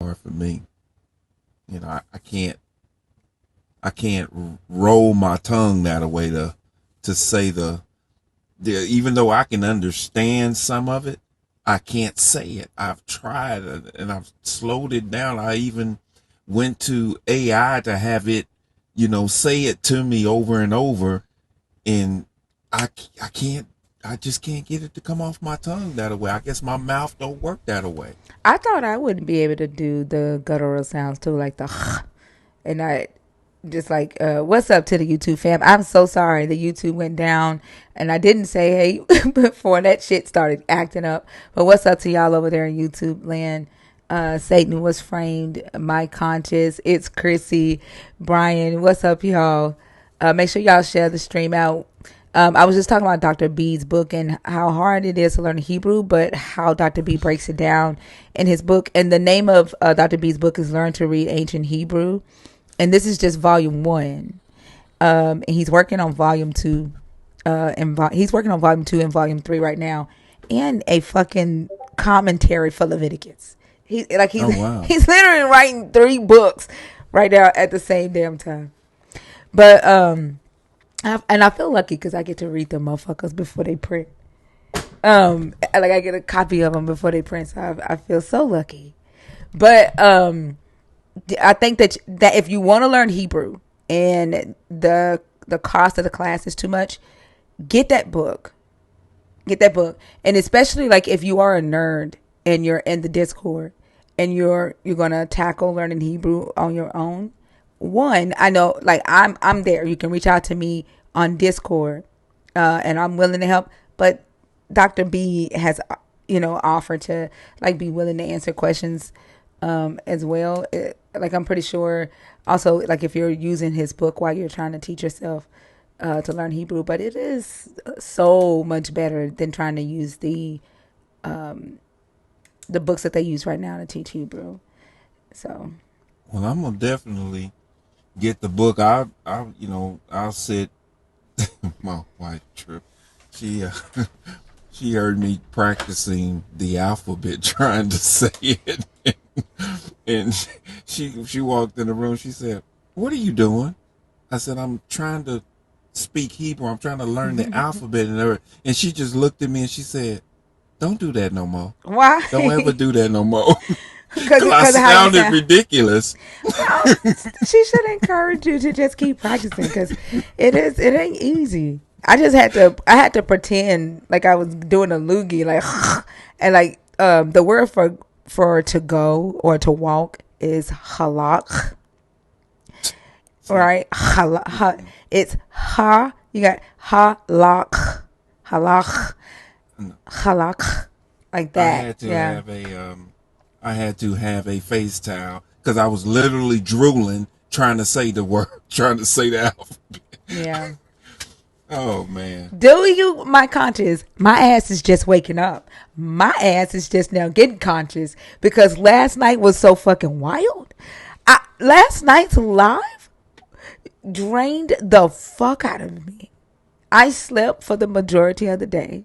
hard for me. I can't roll my tongue that way to say even though I can understand some of it, I can't say it. I've tried and I've slowed it down. I even went to AI to have it, say it to me over and over, and I can't. I just can't get it to come off my tongue that way. I guess my mouth don't work that way. I thought I wouldn't be able to do the guttural sounds too, like the and I just like what's up to the YouTube fam. I'm so sorry the YouTube went down and I didn't say hey before that shit started acting up. But what's up to y'all over there in YouTube land? Satan was framed, my conscious, it's Chrissy, Brian, what's up y'all? Make sure y'all share the stream out. I was just talking about Dr. B's book and how hard it is to learn Hebrew, but how Dr. B breaks it down in his book. And the name of Dr. B's book is Learn to Read Ancient Hebrew. And this is just volume 1. And he's working on volume 2. He's working on volume 2 and volume 3 right now. And a fucking commentary for Leviticus. He's Oh wow. he's literally writing 3 books right now at the same damn time. But and I feel lucky because I get to read the motherfuckers before they print. Like I get a copy of them before they print, so I feel so lucky. But I think that if you want to learn Hebrew and the cost of the class is too much, get that book. Get that book, and especially like if you are a nerd and you're in the Discord and you're gonna tackle learning Hebrew on your own. One, I know, like I'm there. You can reach out to me on Discord, and I'm willing to help. But Dr. B has, offered to like be willing to answer questions, as well. Like I'm pretty sure. Also, like if you're using his book while you're trying to teach yourself, to learn Hebrew, but it is so much better than trying to use the books that they use right now to teach Hebrew. So Well, I'm gonna definitely get the book. I'll sit. My wife trip. She she heard me practicing the alphabet trying to say it, and she walked in the room. She said, "What are you doing?" I said, "I'm trying to speak Hebrew. I'm trying to learn the alphabet and everything." And she just looked at me and she said, "Don't do that no more. Don't ever why? do that no more." Because Because I of how you sounded sound. ridiculous. Well, she should encourage you to just keep practicing because it ain't easy. I had to pretend like I was doing a loogie, like, and like, the word for to go or to walk is halak, right? It's ha, you got halak, halak, halak, like I that. had to Yeah. have I had to have a face towel because I was literally drooling trying to say the word, trying to say the alphabet. Yeah. Oh man. Do you, my conscious? My ass is just waking up. My ass is just now getting conscious because last night was so fucking wild. Last night's live drained the fuck out of me. I slept for the majority of the day.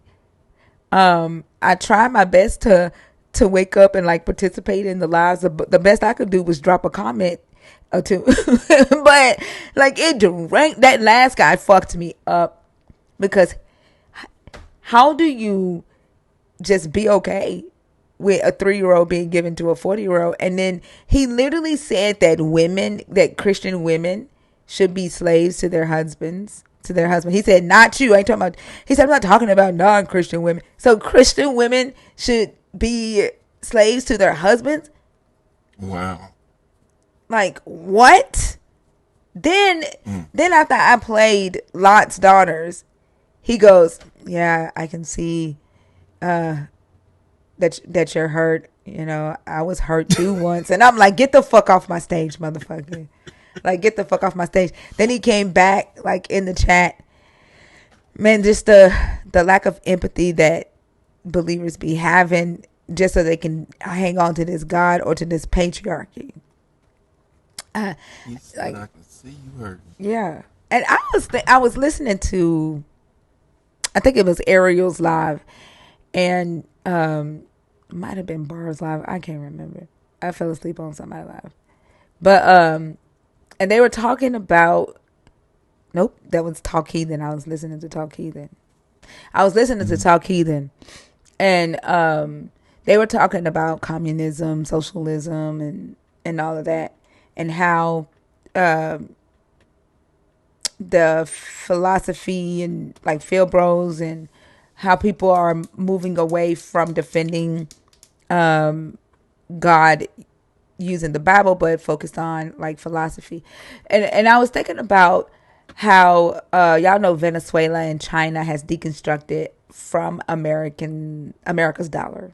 I tried my best to wake up and like participate in the lives. The best I could do was drop a comment or two, but like it drained. That last guy fucked me up because how do you just be okay with a 3-year old being given to a 40-year old? And then he literally said that Christian women should be slaves to their husbands. To their husband. He said, not you. I ain't talking about, he said, I'm not talking about non Christian women. So Christian women should be slaves to their husbands? Wow. Like, what? Then, Mm. then after I played Lot's Daughters, he goes, yeah, I can see that you're hurt. I was hurt too once, and I'm like, get the fuck off my stage, motherfucker. Like, get the fuck off my stage. Then he came back, like in the chat, man. Just the lack of empathy that believers be having, just so they can hang on to this God or to this patriarchy. Uh, He said, like, "I can see you hurting." yeah. And I was listening to, I think it was Ariel's live, and might have been Bar's live. I can't remember. I fell asleep on somebody live. But and they were talking about. Nope, that was Talk Heathen. I was listening to Talk Heathen. I was listening to Mm-hmm. Talk Heathen, and they were talking about communism, socialism, and all of that, and how um the philosophy and like Phil Bros and how people are moving away from defending um, God using the Bible, but focused on like philosophy. And I was thinking about how y'all know Venezuela and China has deconstructed from America's dollar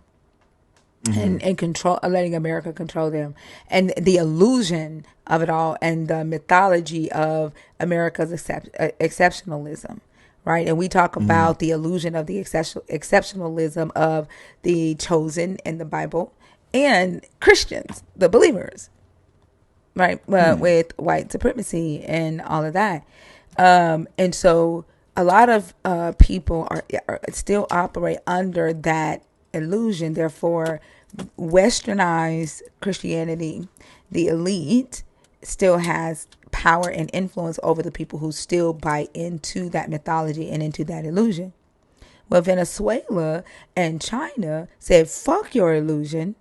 Mm-hmm. and control, letting America control them, and the illusion of it all, and the mythology of America's exceptionalism, right? And we talk Mm-hmm. about the illusion of the exceptionalism of the chosen in the Bible and Christians, the believers, right? Hmm. With white supremacy and all of that. And so a lot of people are still operate under that illusion. Therefore, westernized Christianity, the elite, still has power and influence over the people who still buy into that mythology and into that illusion. Well, Venezuela and China said, fuck your illusion.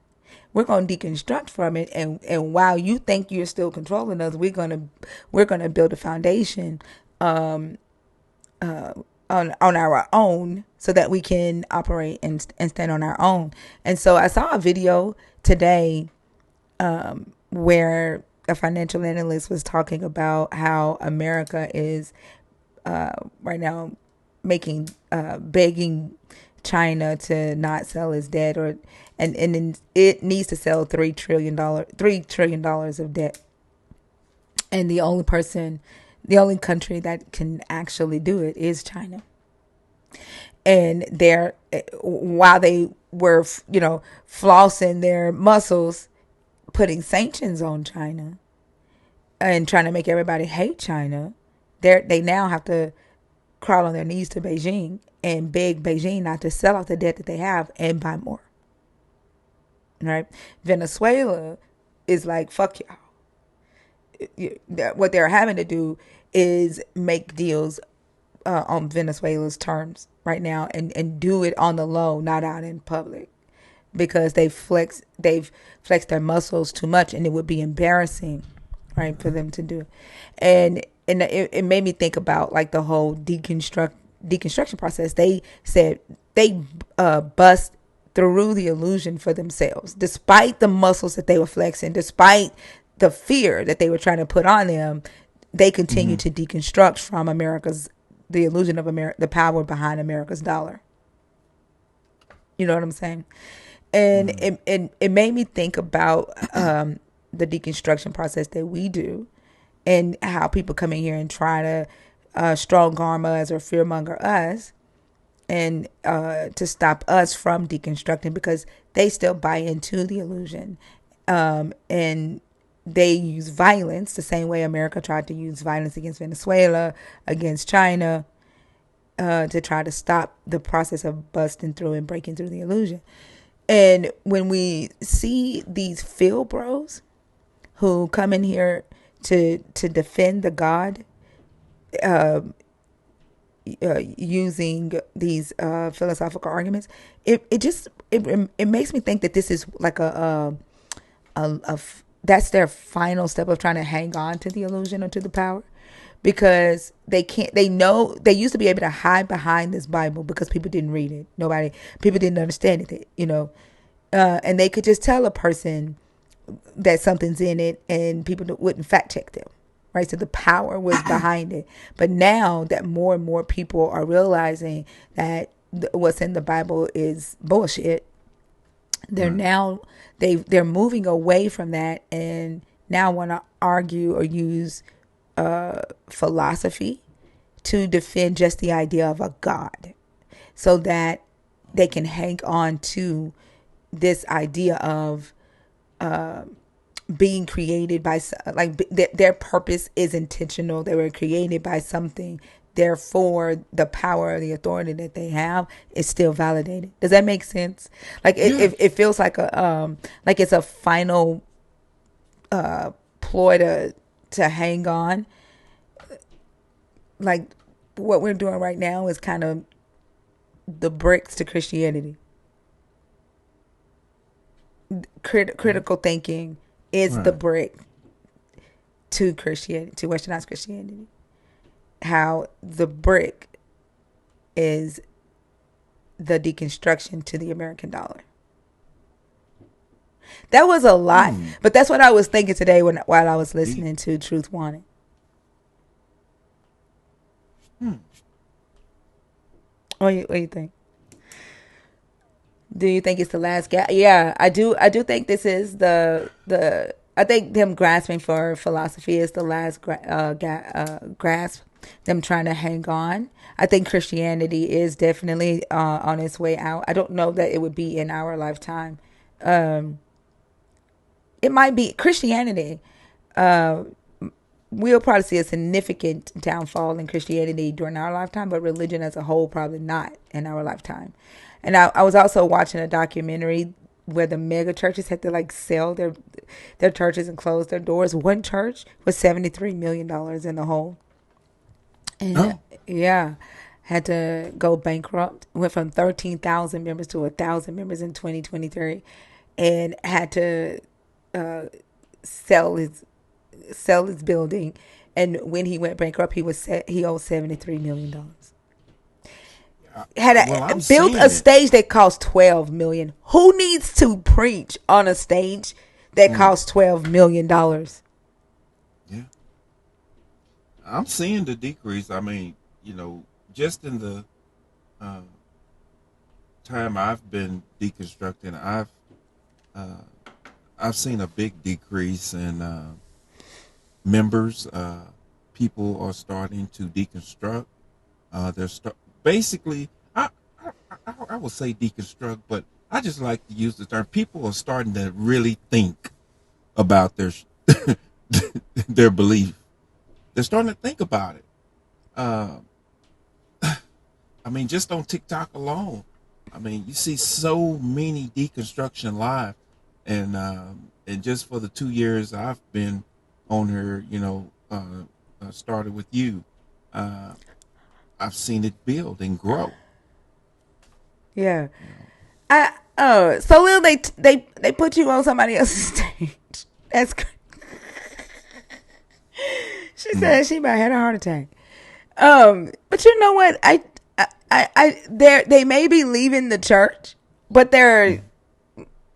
We're going to deconstruct from it, and while you think you're still controlling us, we're going to build a foundation on our own so that we can operate and stand on our own. And so I saw a video today where a financial analyst was talking about how America is right now making begging China to not sell its debt, or and it needs to sell $3 trillion of debt, and the only country that can actually do it is China. And they're, while they were flossing their muscles, putting sanctions on China and trying to make everybody hate China, they now have to crawl on their knees to Beijing and beg Beijing not to sell off the debt that they have and buy more. Right? Venezuela is like, fuck y'all. What they're having to do is make deals on Venezuela's terms right now, and do it on the low, not out in public, because they've flexed their muscles too much, and it would be embarrassing, right, for them to do it. And it made me think about like the whole deconstruction process. They said they bust through the illusion for themselves, despite the muscles that they were flexing, despite the fear that they were trying to put on them. They continue Mm-hmm. to deconstruct from the illusion of America, the power behind America's dollar. You know what I'm saying? And Mm-hmm. it made me think about the deconstruction process that we do, and how people come in here and try to strong arm us or fearmonger us, and to stop us from deconstructing, because they still buy into the illusion, and they use violence the same way America tried to use violence against Venezuela, against China, to try to stop the process of busting through and breaking through the illusion. And when we see these Phil bros who come in here to defend the God, using these philosophical arguments, it makes me think that this is like that's their final step of trying to hang on to the illusion or to the power, because they know they used to be able to hide behind this Bible because people didn't read it, people didn't understand it, and they could just tell a person that something's in it, and people wouldn't fact check them, right? So the power was behind it. But now that more and more people are realizing that what's in the Bible is bullshit, they're Right. now they're moving away from that, and now want to argue or use philosophy to defend just the idea of a God, so that they can hang on to this idea of being created by, like, their purpose is intentional. They were created by something. Therefore, the power or the authority that they have is still validated. Does that make sense? Like Yeah. it feels like like it's a final ploy to hang on. Like what we're doing right now is kind of the bricks to Christianity. Critical thinking is the Right. brick to Christianity, to Westernized Christianity. How the brick is the deconstruction to the American dollar. That was a lot, Hmm. but that's what I was thinking today while I was Deep. listening to Truth Wanted. Hmm. What do you think? Do you think it's the last gap? Yeah, I do. I do think this is the. I think them grasping for philosophy is the last grasp. Them trying to hang on. I think Christianity is definitely on its way out. I don't know that it would be in our lifetime. Um, it might be Christianity. Uh, we'll probably see a significant downfall in Christianity during our lifetime, but religion as a whole probably not in our lifetime. And I was also watching a documentary where the mega churches had to like sell their churches and close their doors. One church was $73 million in the hole, and Oh. yeah, had to go bankrupt. Went from 13,000 members to 1,000 members in 2023, and had to uh, sell his building. And when he went bankrupt, he owed $73 million. Had Well, I'm built a seeing it. stage that cost 12 million. Who needs to preach on a stage that Mm. costs $12 million? Yeah. I'm seeing the decrease. I mean, just in the uh, time I've been deconstructing, uh, I've seen a big decrease in members. People are starting to deconstruct. Basically, I would say deconstruct, but I just like to use the term. People are starting to really think about their belief. They're starting to think about it. Uh, I mean, just on TikTok alone. I mean, you see so many deconstruction live, and just for the 2 years I've been on here, started with you. Uh, I've seen it build and grow. Yeah. You know, So Lil, they put you on somebody else's stage. That's she mm, said she might have had a heart attack. But you know what? They may be leaving the church, but they're mm.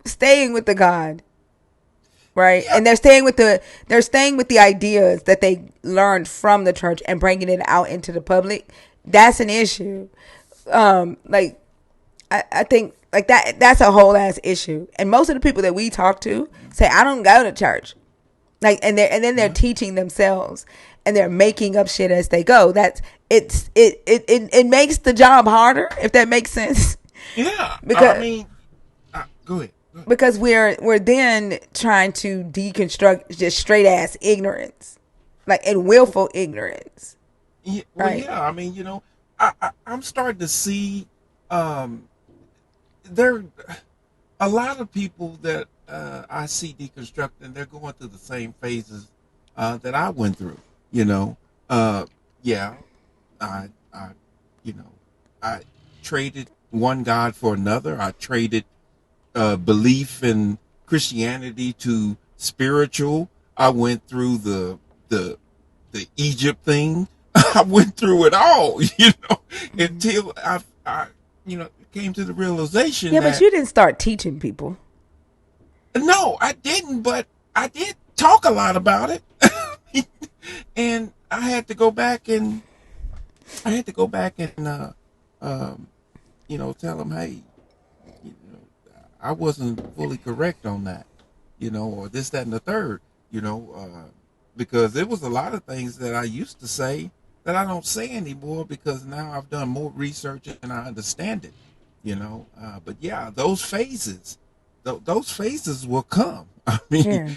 staying with the God, right? Yeah, And they're staying with the ideas that they learned from the church and bringing it out into the public. That's an issue. Like I think like that's a whole ass issue. And most of the people that we talk to say I don't go to church. Like and then they're yeah, teaching themselves and they're making up shit as they go. It makes the job harder, if that makes sense. yeah. I because mean, go ahead. Go ahead. because we're then trying to deconstruct just straight ass ignorance. Like and willful ignorance. Yeah, well, Right? yeah. I mean, I'm starting to see um, there a lot of people that I see deconstructing. They're going through the same phases that I went through. You know, uh, yeah. I, you know, I traded one God for another. I traded belief in Christianity to spiritual. I went through the the Egypt thing. I went through it all, until I came to the realization Yeah, but that you didn't start teaching people. no, I didn't, but I did talk a lot about it, and I had to go back and um, tell them, hey, you know, I wasn't fully correct on that, or this, that, and the third, because there was a lot of things that I used to say that I don't say anymore because now I've done more research and I understand it, But yeah, those phases will come. I mean, Yeah.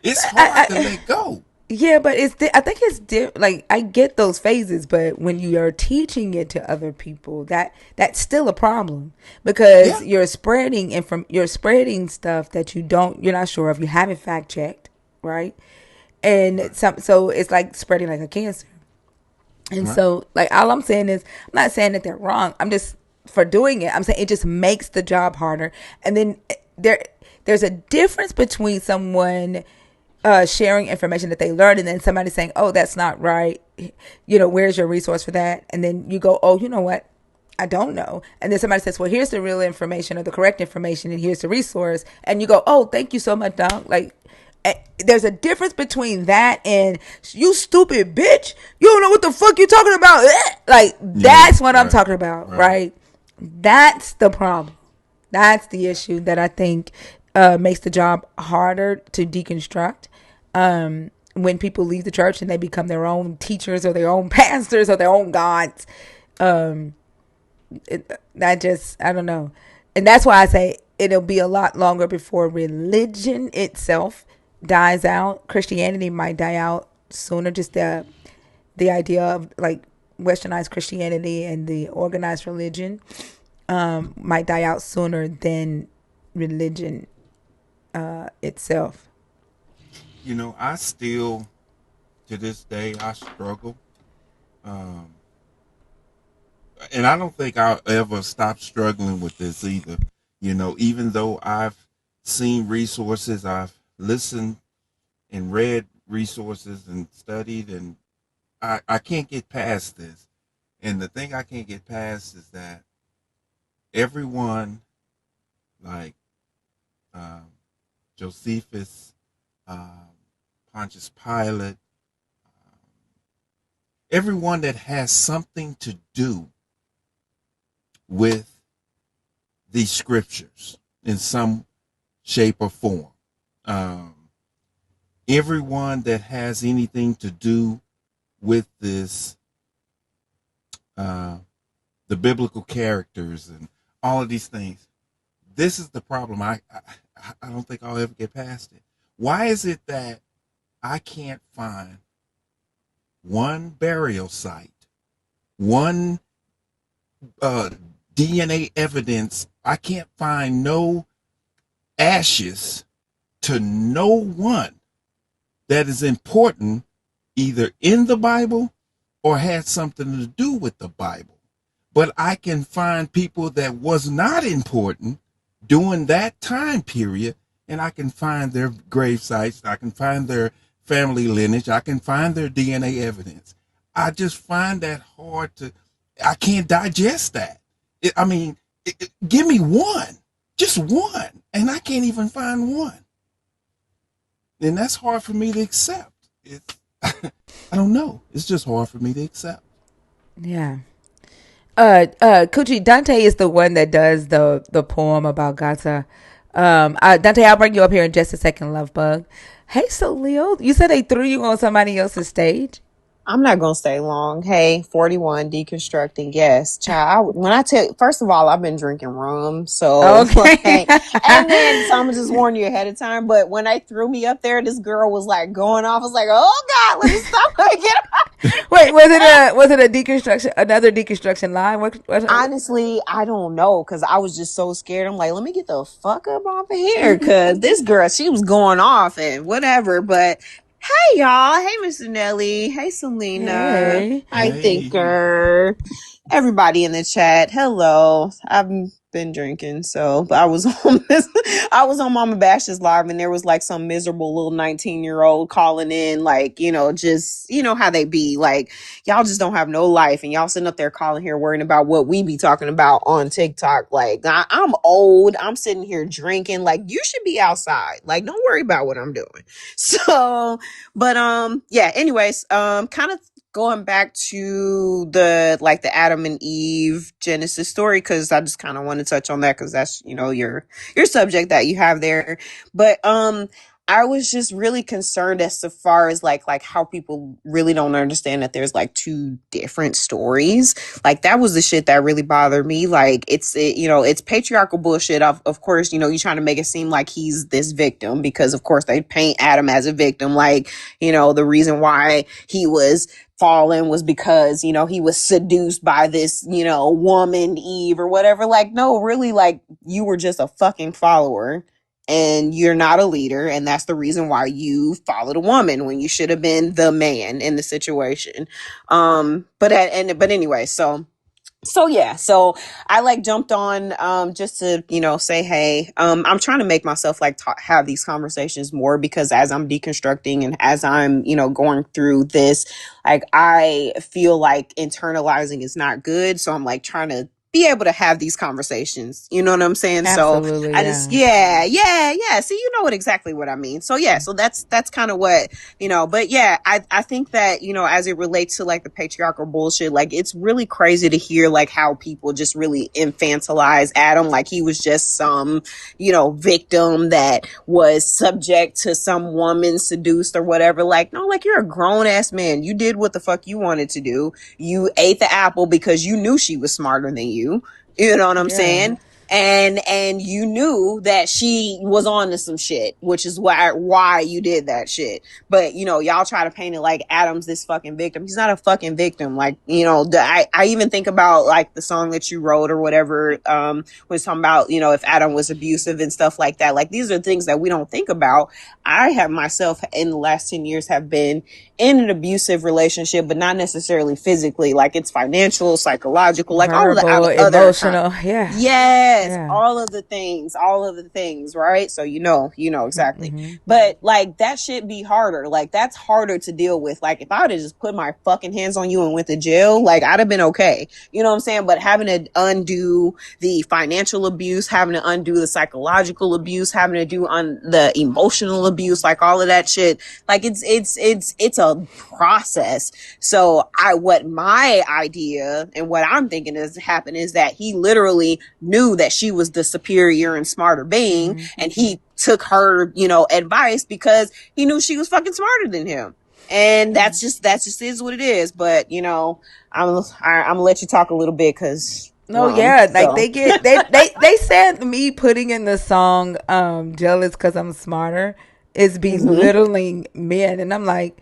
it's hard to I let go. Yeah, but I think it's like I get those phases, but when you are teaching it to other people, that's still a problem because Yeah, you're spreading stuff that you're not sure of, you haven't fact checked, right? And Right. so it's like spreading like a cancer. And Right. so, like, all I'm saying is, I'm not saying that they're wrong. I'm just for doing it. I'm saying it just makes the job harder. And then there's a difference between someone sharing information that they learned and then somebody saying, "Oh, that's not right. Where's your resource for that?" And then you go, "Oh, you know what? I don't know." And then somebody says, "Well, here's the real information or the correct information, and here's the resource." And you go, "Oh, thank you so much, Doc." Like, there's a difference between that and "you stupid bitch, you don't know what the fuck you talking about." Like, Yeah. that's what I'm Right. talking about, Right. right? That's the problem. That's the issue that I think makes the job harder to deconstruct. When people leave the church and they become their own teachers or their own pastors or their own gods, um, that just, I don't know. And that's why I say it'll be a lot longer before religion itself dies out. Christianity might die out sooner. Just the idea of like westernized Christianity and the organized religion might die out sooner than religion itself. I still, to this day, I struggle. Um, and I don't think I'll ever stop struggling with this either. Even though I've seen resources, I've listened and read resources and studied, and I can't get past this. And the thing I can't get past is that everyone, like um, Josephus, um, Pontius Pilate, everyone that has something to do with these scriptures in some shape or form, um, everyone that has anything to do with this, uh, the biblical characters and all of these things. This is the problem. I don't think I'll ever get past it. Why is it that I can't find one burial site, one uh, DNA evidence? I can't find no ashes to no one that is important either in the Bible or had something to do with the Bible. But I can find people that was not important during that time period, and I can find their grave sites, I can find their family lineage, I can find their DNA evidence. I just find that hard to, I can't digest that. I mean, give me one, just one, and I can't even find one. And that's hard for me to accept. It's, I don't know. It's just hard for me to accept. Yeah. Coochie Dante is the one that does the poem about Gata. Dante, I'll bring you up here in just a second, love bug. Hey, so Leo, you said they threw you on somebody else's stage. I'm not gonna stay long. Hey, 41 deconstructing. Yes, child. When I tell, first of all, I've been drinking rum, so Okay. like, and then so I'm just warn you ahead of time. But when they threw me up there, this girl was like going off. I was like, oh God, let me stop. Let me get Wait, was it a deconstruction, another deconstruction line? What? Honestly, I don't know because I was just so scared. I'm like, let me get the fuck up off of here because this girl, she was going off and whatever. But hey, y'all. Hey, Mr. Nelly. Hey, Selena. Hey. Hi, Hey, Thinker. Everybody in the chat. Hello. I've been drinking, so but I was on this. I was on Mama Bash's live, and there was like some miserable little 19-year-old calling in, like just how they be like y'all just don't have no life and y'all sitting up there calling here worrying about what we be talking about on TikTok. Like I'm old. I'm sitting here drinking. Like you should be outside. Like don't worry about what I'm doing. So, but yeah, anyways, kind of going back to the Adam and Eve Genesis story because I just kind of want to touch on that because that's your subject that you have there. But I was just really concerned as to far as like how people really don't understand that there's like two different stories. Like that was the shit that really bothered me. Like it's patriarchal bullshit. Of course, you're trying to make it seem like he's this victim because of course they paint Adam as a victim. Like, the reason why he was fallen was because, he was seduced by this, woman, Eve or whatever. Like, no, really, like you were just a fucking follower and you're not a leader, and that's the reason why you followed a woman when you should have been the man in the situation. But anyway, so yeah, so I like jumped on just to say hey. I'm trying to make myself like have these conversations more, because as I'm deconstructing and as I'm going through this, like I feel like internalizing is not good, so I'm like trying to be able to have these conversations, you know what I'm saying? So Absolutely, I just, yeah. yeah, see, exactly what I mean. So yeah, so that's kind of what, but yeah, I think that, as it relates to like the patriarchal bullshit, like it's really crazy to hear like how people just really infantilize Adam, like he was just some, victim that was subject to some woman seduced or whatever. Like, no, like you're a grown ass man. You did what the fuck you wanted to do. You ate the apple because you knew she was smarter than you. You know what I'm Yeah. saying? And you knew that she was on to some shit, which is why you did that shit. But y'all try to paint it like Adam's this fucking victim. He's not a fucking victim. Like, I even think about like the song that you wrote or whatever, was talking about, if Adam was abusive and stuff like that. Like, these are things that we don't think about. I have myself in the last 10 years have been in an abusive relationship, but not necessarily physically. Like, it's financial, psychological, like all of the Verbal, other kind. emotional, yeah. Yes, Yeah. all of the things, right? So exactly. Mm-hmm. But like that should be harder. Like that's harder to deal with. Like if I would have just put my fucking hands on you and went to jail, like I'd have been okay. You know what I'm saying? But having to undo the financial abuse, having to undo the psychological abuse, having to do on the emotional abuse, like all of that shit, like it's a process. So what my idea and what I'm thinking is happen is that he literally knew that she was the superior and smarter being, Mm-hmm. and he took her, advice because he knew she was fucking smarter than him. And that's just is what it is. But I'm gonna let you talk a little bit because No, yeah, like so they said me putting in the song "Jealous" because I'm smarter is hmm belittling men, and I'm like,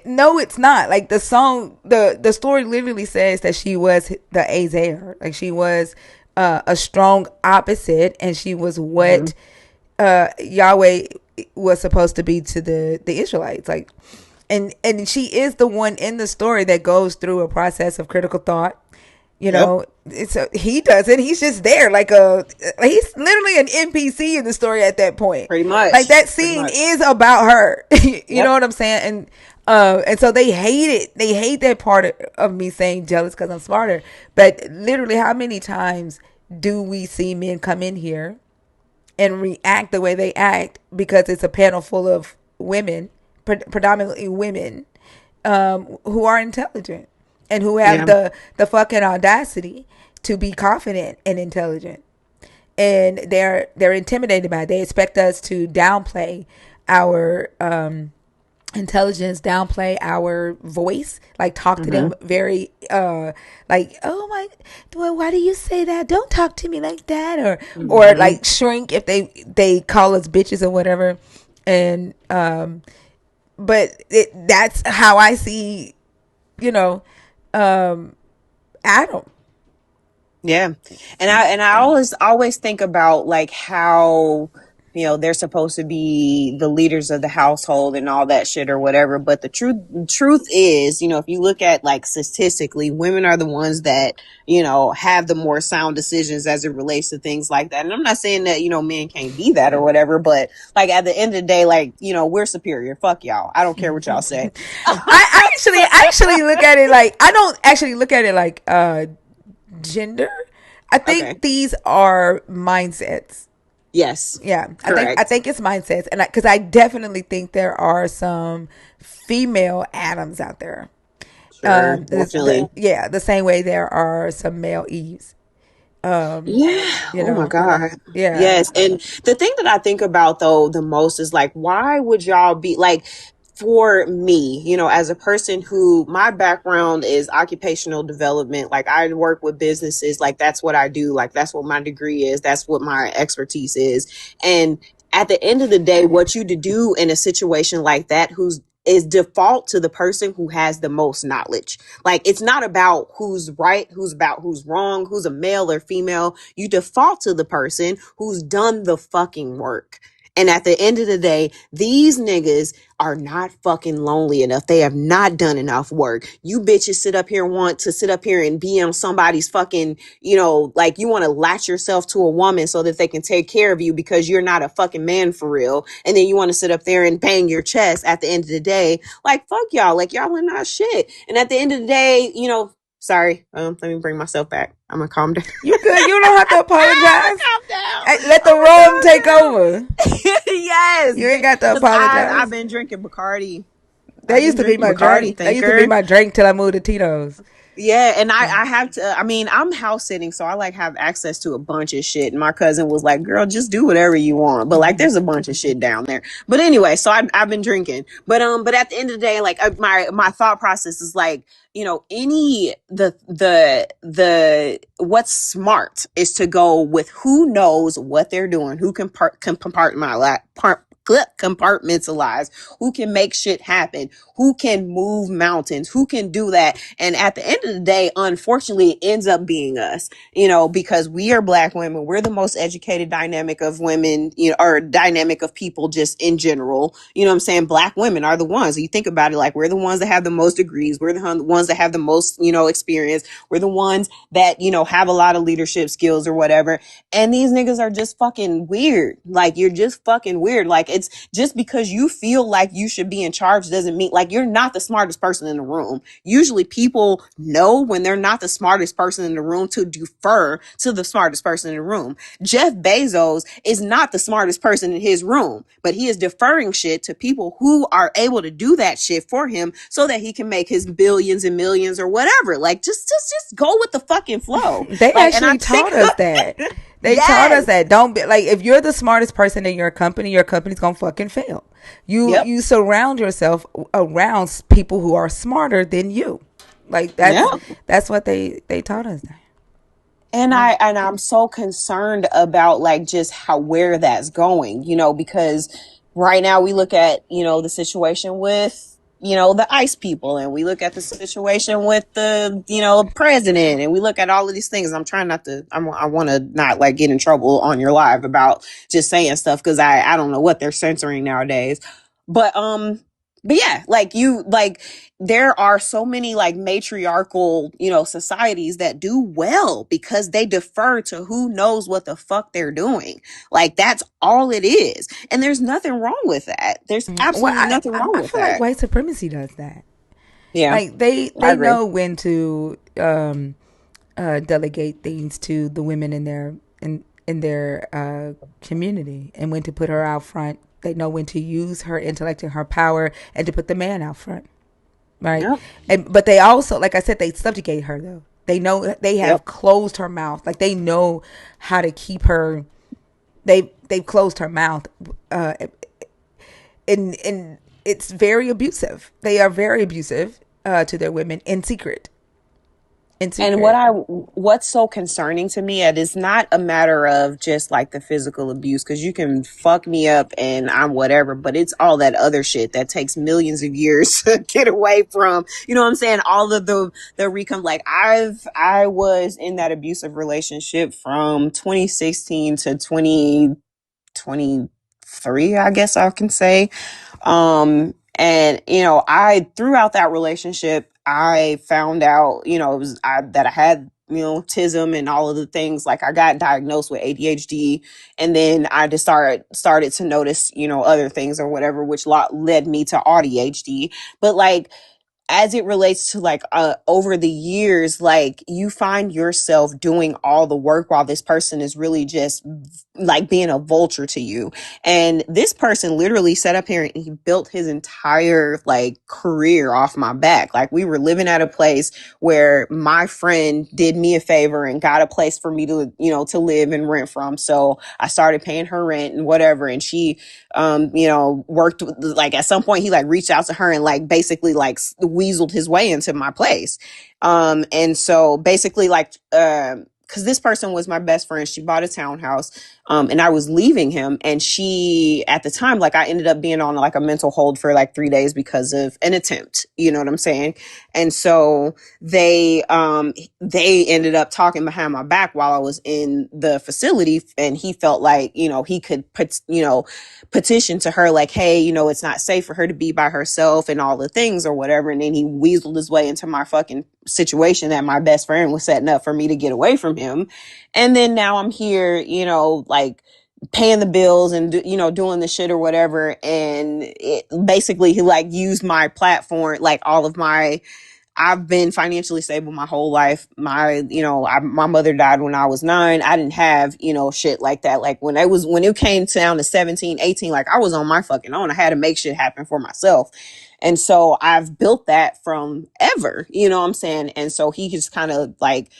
no, it's not. Like the song, the story literally says that she was the Azair, like she was a strong opposite, and she was hmm what Yahweh was supposed to be to the Israelites, like. And she is the one in the story that goes through a process of critical thought. yep, He doesn't. He's just there, like he's literally an NPC in the story at that point. pretty Like much, that pretty scene much, is about her. You know yep. what I'm saying? And so they hate it. They hate that part of me saying jealous because I'm smarter. But literally, how many times do we see men come in here and react the way they act because it's a panel full of women, predominantly women, who are intelligent and who have Yeah. the fucking audacity to be confident and intelligent, and they're intimidated by it. They expect us to downplay our intelligence, downplay our voice, like talk to hmm them very like, oh my, well, why do you say that, don't talk to me like that, or hmm like shrink if they call us bitches or whatever. And but that's how I see, you know Adam. Yeah. And I always think about like how they're supposed to be the leaders of the household and all that shit or whatever, but the truth is, if you look at like statistically, women are the ones that have the more sound decisions as it relates to things like that. And I'm not saying that men can't be that or whatever, but like at the end of the day, like we're superior. Fuck y'all. I don't care what y'all say. I actually look at it like, I don't actually look at it like gender. I Okay. think these are mindsets. Yes. Yeah, I Correct. think it's mindsets, and because I definitely think there are some female Adams out there. Sure. Definitely. Yeah, the same way there are some male Eves. Yeah. You Oh my know, God. yeah. Yes. And the thing that I think about though the most is like, why would y'all be like, for me, as a person who my background is occupational development, like I work with businesses, like that's what I do, like that's what my degree is, that's what my expertise is. And at the end of the day, what you to do in a situation like that, who's is default to the person who has the most knowledge. Like it's not about who's right, who's wrong, who's a male or female. You default to the person who's done the fucking work. And at the end of the day, these niggas are not fucking lonely enough. They have not done enough work. You bitches sit up here, want to sit up here and be on somebody's fucking, like you want to latch yourself to a woman so that they can take care of you because you're not a fucking man for real. And then you want to sit up there and bang your chest at the end of the day. Like, fuck y'all. Like, y'all are not shit. And at the end of the day, sorry, let me bring myself back. I'm gonna calm down. You good. You don't have to apologize. Calm down. Let the rum take over. Yes, You ain't got to because I've apologize. been drinking Bacardi. That used to be my drink. That used to be my drink till I moved to Tito's. Yeah, and I have to, I mean, I'm house sitting, so I like have access to a bunch of shit. And my cousin was like, girl, just do whatever you want. But like, there's a bunch of shit down there. But anyway, so I've been drinking. But at the end of the day, like my thought process is like, what's smart is to go with who knows what they're doing, who can compartmentalize, who can make shit happen, who can move mountains, who can do that. And at the end of the day, unfortunately, it ends up being us, because we are Black women. We're the most educated dynamic of women, or dynamic of people just in general. You know what I'm saying? Black women are the ones. You think about it, like we're the ones that have the most degrees. We're the ones that have the most, experience. We're the ones that, have a lot of leadership skills or whatever. And these niggas are just fucking weird. Like, you're just fucking weird. Like, it's just because you feel like you should be in charge doesn't mean, like, you're not the smartest person in the room. Usually people know when they're not the smartest person in the room to defer to the smartest person in the room. Jeff Bezos is not the smartest person in his room, but he is deferring shit to people who are able to do that shit for him so that he can make his billions and millions or whatever. Like, just go with the fucking flow. They like, actually taught us that. They taught us that. Don't be like, if you're the smartest person in your company's gonna fucking fail. You surround yourself around people who are smarter than you. Like, that's what they taught us that. And I'm so concerned about like just where that's going, because right now we look at, the situation with, the ICE people, and we look at the situation with the, president, and we look at all of these things. I'm trying not to, I want to not like get in trouble on your live about just saying stuff, because I don't know what they're censoring nowadays. But yeah, there are so many like matriarchal, societies that do well because they defer to who knows what the fuck they're doing. Like, that's all it is. And there's nothing wrong with that. There's absolutely nothing wrong with feel that. like white supremacy does that. Yeah. Like, they know when to delegate things to the women in their community, and when to put her out front. They know when to use her intellect and her power and to put the man out front. Right. Yep. But they also, like I said, they subjugate her though. They know they have closed her mouth. Like, they know how to keep her. They've closed her mouth. And it's very abusive. They are very abusive to their women in secret. And what's so concerning to me, it is not a matter of just like the physical abuse, because you can fuck me up and I'm whatever, but it's all that other shit that takes millions of years to get away from. You know what I'm saying? All of the recon. Like, I was in that abusive relationship from 2016 to 2023, I guess I can say. And I throughout that relationship, I found out, that I had, autism and all of the things. Like, I got diagnosed with ADHD, and then I just started to notice, other things or whatever, which led me to ADHD. But like, as it relates to like over the years, like, you find yourself doing all the work while this person is really just like being a vulture to you. And this person literally set up here and he built his entire like career off my back. Like, we were living at a place where my friend did me a favor and got a place for me to, to live and rent from. So I started paying her rent and whatever. And she, worked with, like, at some point he like reached out to her and like basically like weaseled his way into my place. And so basically like, because this person was my best friend. She bought a townhouse, and I was leaving him. And she, at the time, like I ended up being on like a mental hold for like 3 days because of an attempt. You know what I'm saying? And so they ended up talking behind my back while I was in the facility, and he felt like he could put petition to her like, hey, it's not safe for her to be by herself and all the things or whatever. And then he weaseled his way into my fucking situation that my best friend was setting up for me to get away from him. And then now I'm here, like paying the bills and doing the shit or whatever. And it basically he like used my platform, like all of my I've been financially stable my whole life. My mother died when I was 9. I didn't have, shit like that. Like when it came down to 17, 18, like I was on my fucking own. I had to make shit happen for myself. And so I've built that from ever, you know what I'm saying? And so he just kind of like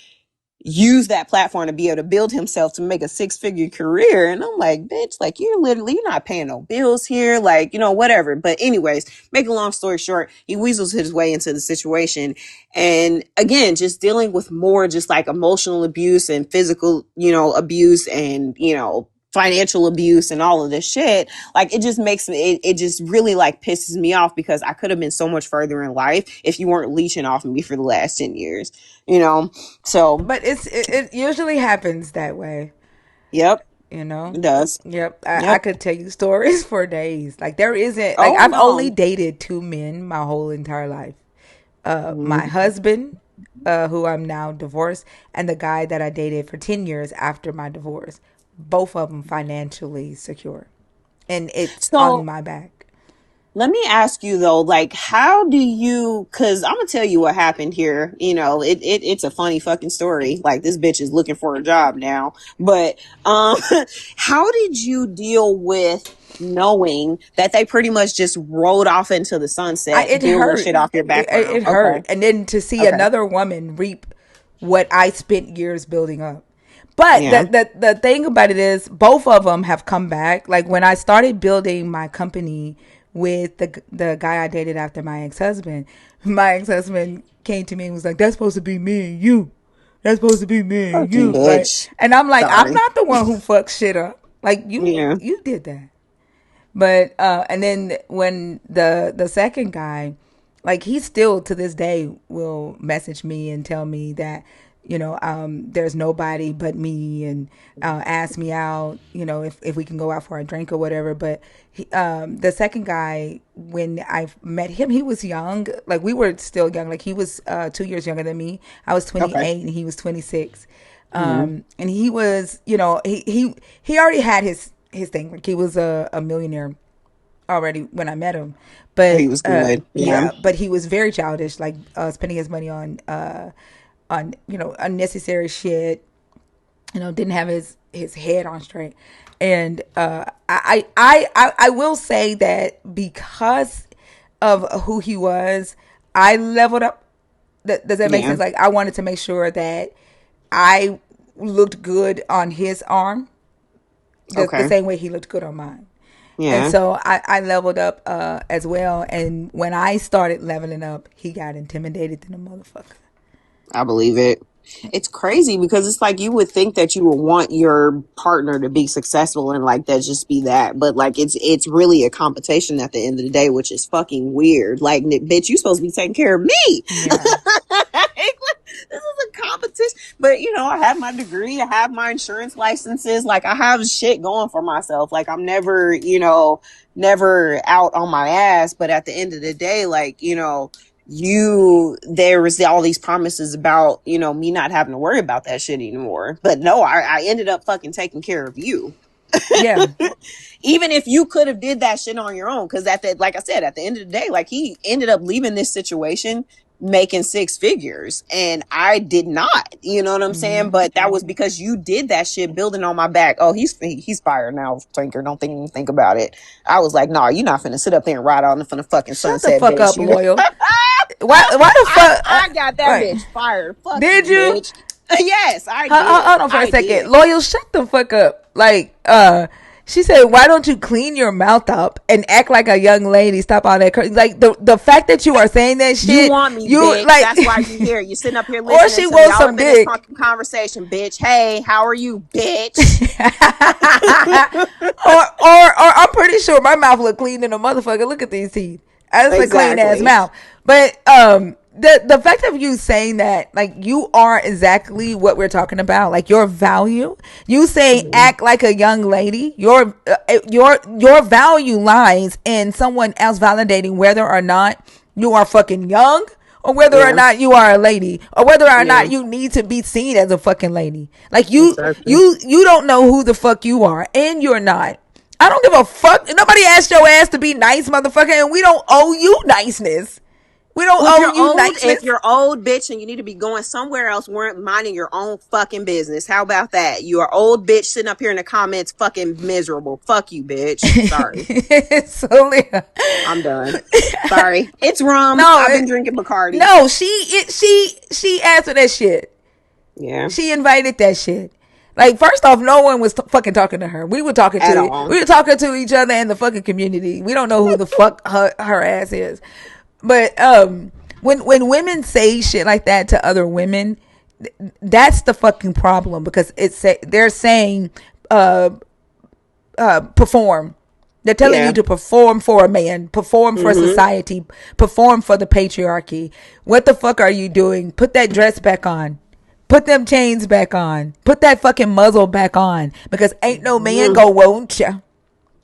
use that platform to be able to build himself to make a 6-figure career. And I'm like, bitch, like you're not paying no bills here, like, whatever. But anyways, make a long story short, he weasels his way into the situation. And again, just dealing with more just like emotional abuse and physical, abuse and, financial abuse and all of this shit. Like it just makes me, it just really like pisses me off because I could have been so much further in life if you weren't leeching off of me for the last 10 years, so But it usually happens that way. yep, You know? it does. Yep. I Yep. could tell you stories for days. Like there isn't like Oh I've only no. dated 2 men my whole entire life. My Mhm. husband, who I'm now divorced, and the guy that I dated for 10 years after my divorce. Both of them financially secure. And it's on So my back. let me ask you though, like, how do you? Because I'm gonna tell you what happened here. It's a funny fucking story. Like this bitch is looking for a job now. But how did you deal with knowing that they pretty much just rolled off into the sunset, It building hurt. shit off your background? It Okay. hurt. And then to see Okay. another woman reap what I spent years building up. But Yeah. the thing about it is, both of them have come back. Like when I started building my company with the guy I dated after my ex husband came to me and was like, "That's supposed to be me and you. That's supposed to be me and Fucking you, right?" bitch. And I'm like, "I'm Sorry. not the one who fucks shit up. Like Yeah. you did that." But and then when the second guy, like he still to this day will message me and tell me that there's nobody but me, and ask me out, if we can go out for a drink or whatever. But the second guy, when I met him, he was young. Like we were still young. Like he was 2 years younger than me. I was Okay. 28 and he was 26. Yeah. And he was, he already had his thing. Like he was a millionaire already when I met him. He But was good. Yeah. yeah, but he was very childish, like spending his money on unnecessary shit. Didn't have his head on straight. And I will say that because of who he was, I leveled up. Does that make Yeah. sense? Like I wanted to make sure that I looked good on his arm, the Okay. same way he looked good on mine. And Yeah. so I leveled up as well. And when I started leveling up, he got intimidated than a motherfucker. I believe it. It's crazy because it's like you would think that you would want your partner to be successful and like that just be that, but like it's really a competition at the end of the day, which is fucking weird. Like, bitch, you supposed to be taking care of me. Yeah. This is a competition, but I have my degree, I have my insurance licenses, like I have shit going for myself. Like I'm never, never out on my ass. But at the end of the day, like there was all these promises about me not having to worry about that shit anymore, but no, I ended up fucking taking care of you. Yeah. Even if you could have did that shit on your own, because like I said, at the end of the day, like he ended up leaving this situation making 6 figures and I did not, you know what I'm saying? Hmm. But that was because you did that shit building on my back. Oh, he's fired now, Tinker. Don't think about it. I was like, nah, you're not finna sit up there and ride on from the fucking Shut the sunset, fuck bitch. up, loyal. Why the fuck? I got that Right. bitch fired. Fuck Did you, you? bitch. Yes, I Hold did. on for a I second. did. Loyal, shut the fuck up. Like, She said, "Why don't you clean your mouth up and act like a young lady? Stop all that like the fact that you are saying that You shit. want me, You bitch. like, That's why you here. You sitting up here or listening she to me. wants Y'all some up in this dick." fucking conversation, bitch. Hey, how are you, bitch? or I'm pretty sure my mouth look clean than a motherfucker. Look at these teeth. That's a clean ass Exactly. mouth. But the fact of you saying that, like, you are exactly what we're talking about, like your value. You say Mhm. act like a young lady. Your value lies in someone else validating whether or not you are fucking young, or whether or Yeah. not you are a lady, or whether or Yeah. not you need to be seen as a fucking lady. Like, Exactly. you don't know who the fuck you are, and you're not. I don't give a fuck. Nobody asked your ass to be nice, motherfucker, and we don't owe you niceness. We don't Well, owe you if niceness. you're old, bitch, and you need to be going somewhere else, weren't minding your own fucking business. How about that? You are old, bitch, sitting up here in the comments, fucking miserable. Fuck you, bitch. Sorry, So, Leah, I'm done. Sorry, it's rum. no, I've been drinking Bacardi. no, she answered that shit. Yeah, She invited that shit. Like, first off, no one was fucking talking to her. at all. We were talking to each other in the fucking community. We don't know who the fuck her ass is. But when women say shit like that to other women, that's the fucking problem, because they're saying perform. They're telling Yeah. you to perform for a man, perform for society, perform for the patriarchy. What the fuck are you doing? Put that dress back on. Put them chains back on. Put that fucking muzzle back on, because ain't no man Mm. go won't ya.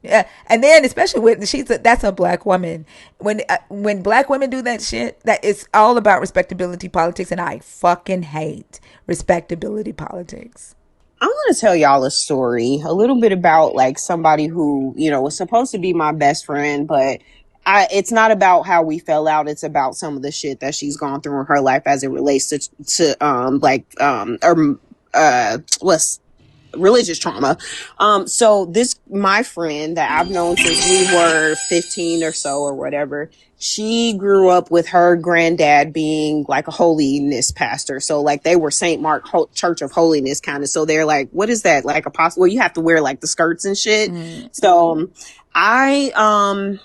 Yeah, and then especially when that's a black woman. When black women do that shit, that it's all about respectability politics, and I fucking hate respectability politics. I want to tell y'all a story, a little bit about like somebody who, was supposed to be my best friend, but it's not about how we fell out. It's about some of the shit that she's gone through in her life as it relates what's religious trauma. So this, my friend that I've known since we were 15 or so or whatever, she grew up with her granddad being like a holiness pastor. So like they were St. Mark Church of Holiness kind of. So they're like, what is that? Like apostle? Well, you have to wear like the skirts and shit. So I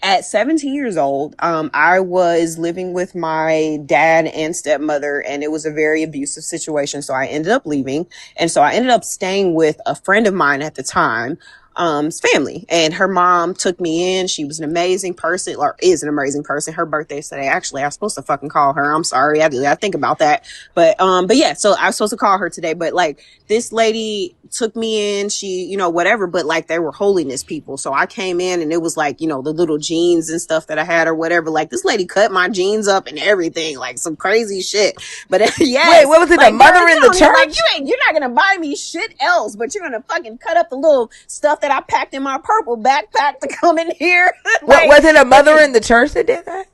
at 17 years old, I was living with my dad and stepmother, and it was a very abusive situation. So I ended up leaving. And so I ended up staying with a friend of mine at the time, family. And her mom took me in. She was an amazing person, or is an amazing person. Her birthday's today. Actually, I was supposed to fucking call her. I'm sorry. I think about that. But yeah, so I was supposed to call her today. But like, this lady took me in, she, whatever, but like they were holiness people. So I came in and it was like, the little jeans and stuff that I had or whatever. Like this lady cut my jeans up and everything, like some crazy shit. But Wait, yes, what was it? like, The mother girl, in the like church? you're not gonna buy me shit else, but you're gonna fucking cut up the little stuff that I packed in my purple backpack to come in here. What Like, was it? A mother in the church that did that?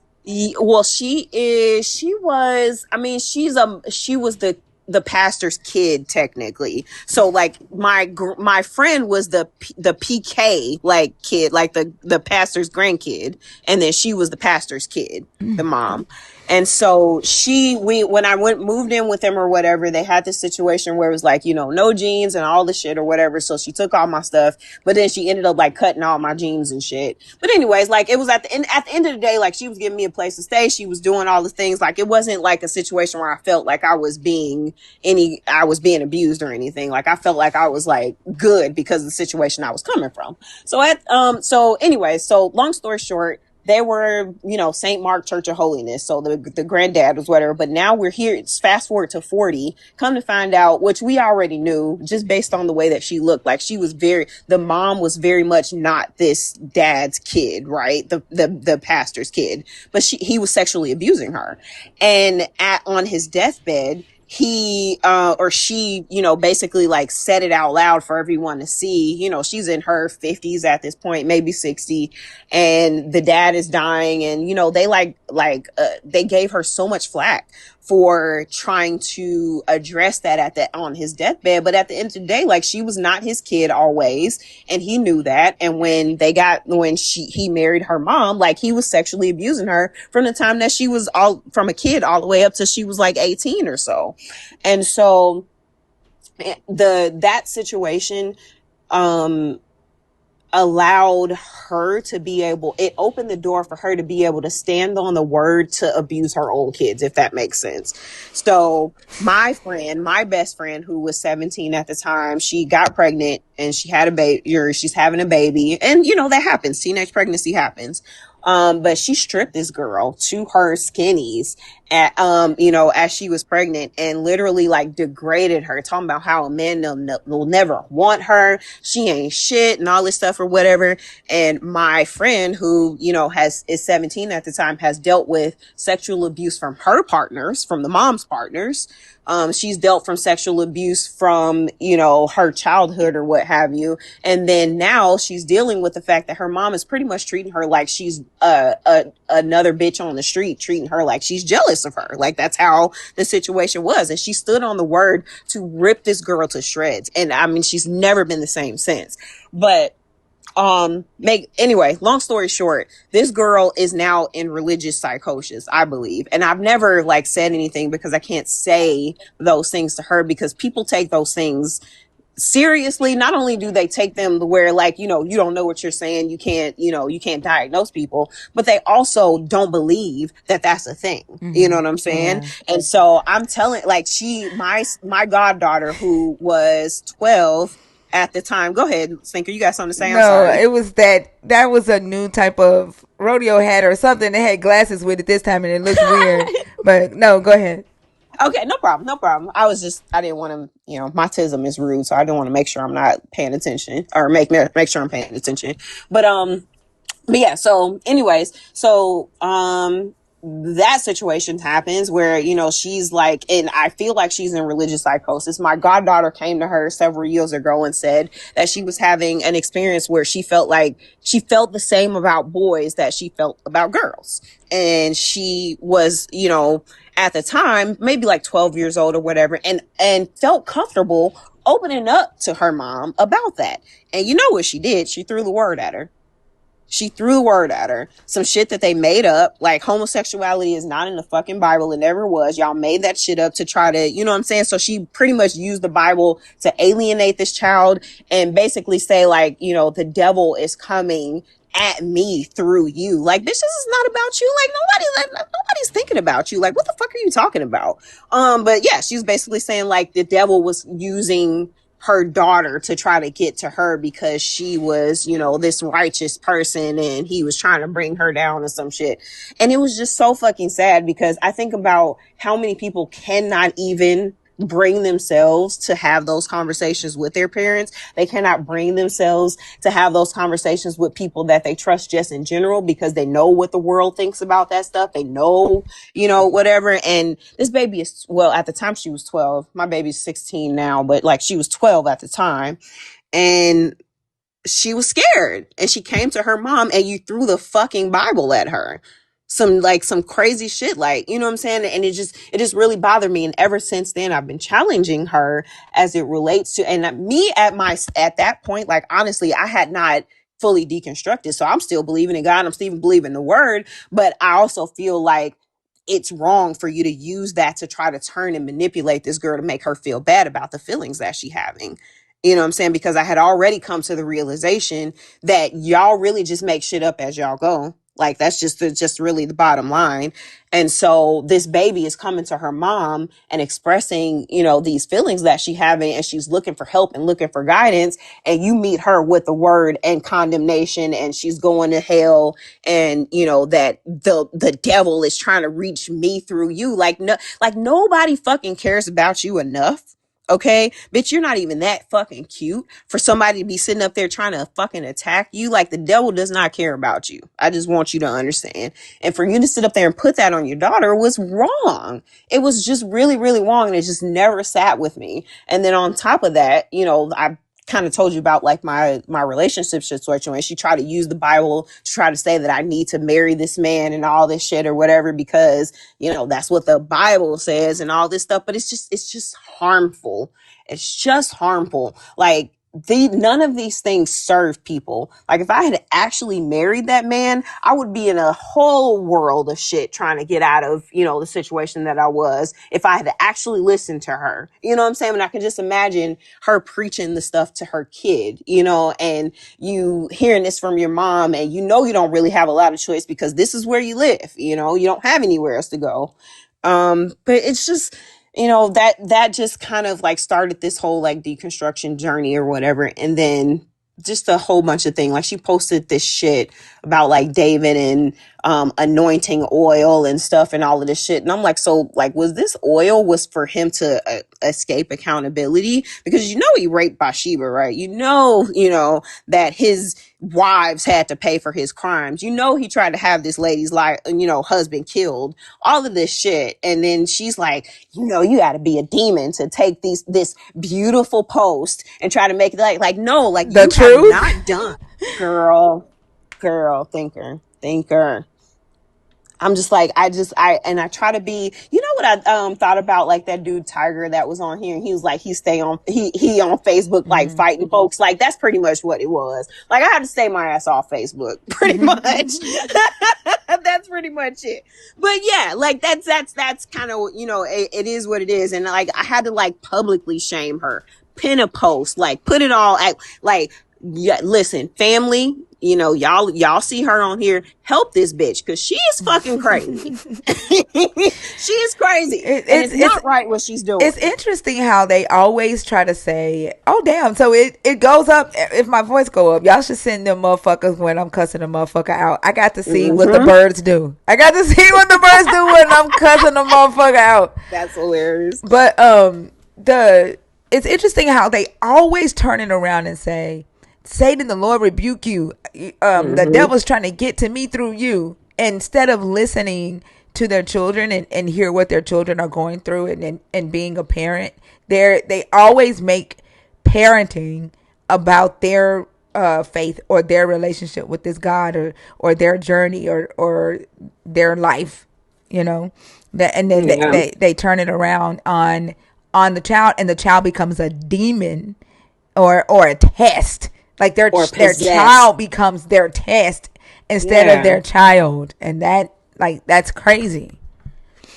well, she was, I mean, she was the pastor's kid technically. So like my friend was the PK like kid, like the pastor's grandkid, and then she was the pastor's kid, the mom. And so when I moved in with them or whatever, they had this situation where it was like, no jeans and all the shit or whatever. So she took all my stuff, but then she ended up like cutting all my jeans and shit. But anyways, like it was at the end of the day, like she was giving me a place to stay. She was doing all the things. Like it wasn't like a situation where I felt like I was being abused or anything. Like I felt like I was like good because of the situation I was coming from. So anyway, so long story short, they were, St. Mark Church of Holiness. So the granddad was whatever. But now we're here. It's fast forward to 40. Come to find out, which we already knew just based on the way that she looked. Like the mom was very much not this dad's kid, right? The pastor's kid. But he was sexually abusing her. And on his deathbed, he or she, basically like said it out loud for everyone to see. She's in her 50s at this point, maybe 60, and the dad is dying, and they gave her so much flack for trying to address that on his deathbed. But at the end of the day, like she was not his kid always, and he knew that. And when he married her mom, like he was sexually abusing her from the time that she was from a kid all the way up to she was like 18 or so. And so that situation, allowed her to be able, it opened the door for her to be able to stand on the word to abuse her own kids, if that makes sense. So my friend, my best friend, who was 17 at the time, she got pregnant and she had a baby, or she's having a baby. And you know, that happens. Teenage pregnancy happens. But she stripped this girl to her skinnies at, you know, as she was pregnant, and literally like degraded her, talking about how a man will never want her. She ain't shit and all this stuff or whatever. And my friend, who, you know, is 17 at the time, has dealt with sexual abuse from her partners, from the mom's partners. She's dealt from sexual abuse from, you know, her childhood or what have you. And then now she's dealing with the fact that her mom is pretty much treating her like she's another bitch on the street, treating her like she's jealous of her. Like, that's how the situation was. And she stood on the word to rip this girl to shreds. And I mean, she's never been the same since. But anyway, long story short, this girl is now in religious psychosis, I believe. And I've never like said anything because I can't say those things to her, because people take those things seriously. Not only do they take them to where, like, you know, you don't know what you're saying, you can't, you know, you can't diagnose people, but they also don't believe that that's a thing. Mm-hmm. You know what I'm saying? Yeah. And so I'm telling, like, my goddaughter, who was 12 at the time. Go ahead, Stinker. You got something to say? No, I'm sorry. It was that was a new type of rodeo hat or something that had glasses with it this time, and it looked weird. But no, go ahead. Okay, no problem, no problem. I didn't want to, you know, my tism is rude, so I didn't want to make sure I'm not paying attention, or make sure I'm paying attention. But yeah, so anyways, so that situation happens where, you know, she's like, and I feel like she's in religious psychosis. My goddaughter came to her several years ago and said that she was having an experience where she felt the same about boys that she felt about girls. And she was, you know, at the time, maybe like 12 years old or whatever, and felt comfortable opening up to her mom about that. And you know what she did? She threw the word at her. Some shit that they made up, like homosexuality is not in the fucking Bible. It never was. Y'all made that shit up to try to, you know what I'm saying? So she pretty much used the Bible to alienate this child and basically say, like, you know, the devil is coming at me through you. Like, bitch, this is not about you. Like, nobody's thinking about you. Like, what the fuck are you talking about? But yeah, she was basically saying, like, the devil was using her daughter to try to get to her because she was, you know, this righteous person, and he was trying to bring her down or some shit. And it was just so fucking sad, because I think about how many people cannot even bring themselves to have those conversations with their parents. They cannot bring themselves to have those conversations with people that they trust just in general, because they know what the world thinks about that stuff. They know, you know, whatever. And this baby is, well, at the time she was 12. My baby's 16 now, but like, she was 12 at the time. And she was scared, and she came to her mom, and you threw the fucking Bible at her. Some crazy shit, like, you know what I'm saying? And it just really bothered me. And ever since then, I've been challenging her as it relates to, and me at that point, like, honestly, I had not fully deconstructed. So I'm still believing in God. I'm still believing the word, but I also feel like it's wrong for you to use that to try to turn and manipulate this girl to make her feel bad about the feelings that she's having. You know what I'm saying? Because I had already come to the realization that y'all really just make shit up as y'all go. Like, that's just really the bottom line. And so this baby is coming to her mom and expressing, you know, these feelings that she's having, and she's looking for help and looking for guidance. And you meet her with the word and condemnation, and she's going to hell, and, you know, that the devil is trying to reach me through you. Like, no, like, nobody fucking cares about you enough. Okay, bitch, you're not even that fucking cute for somebody to be sitting up there trying to fucking attack you. Like, the devil does not care about you. I just want you to understand. And for you to sit up there and put that on your daughter was wrong. It was just really, really wrong. And it just never sat with me. And then on top of that, you know, I kind of told you about like my relationship situation, and she tried to use the Bible to try to say that I need to marry this man and all this shit or whatever, because, you know, that's what the Bible says and all this stuff. But it's just harmful. It's just harmful. Like, none of these things serve people. Like if I had actually married that man, I would be in a whole world of shit trying to get out of, the situation that I was if I had actually listened to her. You know what I'm saying? And I can just imagine her preaching the stuff to her kid, and you hearing this from your mom, and you don't really have a lot of choice because this is where you live, you don't have anywhere else to go. But it's just, that just kind of like started this whole like deconstruction journey or whatever. And then just a whole bunch of things. Like she posted this shit about like David and anointing oil and stuff and all of this shit. And I'm like, so like, was this oil was for him to escape accountability? Because he raped Bathsheba, right? That his wives had to pay for his crimes. He tried to have this lady's husband killed, all of this shit. And then she's like, you got to be a demon to take this beautiful post and try to make it like no, like The you truth? have not done, girl, thinker. I'm just like, I try to be, what I thought about like that dude Tiger that was on here, and he was like, he on Facebook, like fighting folks. Like that's pretty much what it was. Like I had to stay my ass off Facebook pretty much. That's pretty much it. But yeah, like that's kind of, it is what it is. And like, I had to like publicly shame her, pin a post, like put it all at like, yeah, listen, family, y'all see her on here. Help this bitch because she is fucking crazy. She is crazy, and it's not right what she's doing. It's interesting how they always try to say, "Oh damn!" So it goes up if my voice go up. Y'all should send them motherfuckers when I'm cussing a motherfucker out. I got to see what the birds do. I got to see what the birds do when I'm cussing a motherfucker out. That's hilarious. But it's interesting how they always turn it around and say, Satan, the Lord rebuke you. The devil's trying to get to me through you. Instead of listening to their children and hear what their children are going through and being a parent, they always make parenting about their faith or their relationship with this God or their journey or their life, and then they turn it around on the child, and the child becomes a demon or a test. Like their child becomes their test instead of their child. And that's crazy.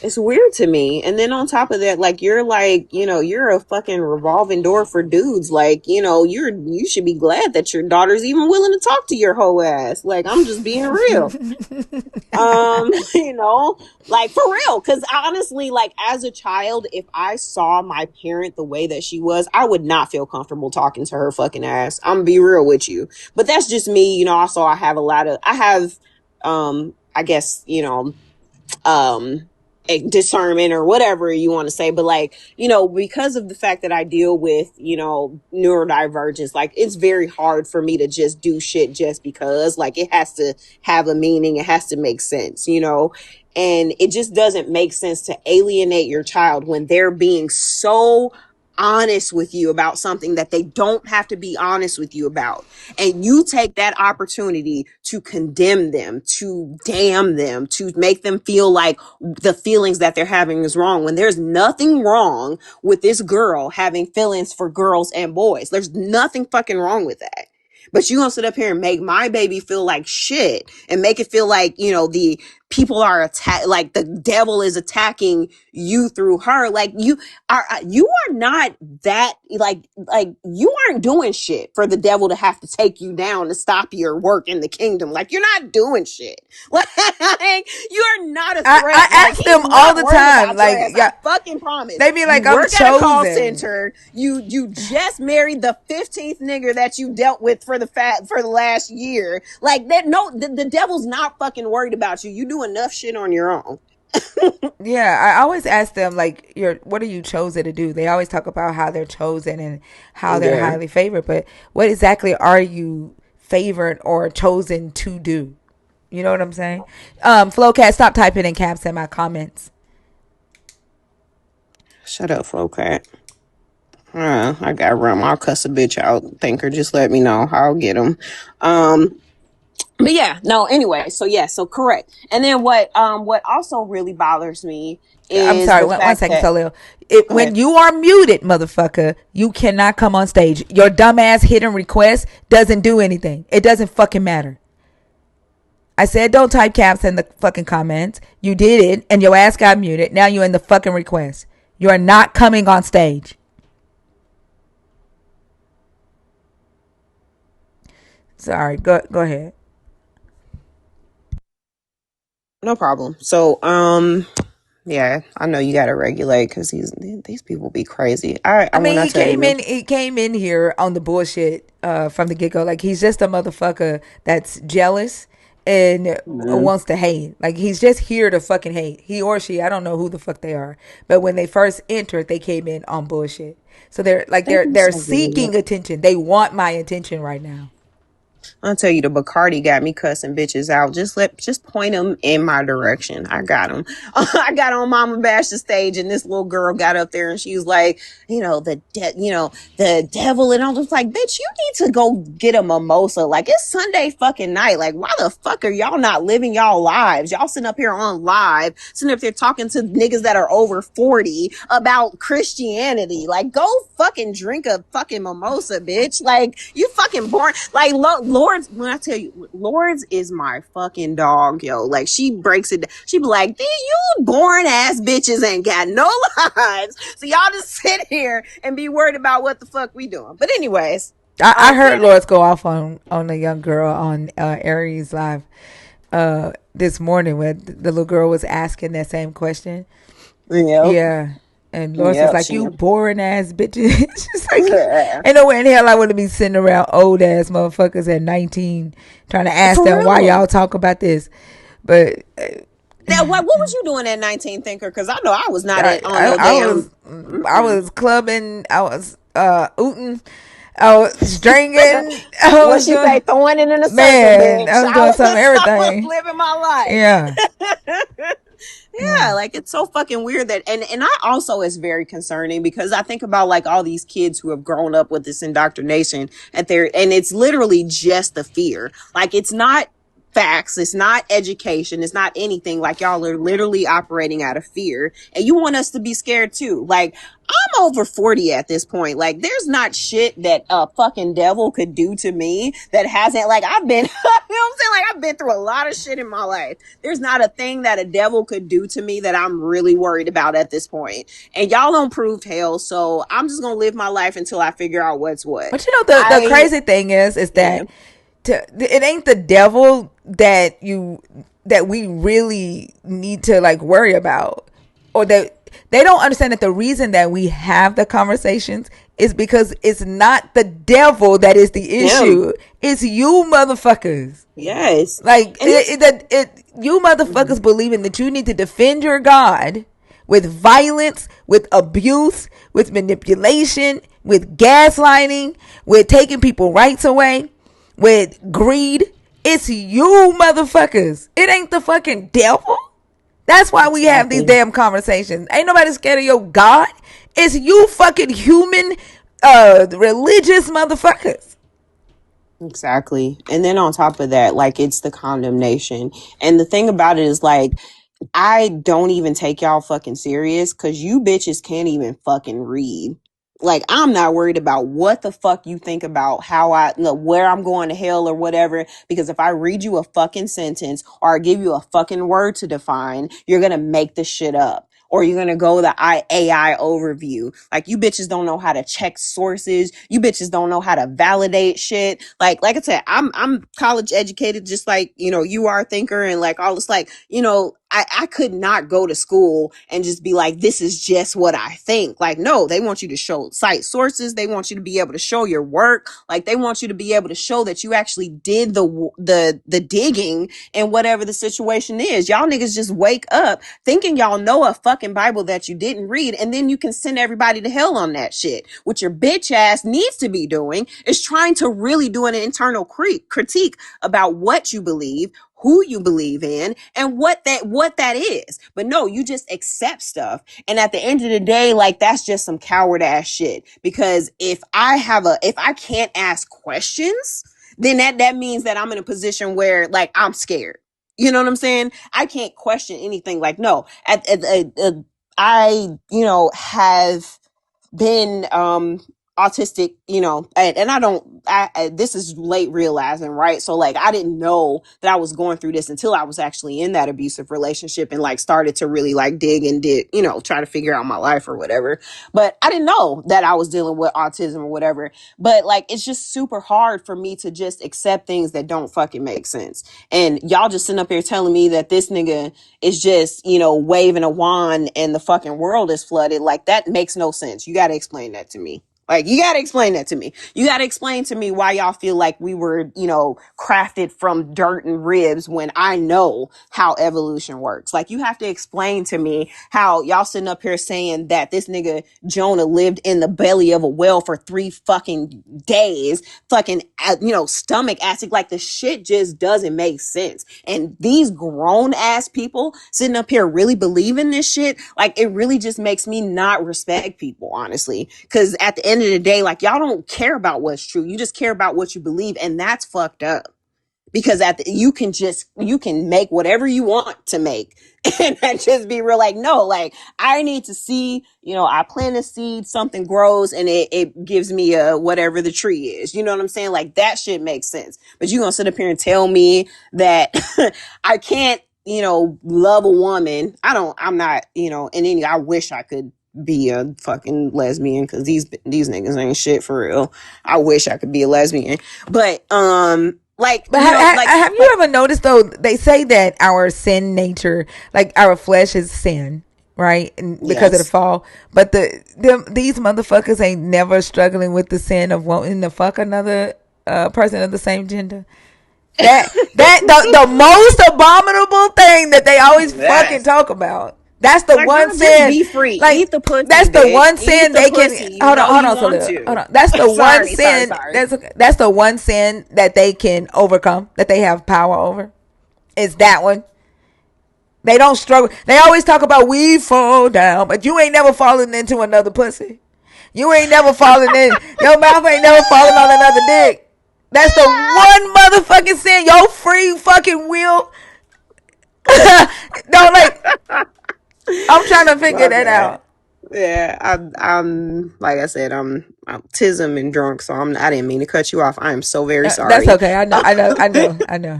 It's weird to me. And then on top of that, like you're a fucking revolving door for dudes. Like, you should be glad that your daughter's even willing to talk to your whole ass. Like, I'm just being real. Like for real. Cause honestly, like as a child, if I saw my parent the way that she was, I would not feel comfortable talking to her fucking ass. I'm gonna be real with you. But that's just me. Also I have I guess, discernment or whatever you want to say, but like, because of the fact that I deal with, neurodivergence, like it's very hard for me to just do shit just because, like, it has to have a meaning, it has to make sense, and it just doesn't make sense to alienate your child when they're being so honest with you about something that they don't have to be honest with you about. And you take that opportunity to condemn them, to damn them, to make them feel like the feelings that they're having is wrong, when there's nothing wrong with this girl having feelings for girls and boys. There's nothing fucking wrong with that. But you gonna sit up here and make my baby feel like shit and make it feel like, the people are like the devil is attacking you through her. Like you are not that like you aren't doing shit for the devil to have to take you down to stop your work in the kingdom. Like you're not doing shit. Like you're not a threat. I ask them all the time. Like, I fucking promise. They be like, you I'm work chosen. At a call center. You just married the 15th nigger that you dealt with for the last year. Like that. No, the devil's not fucking worried about you. You do enough shit on your own. Yeah, I always ask them like, what are you chosen to do? They always talk about how they're chosen and how they're highly favored, but what exactly are you favored or chosen to do? You know what I'm saying? Flowcat, stop typing in caps in my comments. Shut up, Flowcat. I got rum. I'll cuss a bitch out. Thinker, just let me know. I'll get him. But yeah, no, anyway, so yeah, so correct. And then what also really bothers me I'm is sorry, the one fact second, that, Solil. go When ahead. you are muted, motherfucker, you cannot come on stage. Your dumbass hidden request doesn't do anything. It doesn't fucking matter. I said don't type caps in the fucking comments. You did it, and your ass got muted. Now you're in the fucking request. You are not coming on stage. Sorry, go ahead. No problem. So yeah, I know you gotta regulate because these people be crazy. I I when mean, I tell you. he came in here on the bullshit from the get go. Like he's just a motherfucker that's jealous and Mhm. wants to hate. Like he's just here to fucking hate. He or she, I don't know who the fuck they are. But when they first entered, they came in on bullshit. So they're like They be they're so weird. seeking attention. They want my attention right now. I'll tell you, the Bacardi got me cussing bitches out. Just point them in my direction. I got them. I got on Mama Bash's stage, and this little girl got up there, and she was like, the devil, and I was like, bitch, you need to go get a mimosa. Like it's Sunday fucking night. Like why the fuck are y'all not living y'all lives? Y'all sitting up here on live, sitting up there talking to niggas that are over 40 about Christianity. Like go fucking drink a fucking mimosa, bitch. Like you fucking born. Like Lords, when I tell you, Lords is my fucking dog, yo. Like she breaks it. She be like, "These you born ass bitches ain't got no lives, so y'all just sit here and be worried about what the fuck we doing." But anyways, I heard yeah, Lords go off on a young girl on Aries Live this morning when the little girl was asking that same question. yep, Yeah. And Lawrence was yep, like, she, you boring ass bitches. She's like, yeah. ain't no way in hell I want to be sitting around old ass motherfuckers at 19 trying to ask For them why real. y'all talk about this. But Now, what was you doing at 19, Thinker? Because I know I was not I, at on I, no I damn. was I Mm-mm. was clubbing, I was ooting, I was drinking, I What was she say? doing, Throwing it in a circle, man, bitch. I was doing some I was everything. living my Yeah. life. Yeah, like it's so fucking weird that, and I also is very concerning because I think about like all these kids who have grown up with this indoctrination at their, and it's literally just the fear. Like it's not facts, it's not education, it's not anything. Like y'all are literally operating out of fear, and you want us to be scared too. Like I'm over 40 at this point. Like there's not shit that a fucking devil could do to me that hasn't, like I've been, you know what I'm saying? Like I've been through a lot of shit in my life. There's not a thing that a devil could do to me that I'm really worried about at this point. And y'all don't prove hell, so I'm just gonna live my life until I figure out what's what. But you know the I crazy thing is Yeah. that it ain't the devil that we really need to like worry about, or that they don't understand that the reason that we have the conversations is because it's not the devil that is the Him. issue. It's you motherfuckers. Yes. Like And it's you motherfuckers believing that you need to defend your God with violence, with abuse, with manipulation, with gaslighting, with taking people rights away, with greed. It's you motherfuckers. It ain't the fucking devil. That's why we have these exactly. damn conversations. Ain't nobody scared of your God. It's you fucking human religious motherfuckers. Exactly. And then on top of that, like it's the condemnation. And the thing about it is like I don't even take y'all fucking serious because you bitches can't even fucking read. Like, I'm not worried about what the fuck you think about where I'm going to hell or whatever. Because if I read you a fucking sentence or I give you a fucking word to define, you're going to make the shit up. Or you're gonna go the AI overview. Like you bitches don't know how to check sources. You bitches don't know how to validate shit. Like I said, I'm college educated, just like you are, Thinker, and like all this. Like I could not go to school and just be like, this is just what I think. Like, no, they want you to cite sources. They want you to be able to show your work. Like, they want you to be able to show that you actually did the digging and whatever the situation is. Y'all niggas just wake up thinking y'all know a fucking Bible that you didn't read, and then you can send everybody to hell on that shit. What your bitch ass needs to be doing is trying to really do an internal critique about what you believe, who you believe in, and what that is. But no, you just accept stuff. And at the end of the day, like that's just some coward ass shit. Because if I can't ask questions, then that means that I'm in a position where like I'm scared. You know what I'm saying? I can't question anything. Like, no, I, have been autistic, and I don't this is late realizing, right? So like I didn't know that I was going through this until I was actually in that abusive relationship and like started to really like dig and did, try to figure out my life or whatever. But I didn't know that I was dealing with autism or whatever. But like it's just super hard for me to just accept things that don't fucking make sense. And y'all just sitting up here telling me that this nigga is just, waving a wand and the fucking world is flooded. Like that makes no sense. You got to explain that to me. Like, you got to explain that to me. You got to explain to me why y'all feel like we were, crafted from dirt and ribs when I know how evolution works. Like, you have to explain to me how y'all sitting up here saying that this nigga Jonah lived in the belly of a whale for 3 fucking days, fucking, stomach acid. Like, the shit just doesn't make sense. And these grown ass people sitting up here really believing this shit, like, it really just makes me not respect people, honestly. Because at the end of the day, like, y'all don't care about what's true. You just care about what you believe. And that's fucked up. Because you can make whatever you want to make and just be real like, no, like I need to see, I plant a seed, something grows and it gives me a whatever the tree is. You know what I'm saying? Like that shit makes sense. But you gonna sit up here and tell me that I can't, love a woman. I'm not, and any, I wish I could be a fucking lesbian because these niggas ain't shit for real. I wish I could be a lesbian. But like, But have you ever noticed though? They say that our sin nature, like our flesh, is sin, right? And because of the yes. fall. But these motherfuckers ain't never struggling with the sin of wanting to fuck another person of the same gender. The most abominable thing that they always fucking Yes. talk about. That's the Like, one girl, just sin. be free. Like Eat the pussy, that's the bitch. one Eat sin the they can. pussy. You know Hold you on, want Salute. Hold to. on. That's the one Sorry, sorry, sin. sorry. That's the one sin that they can overcome. That they have power over. Is that one? They don't struggle. They always talk about we fall down, but you ain't never fallen into another pussy. You ain't never fallen in. Your mouth ain't never fallen on another dick. That's the one motherfucking sin. Your free fucking will. Don't like. I'm trying to figure My that bad. out. Yeah, I'm like I said, I'm tism and drunk, so I didn't mean to cut you off. I am so very That's sorry. okay. I know. I know. I know. I know.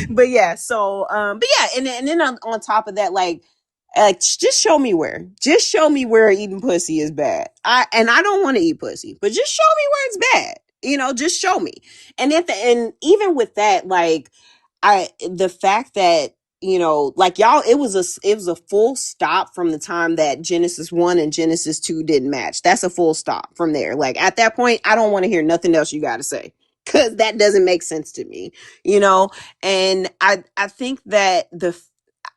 But yeah, so but yeah, and then on top of that, like just show me where. Just show me where eating pussy is bad. I don't want to eat pussy, but just show me where it's bad. Just show me. And even with that, like the fact that like y'all, it was a full stop from the time that Genesis 1 and Genesis 2 didn't match. That's a full stop from there. Like at that point, I don't want to hear nothing else you got to say because that doesn't make sense to me, you know? And I think that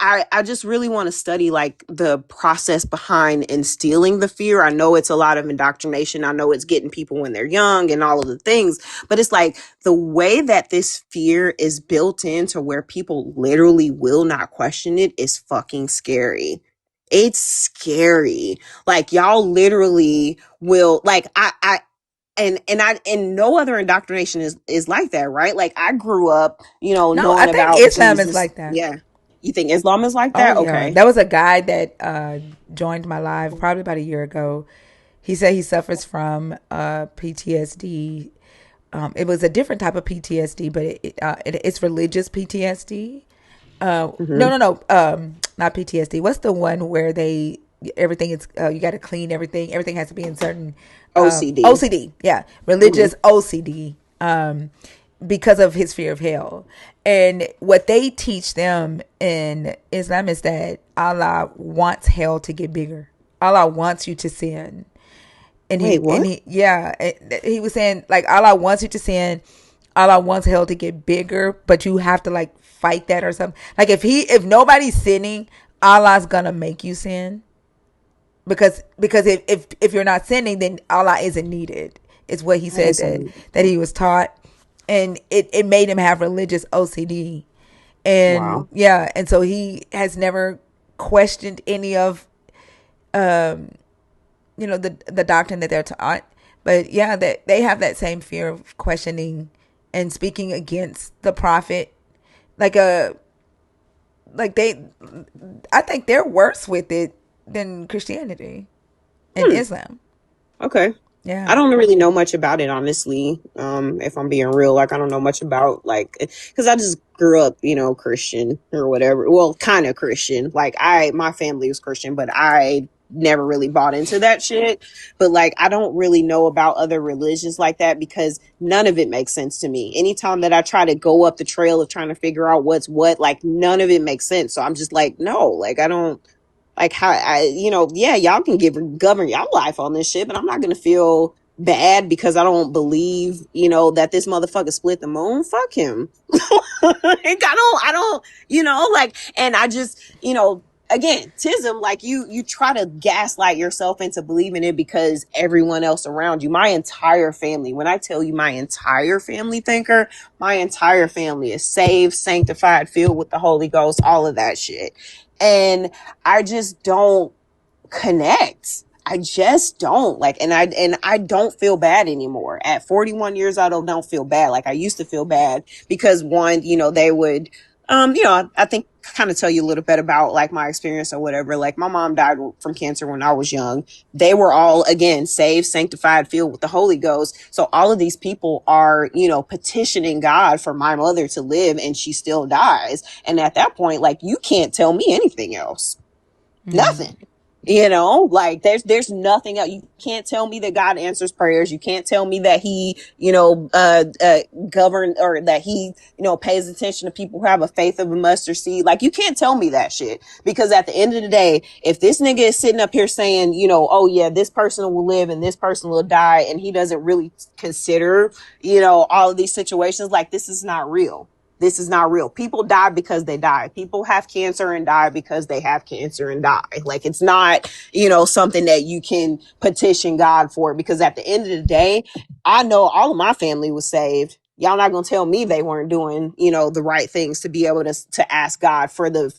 I just really want to study like the process behind instilling the fear. I know it's a lot of indoctrination. I know it's getting people when they're young and all of the things, but it's like the way that this fear is built into where people literally will not question it is fucking scary. It's scary. Like y'all literally will like and no other indoctrination is like that, right? Like I grew up, No, I knowing think about Islam is Jesus. like that. Yeah. You think Islam is like Oh that? yeah, Okay. there was a guy that joined my live probably about a year ago. He said he suffers from PTSD. It was a different type of PTSD, but it's religious PTSD. No, Mm-hmm. no, no. Not PTSD. What's the one where they everything is you got to clean everything. Everything has to be in certain OCD. OCD. Yeah, Mm-hmm. religious OCD. Because of his fear of hell, and what they teach them in Islam is that Allah wants hell to get bigger. Allah wants you to sin, and Wait, what? he was saying like Allah wants you to sin. Allah wants hell to get bigger, but you have to like fight that or something. Like if nobody's sinning, Allah's gonna make you sin because if you're not sinning, then Allah isn't needed. Is what he That said is some. that he was taught, and it made him have religious OCD, and Wow. yeah, and so he has never questioned any of the doctrine that they're taught. But yeah, that they have that same fear of questioning and speaking against the prophet. Like a like they, I think they're worse with it than Christianity and Hmm. Islam. Okay. I Yeah. don't really know much about it, honestly. If I'm being real, like I don't know much about like because I just grew up, Christian or whatever. Well, kind of Christian. Like my family was Christian, but I never really bought into that shit. But like I don't really know about other religions like that because none of it makes sense to me. Anytime that I try to go up the trail of trying to figure out what's what, like none of it makes sense. So I'm just like, no, like I don't like how yeah, y'all can govern y'all life on this shit, but I'm not gonna feel bad because I don't believe, that this motherfucker split the moon. Fuck him. Like, I don't, like, and I just, again, tism, like you try to gaslight yourself into believing it because everyone else around you, my entire family, when I tell you my entire family thinker, my entire family is saved, sanctified, filled with the Holy Ghost, all of that shit. And I just don't connect. I just don't like, and I don't feel bad anymore. At 41 years old, I don't feel bad. Like I used to feel bad because one, they would, I think kind of tell you a little bit about like my experience or whatever. Like my mom died from cancer when I was young. They were all again saved, sanctified, filled with the Holy Ghost. So all of these people are, petitioning God for my mother to live, and she still dies. And at that point, like you can't tell me anything else. Nothing. Like there's nothing else. You can't tell me that God answers prayers. You can't tell me that he, govern or that he, pays attention to people who have a faith of a mustard seed. Like you can't tell me that shit because at the end of the day, if this nigga is sitting up here saying, oh yeah, this person will live and this person will die, and he doesn't really consider, all of these situations, like this is not real. This is not real. People die because they die. People have cancer and die because they have cancer and die. Like it's not, something that you can petition God for, because at the end of the day, I know all of my family was saved. Y'all not going to tell me they weren't doing, the right things to be able to ask God for the,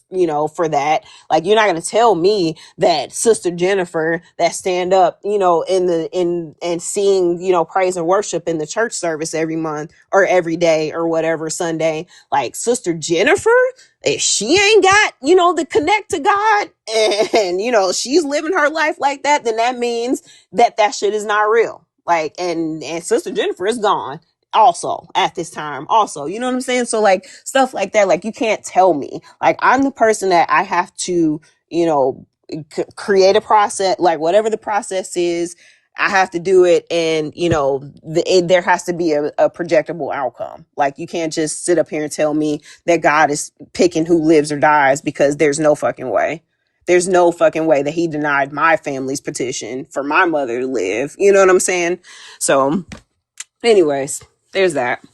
for that. Like you're not going to tell me that Sister Jennifer that stand up, and sing, praise and worship in the church service every month or every day or whatever Sunday, like Sister Jennifer, if she ain't got, the connect to God and, she's living her life like that, then that means that shit is not real. Like, and Sister Jennifer is gone also at this time also, you know what I'm saying? So like stuff like that, like you can't tell me, like I'm the person that I have to, create a process, like whatever the process is, I have to do it. And, there has to be a projectable outcome. Like you can't just sit up here and tell me that God is picking who lives or dies, because there's no fucking way. There's no fucking way that he denied my family's petition for my mother to live. You know what I'm saying? So anyways, there's that.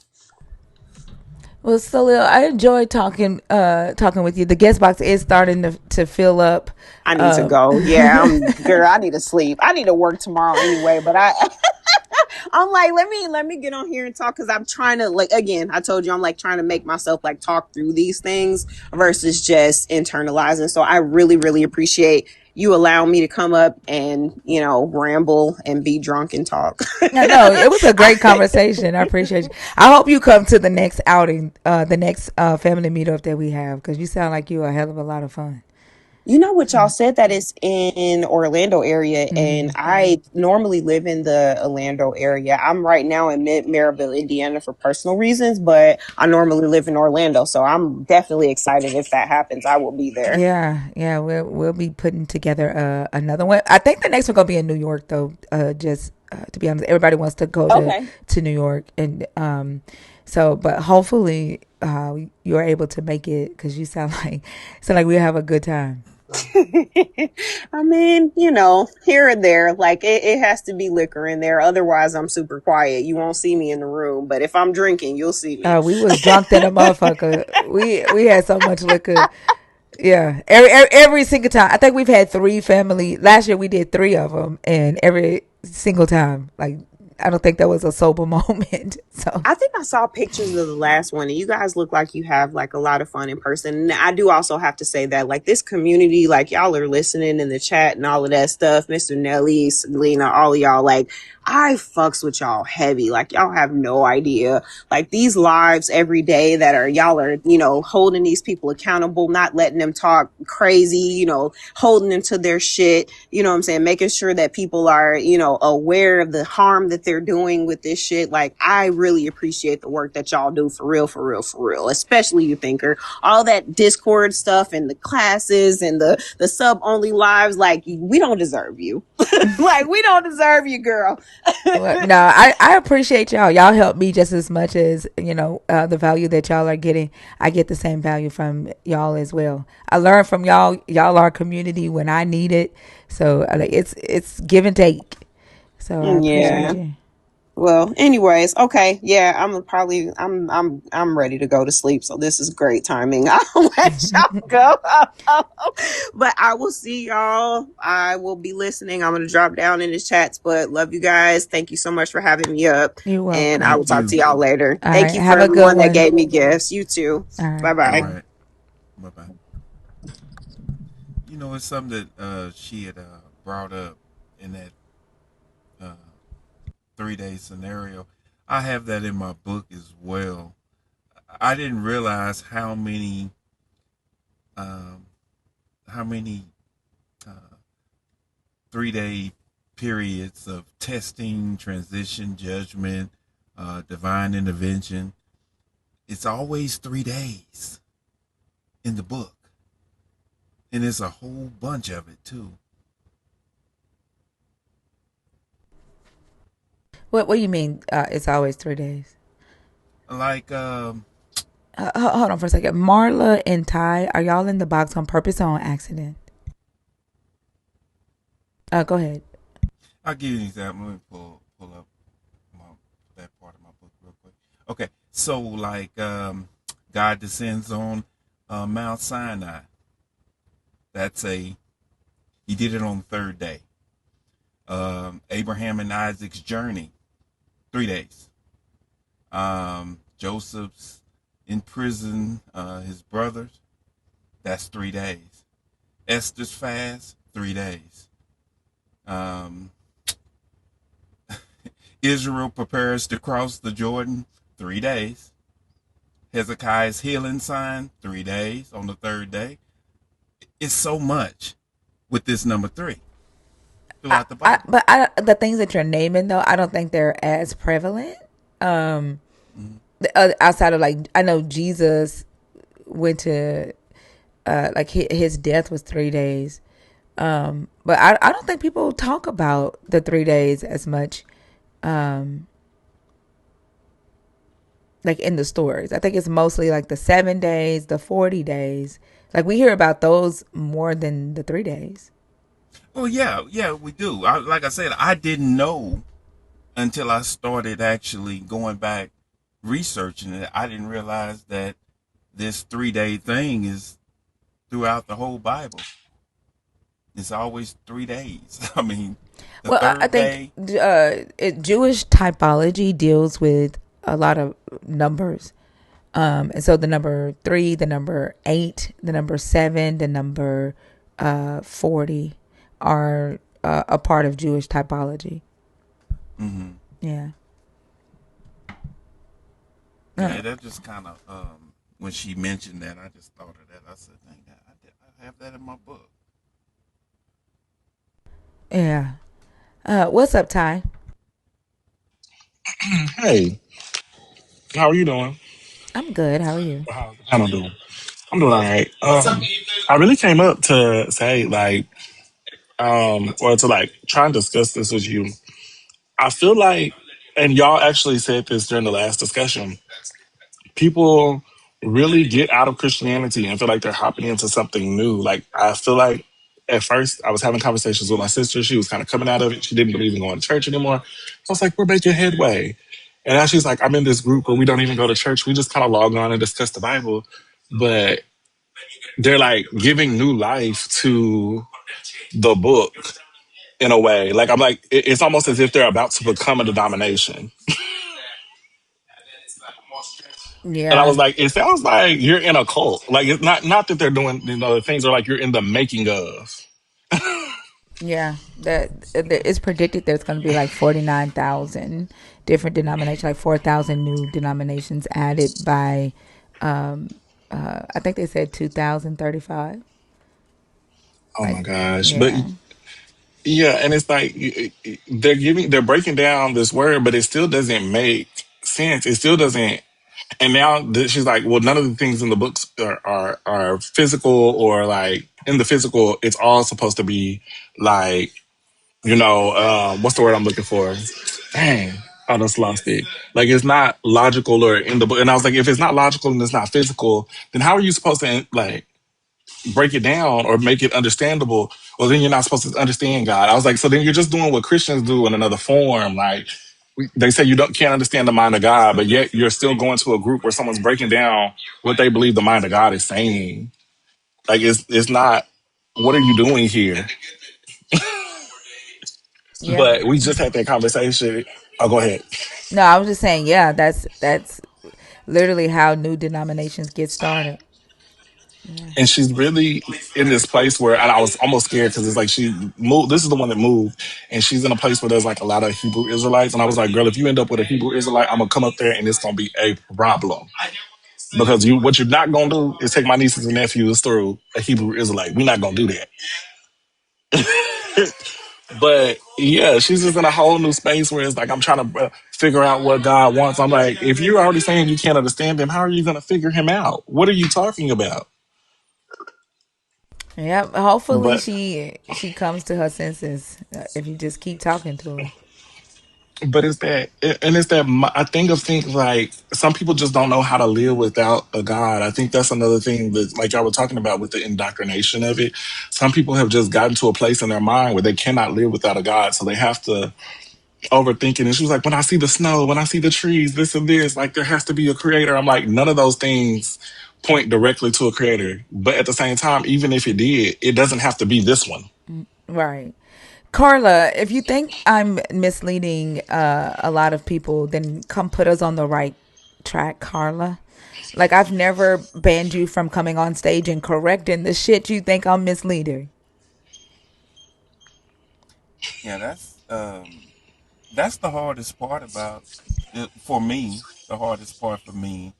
Well, Salil, I enjoyed talking with you. The guest box is starting to fill up. I need to go. Yeah, girl, I need to sleep. I need to work tomorrow anyway, but I'm like, let me get on here and talk, because I'm trying to, like, again, I told you I'm like trying to make myself like talk through these things versus just internalizing. So I really, really appreciate you allowing me to come up and, ramble and be drunk and talk. No, it was a great conversation. I appreciate you. I hope you come to the next outing, the next family meetup that we have, because you sound like you're a hell of a lot of fun. You know what y'all said, that is in Orlando area, and Mm-hmm. I normally live in the Orlando area. I'm right now in Maryville, Indiana for personal reasons, but I normally live in Orlando, so I'm definitely excited. If that happens, I will be there. Yeah, yeah, we'll be putting together another one. I think the next one gonna be in New York, though. Just to be honest, everybody wants to go Okay. to New York, and so but hopefully you're able to make it, because you sound like we have a good time. I mean, here and there, like it has to be liquor in there. Otherwise, I'm super quiet. You won't see me in the room, but if I'm drinking, you'll see me. We was drunk than a motherfucker. We had so much liquor. Yeah, every single time. I think we've had three family. Last year we did three of them, and every single time, like I don't think that was a sober moment. So I think I saw pictures of the last one, and you guys look like you have like a lot of fun in person. And I do also have to say that like this community, like y'all are listening in the chat and all of that stuff, Mr. Nelly, Selena, all of y'all, like I fucks with y'all heavy. Like y'all have no idea. Like these lives every day that are y'all are, holding these people accountable, not letting them talk crazy, holding them to their shit, you know what I'm saying? Making sure that people are, aware of the harm that they're doing with this shit. Like I really appreciate the work that y'all do for real, for real, for real. Especially you thinker. All that Discord stuff and the classes and the sub only lives, like we don't deserve you. Like we don't deserve you, girl. Well, no, I appreciate y'all. Y'all help me just as much as the value that y'all are getting. I get the same value from y'all as well. I learn from y'all. Y'all are community when I need it. So like it's give and take. So I appreciate Yeah. you. Well, anyways, okay, yeah, I'm ready to go to sleep. So this is great timing. I'll let y'all go. But I will see y'all. I will be listening. I'm gonna drop down in the chats, but love you guys. Thank you so much for having me up. You're And I welcome. will Thank talk to you. y'all later. All Thank right. you for Have a good everyone that one. gave me gifts. You too. All Bye right. All bye. Bye. right. Bye bye. It's something that she had brought up in that uh, 3 day scenario. I have that in my book as well. I didn't realize um, how many uh, 3 day periods of testing, transition, judgment, divine intervention. It's always 3 days in the book, and there's a whole bunch of it too. What do you mean? It's always 3 days. Like Hold on for a second. Marla and Ty, are y'all in the box on purpose or on accident? Go ahead. I'll give you an example. Let me pull up my, that part of my book real quick. Okay, so like God descends on Mount Sinai. That's he did it on the third day. Abraham and Isaac's journey, 3 days. Joseph's in prison, his brothers, that's 3 days. Esther's fast, 3 days. Um, Israel prepares to cross the Jordan, 3 days. Hezekiah's healing sign, 3 days on the third day. It's so much with this number three throughout the Bible. The things that you're naming though, I don't think they're as prevalent. Um, Mm-hmm. Outside of like, I know Jesus went to like his death was 3 days. But I don't think people talk about the 3 days as much. Um, like in the stories, I think it's mostly like the 7 days, the 40 days. Like we hear about those more than the 3 days. Oh yeah, we do. Like I said, I didn't know until I started actually going back researching it. I didn't realize that this 3 day thing is throughout the whole Bible. It's always 3 days. I mean, the Well, I third think day. Jewish typology deals with a lot of numbers. And so the number 3, the number 8, the number 7, the number 40 are a part of Jewish typology. Mm-hmm. Yeah. Yeah, that just kind of when she mentioned that, I just thought of that. I said, "Dang, I have that in my book." Yeah. What's up, Ty? Hey, how are you doing? I'm good. How are you? How's the panel doing? I'm doing all right. I really came up to say, like, or to like try and discuss this with you. I feel like, and y'all actually said this during the last discussion, people really get out of Christianity and feel like they're hopping into something new. Like, I feel like at first I was having conversations with my sister. She was kind of coming out of it. She didn't believe in going to church anymore. I was like, we're making headway. And now she's like, I'm in this group where we don't even go to church. We just kind of log on and discuss the Bible. But they're like giving new life to the book in a way. Like, I'm like, it's almost as if they're about to become a denomination. And I was Yeah. like, it sounds like you're in a cult. Like, it's not that they're doing, the things are like you're in the making of. Yeah, that it's predicted there's going to be like 49,000 different denominations, like 4,000 new denominations added by, um, I think they said 2035. Oh Like, my gosh. But yeah, yeah, and it's like they're breaking down this word, but it still doesn't make sense. It still doesn't. And now she's like, well, none of the things in the books are physical, or like in the physical, it's all supposed to be like, what's the word I'm looking for? Dang, I just lost it. Like, it's not logical or in the book. And I was like, if it's not logical and it's not physical, then how are you supposed to like break it down or make it understandable? Well, then you're not supposed to understand God. I was like, so then you're just doing what Christians do in another form. Like, they say you can't understand the mind of God, but yet you're still going to a group where someone's breaking down what they believe the mind of God is saying. Like, it's not. What are you doing here? yeah. But we just had that conversation. Oh, go ahead. No, I was just saying, yeah, that's literally how new denominations get started. Yeah. And she's really in this place where, and I was almost scared because it's like she moved. This is the one that moved, and she's in a place where there's like a lot of Hebrew Israelites. And I was like, girl, if you end up with a Hebrew Israelite, I'm gonna come up there and it's gonna be a problem. Because what you're not gonna do is take my nieces and nephews through a Hebrew Israelite. We're not gonna do that. But yeah, she's just in a whole new space where it's like I'm trying to figure out what God wants. I'm like, if you're already saying you can't understand him, how are you gonna figure him out? What are you talking about? Yep. Hopefully But she comes to her senses if you just keep talking to her. it's that, and it's that I think of things like some people just don't know how to live without a God. I think that's another thing that, like y'all were talking about with the indoctrination of it. Some people have just gotten to a place in their mind where they cannot live without a God, so they have to overthink it. And she was like, when I see the snow, when I see the trees, this and this, like there has to be a creator. I'm like, none of those things point directly to a creator. But at the same time, even if it did, it doesn't have to be this one. Right. Carla, if you think I'm misleading a lot of people, then come put us on the right track, Carla. Like, I've never banned you from coming on stage and correcting the shit you think I'm misleading. Yeah, that's the hardest part about it for me. The hardest part for me,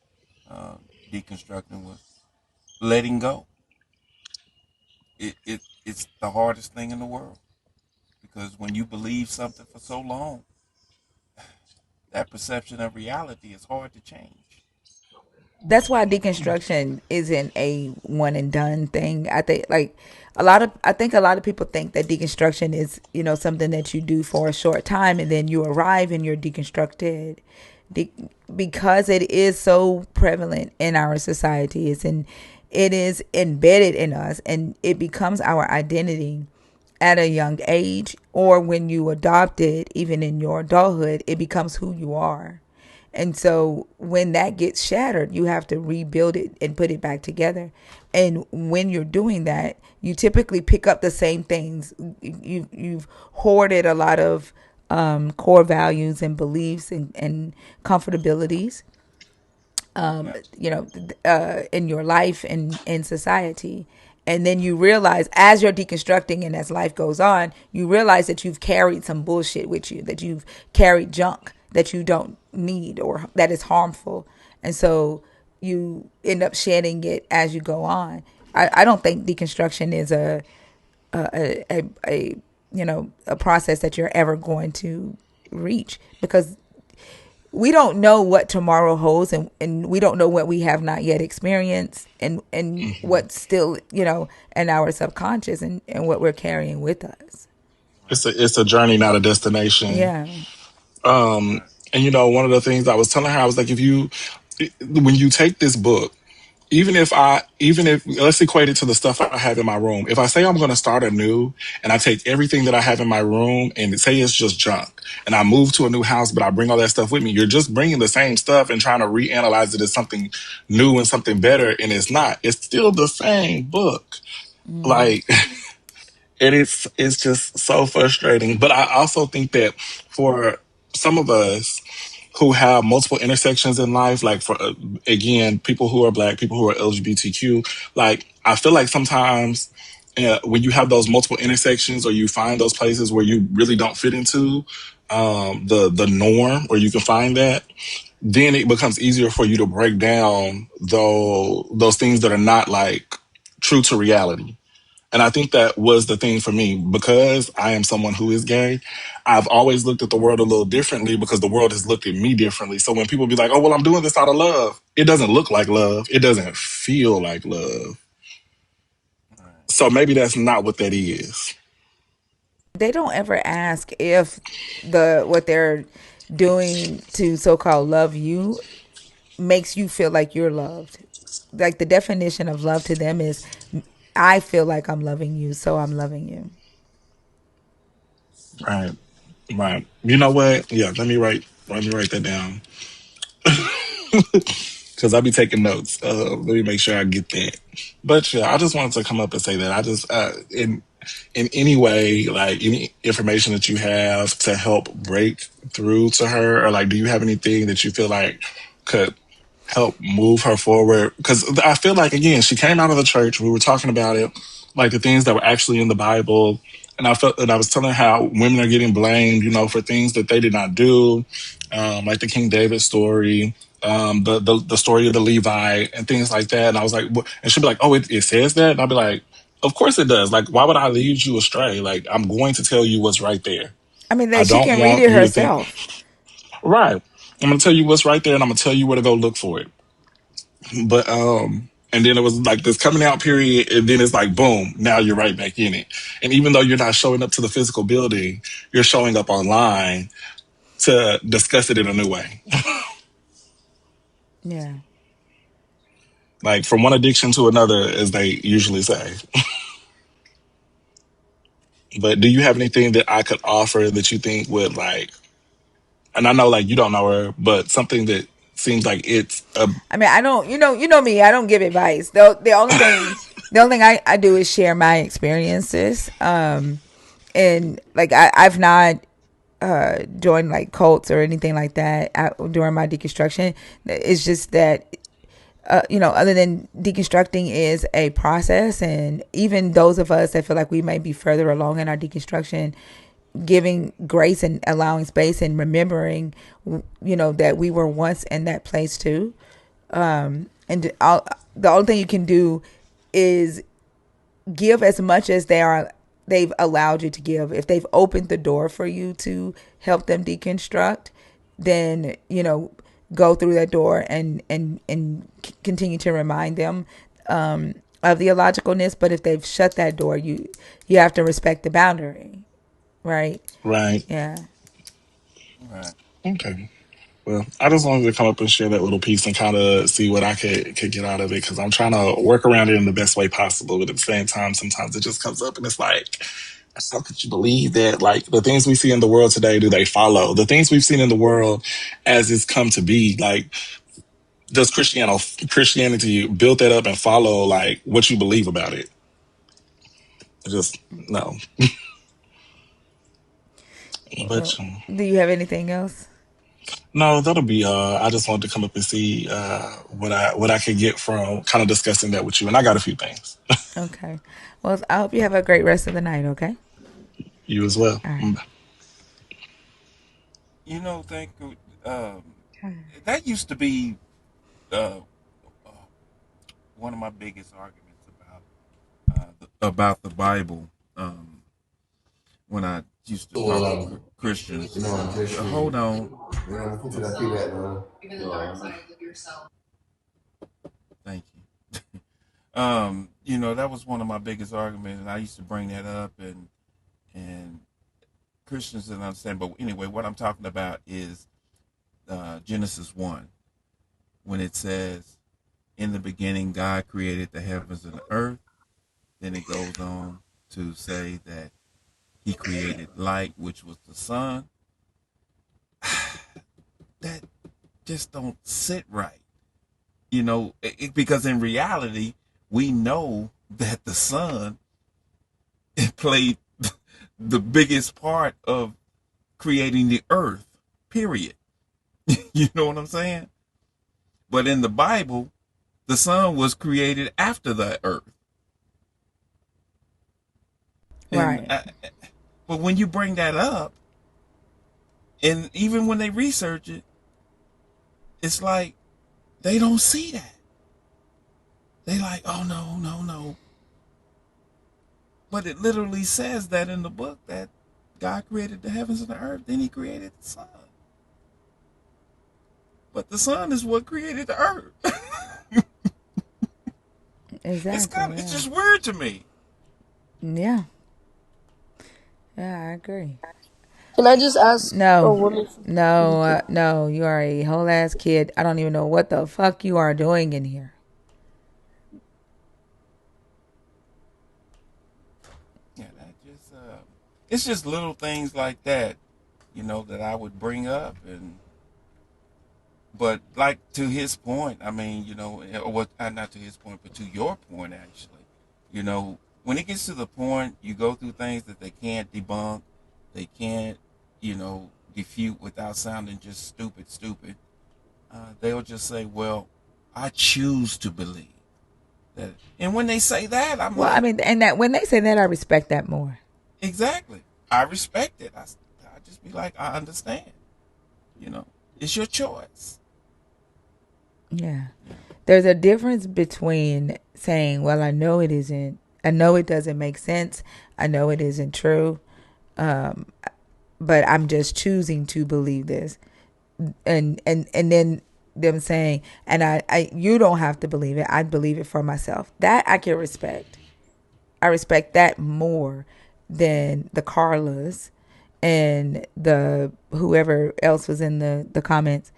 deconstructing, was letting go. It's the hardest thing in the world, because when you believe something for so long, that perception of reality is hard to change. That's why deconstruction isn't a one and done thing. I think a lot of people think that deconstruction is, something that you do for a short time and then you arrive and you're deconstructed. De- because it is so prevalent in our society, it is embedded in us and it becomes our identity at a young age, or when you adopt it even in your adulthood, it becomes who you are. And so when that gets shattered, you have to rebuild it and put it back together. And when you're doing that, you typically pick up the same things. You've hoarded a lot of core values and beliefs and comfortabilities, Absolutely. in your life and in society. And then you realize, as you're deconstructing and as life goes on, you realize that you've carried some bullshit with you, that you've carried junk that you don't need or that is harmful. And so you end up shedding it as you go on. I don't think deconstruction is a a process that you're ever going to reach, because we don't know what tomorrow holds, and we don't know what we have not yet experienced, and Mhm. what's still, in our subconscious, and what we're carrying with us. It's a journey, not a destination. Yeah. Um, and one of the things I was telling her, I was like, when you take this book, even if let's equate it to the stuff I have in my room. If I say I'm going to start anew and I take everything that I have in my room and say it's just junk, and I move to a new house, but I bring all that stuff with me, you're just bringing the same stuff and trying to reanalyze it as something new and something better. And it's not, it's still the same book. Like, and it's just so frustrating. But I also think that for some of us who have multiple intersections in life, like for again, people who are black, people who are LGBTQ, like I feel like sometimes when you have those multiple intersections, or you find those places where you really don't fit into the norm, or you can find that, then it becomes easier for you to break down those things that are not like true to reality. And I think that was the thing for me, because I am someone who is gay. I've always looked at the world a little differently because the world has looked at me differently. So when people be like, "Oh, well, I'm doing this out of love," it doesn't look like love. It doesn't feel like love. Right. So maybe that's not what that is. They don't ever ask if what they're doing to so-called love you makes you feel like you're loved. Like the definition of love to them is, I feel like I'm loving you, so I'm loving you. Right. Right. You know what? Yeah, let me write that down. Because I'll be taking notes. Let me make sure I get that. But yeah, I just wanted to come up and say that I just in any way, like any information that you have to help break through to her, or like, do you have anything that you feel like could help move her forward? Because I feel like, again, she came out of the church. We were talking about it, like the things that were actually in the Bible. And I was telling her how women are getting blamed, for things that they did not do, like the King David story, the story of the Levite and things like that. And I was like, what? And she'd be like, "Oh, it says that," and I'd be like, "Of course it does. Like, why would I lead you astray? Like, I'm going to tell you what's right there. I mean, I that she don't can read want it you to think." herself. Right. I'm gonna tell you what's right there, and I'm gonna tell you where to go look for it. But and then it was like this coming out period, and then it's like boom, now you're right back in it. And even though you're not showing up to the physical building, you're showing up online to discuss it in a new way. Yeah. Like from one addiction to another, as they usually say. But do you have anything that I could offer that you think would like, and I know like you don't know her, but something that seems like it's a I mean, I don't. You know me. I don't give advice. The only thing I do is share my experiences. And like I've not joined like cults or anything like that during my deconstruction. It's just that other than deconstructing is a process, and even those of us that feel like we may be further along in our deconstruction, giving grace and allowing space and remembering, that we were once in that place too. The only thing you can do is give as much as they've allowed you to give. If they've opened the door for you to help them deconstruct, then go through that door and continue to remind them of the illogicalness. But if they've shut that door, you have to respect the boundary, right? right. Yeah. Right. Okay. Well, I just wanted to come up and share that little piece and kind of see what I could get out of it, because I'm trying to work around it in the best way possible. But at the same time, sometimes it just comes up and it's like, how could you believe that? Like the things we see in the world today, do they follow the things we've seen in the world as it's come to be? Like, does Christianity build that up and follow like what you believe about it? Just no. But Do you have anything else? no, that'll be. I just wanted to come up and see what I could get from kind of discussing that with you, and I got a few things. Okay. Well, I hope you have a great rest of the night. Okay. You as well. All right. Thank you. That used to be uh, uh, one of my biggest arguments about the Bible. When I used to talk to Christians. Hold on. Thank you. That was one of my biggest arguments, and I used to bring that up, and Christians didn't understand. But anyway, what I'm talking about is Genesis 1, when it says, "In the beginning, God created the heavens and the earth." Then it goes on to say that He created light, which was the sun. That just don't sit right, because in reality, we know that the sun played the biggest part of creating the earth, period. You know what I'm saying? But in the Bible, the sun was created after the earth. And Right. but when you bring that up, and even when they research it, it's like they don't see that. They like, oh no, no, no. But it literally says that in the book that God created the heavens and the earth, then He created the sun. But the sun is what created the earth. Exactly. It's Yeah. just weird to me. Yeah. Yeah, I agree. Can I just ask a No. woman? No, no, you are a whole ass kid. I don't even know what the fuck you are doing in here. Yeah, it's just little things like that, that I would bring up. And but like, to his point, I mean, or what, not to his point, but to your point, actually, when it gets to the point you go through things that they can't debunk, they can't, defute without sounding just stupid. They'll just say, well, I choose to believe that. And when they say that, I'm Well, I like, mean, and that when they say that, I respect that more. exactly. I respect it. I just be like, I understand. It's your choice. Yeah. There's a difference between saying, well, I know it isn't, I know it doesn't make sense, I know it isn't true, um, but I'm just choosing to believe this. And then them saying, and I you don't have to believe it, I believe it for myself. That I can respect. I respect that more than the Carlas and the whoever else was in the comments,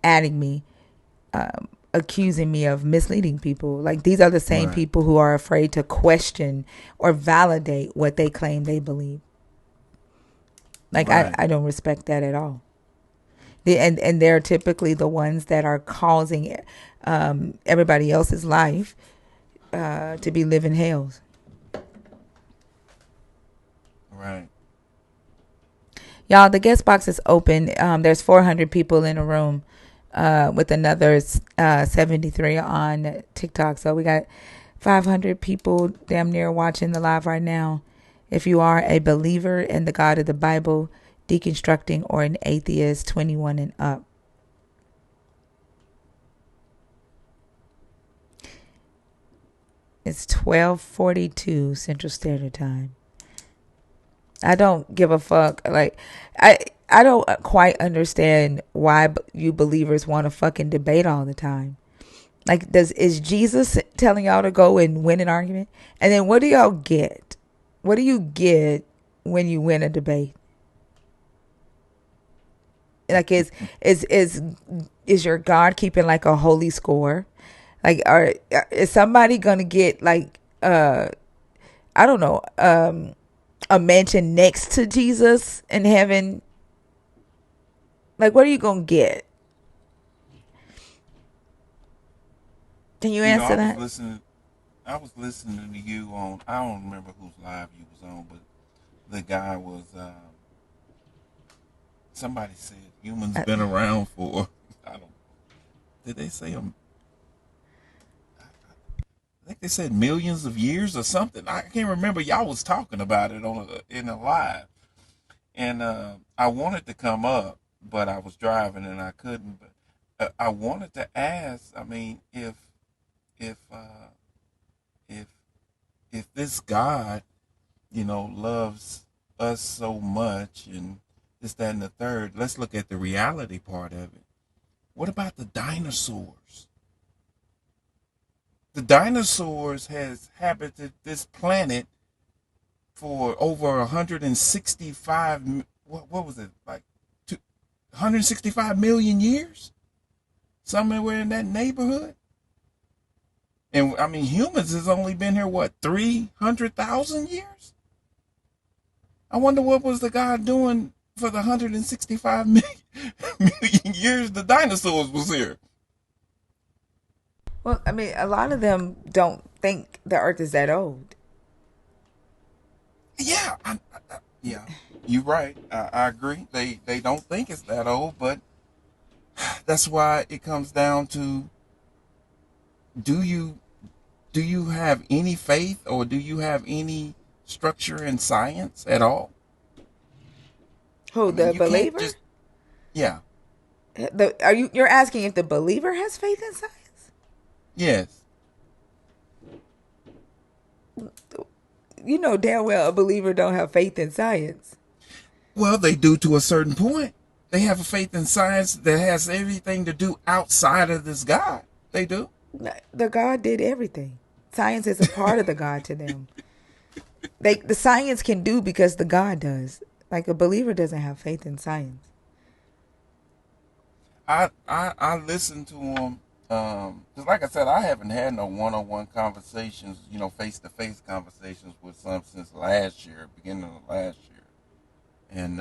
adding me, accusing me of misleading people. Like, these are the same Right. people who are afraid to question or validate what they claim they believe. Like, Right. I don't respect that at all. And they're typically the ones that are causing everybody else's life to be living hells. Right. Y'all, the guest box is open. There's 400 people in a room, with another 73 on TikTok. So we got 500 people damn near watching the live right now. If you are a believer in the God of the Bible, deconstructing, or an atheist, 21 and up. It's 12:42 Central Standard Time. I don't give a fuck. Like, I I don't quite understand why you believers want to fucking debate all the time. Like, is Jesus telling y'all to go and win an argument? And then what do y'all get? What do you get when you win a debate? Like, is your God keeping like a holy score? Like, is somebody gonna get like I don't know, a mansion next to Jesus in heaven? Like, what are you gonna get? Can you answer I was that? listening. I was listening to you on. I don't remember whose live you was on, but the guy was. Somebody said humans Uh, been around for. I don't. Did they say I think they said millions of years or something. I can't remember. Y'all was talking about it in a live, and I wanted to come up, but I was driving and I couldn't. But I wanted to ask. I mean, if uh, if if this God, loves us so much, and this, that, and the third, let's look at the reality part of it. What about the dinosaurs? The dinosaurs has habited this planet for over 165, what was it, like 165 million years, somewhere in that neighborhood. And I mean, humans has only been here, what, 300,000 years. I wonder what was the guy doing for the 165 million years the dinosaurs was here. well, I mean, a lot of them don't think the Earth is that old. Yeah, yeah, you're right. I agree. They don't think it's that old, but that's why it comes down to, do you do you have any faith, or do you have any structure in science at all? Who, I mean, the you can't believer? just, yeah, You're asking if the believer has faith in science? yes. You know damn well a believer don't have faith in science. Well, they do to a certain point. They have a faith in science that has everything to do outside of this God. They do. The God did everything. Science is a part of the God to them. The science can do because the God does. Like a believer doesn't have faith in science. I listen to them because, like I said, I haven't had no one-on-one conversations, face-to-face conversations with some since last year, beginning of last year, and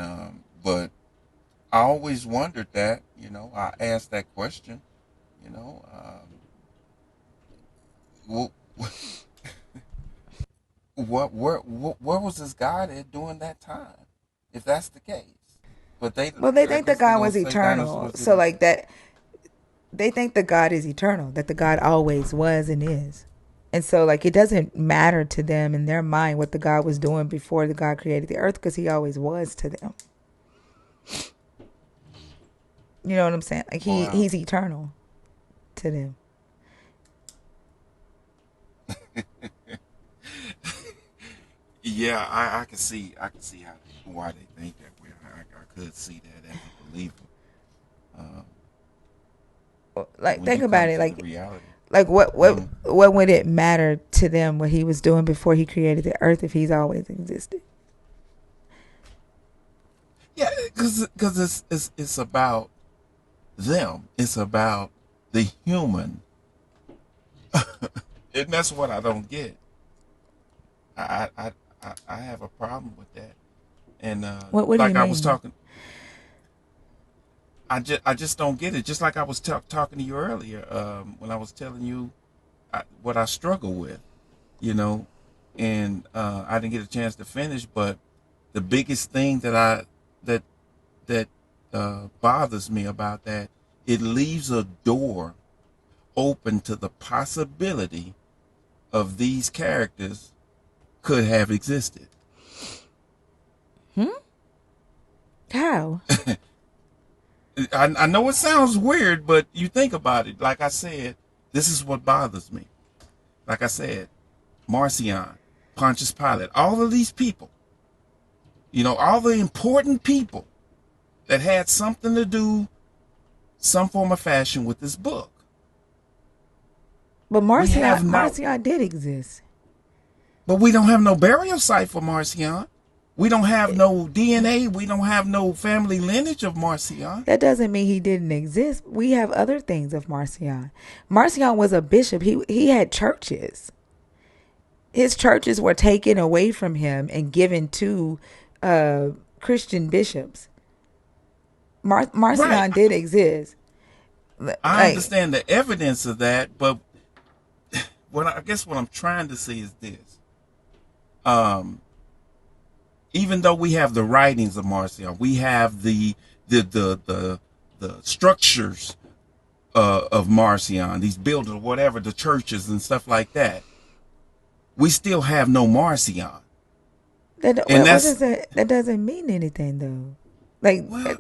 but I always wondered that, I asked that question, you know, what, where was this God at during that time, if that's the case? But Well, they I think the guess they're God gonna was say eternal. dinosaurs So didn't like exist. that, they think the God is eternal, that the God always was and is. And so like it doesn't matter to them in their mind what the God was doing before the God created the earth because he always was to them. You know what I'm saying? Like Well, he's eternal to them. yeah, I can see why they think that way. I could see that as a believer. Um, but Like when think you about come it. to the reality, Like hmm what would it matter to them what he was doing before he created the earth if he's always existed? yeah, because it's about them. It's about the human, and that's what I don't get. I I I have a problem with that. And What do you like I was mean? talking, I just don't get it. Just like I was talking to you earlier, when I was telling you what I struggle with, you know, and I didn't get a chance to finish. But the biggest thing that that bothers me about that, it leaves a door open to the possibility of these characters could have existed. Hmm? How? I know it sounds weird, but you think about it. Like I said, this is what bothers me. Like I said, Marcion, Pontius Pilate, all of these people, all the important people that had something to do, some form of fashion with this book. But We have not, Marcion did exist. but we don't have no burial site for Marcion. We don't have no DNA. We don't have no family lineage of Marcion. That doesn't mean he didn't exist. We have other things of Marcion. Marcion was a bishop. He had churches. His churches were taken away from him and given to Christian bishops. Right. Marcion did exist. I Like, understand the evidence of that, but I guess what I'm trying to say is this. Um, Even though we have the writings of Marcion, we have the structures of Marcion, these buildings, whatever, the churches and stuff like that. We still have no Marcion, and what that's does that doesn't mean anything though. well,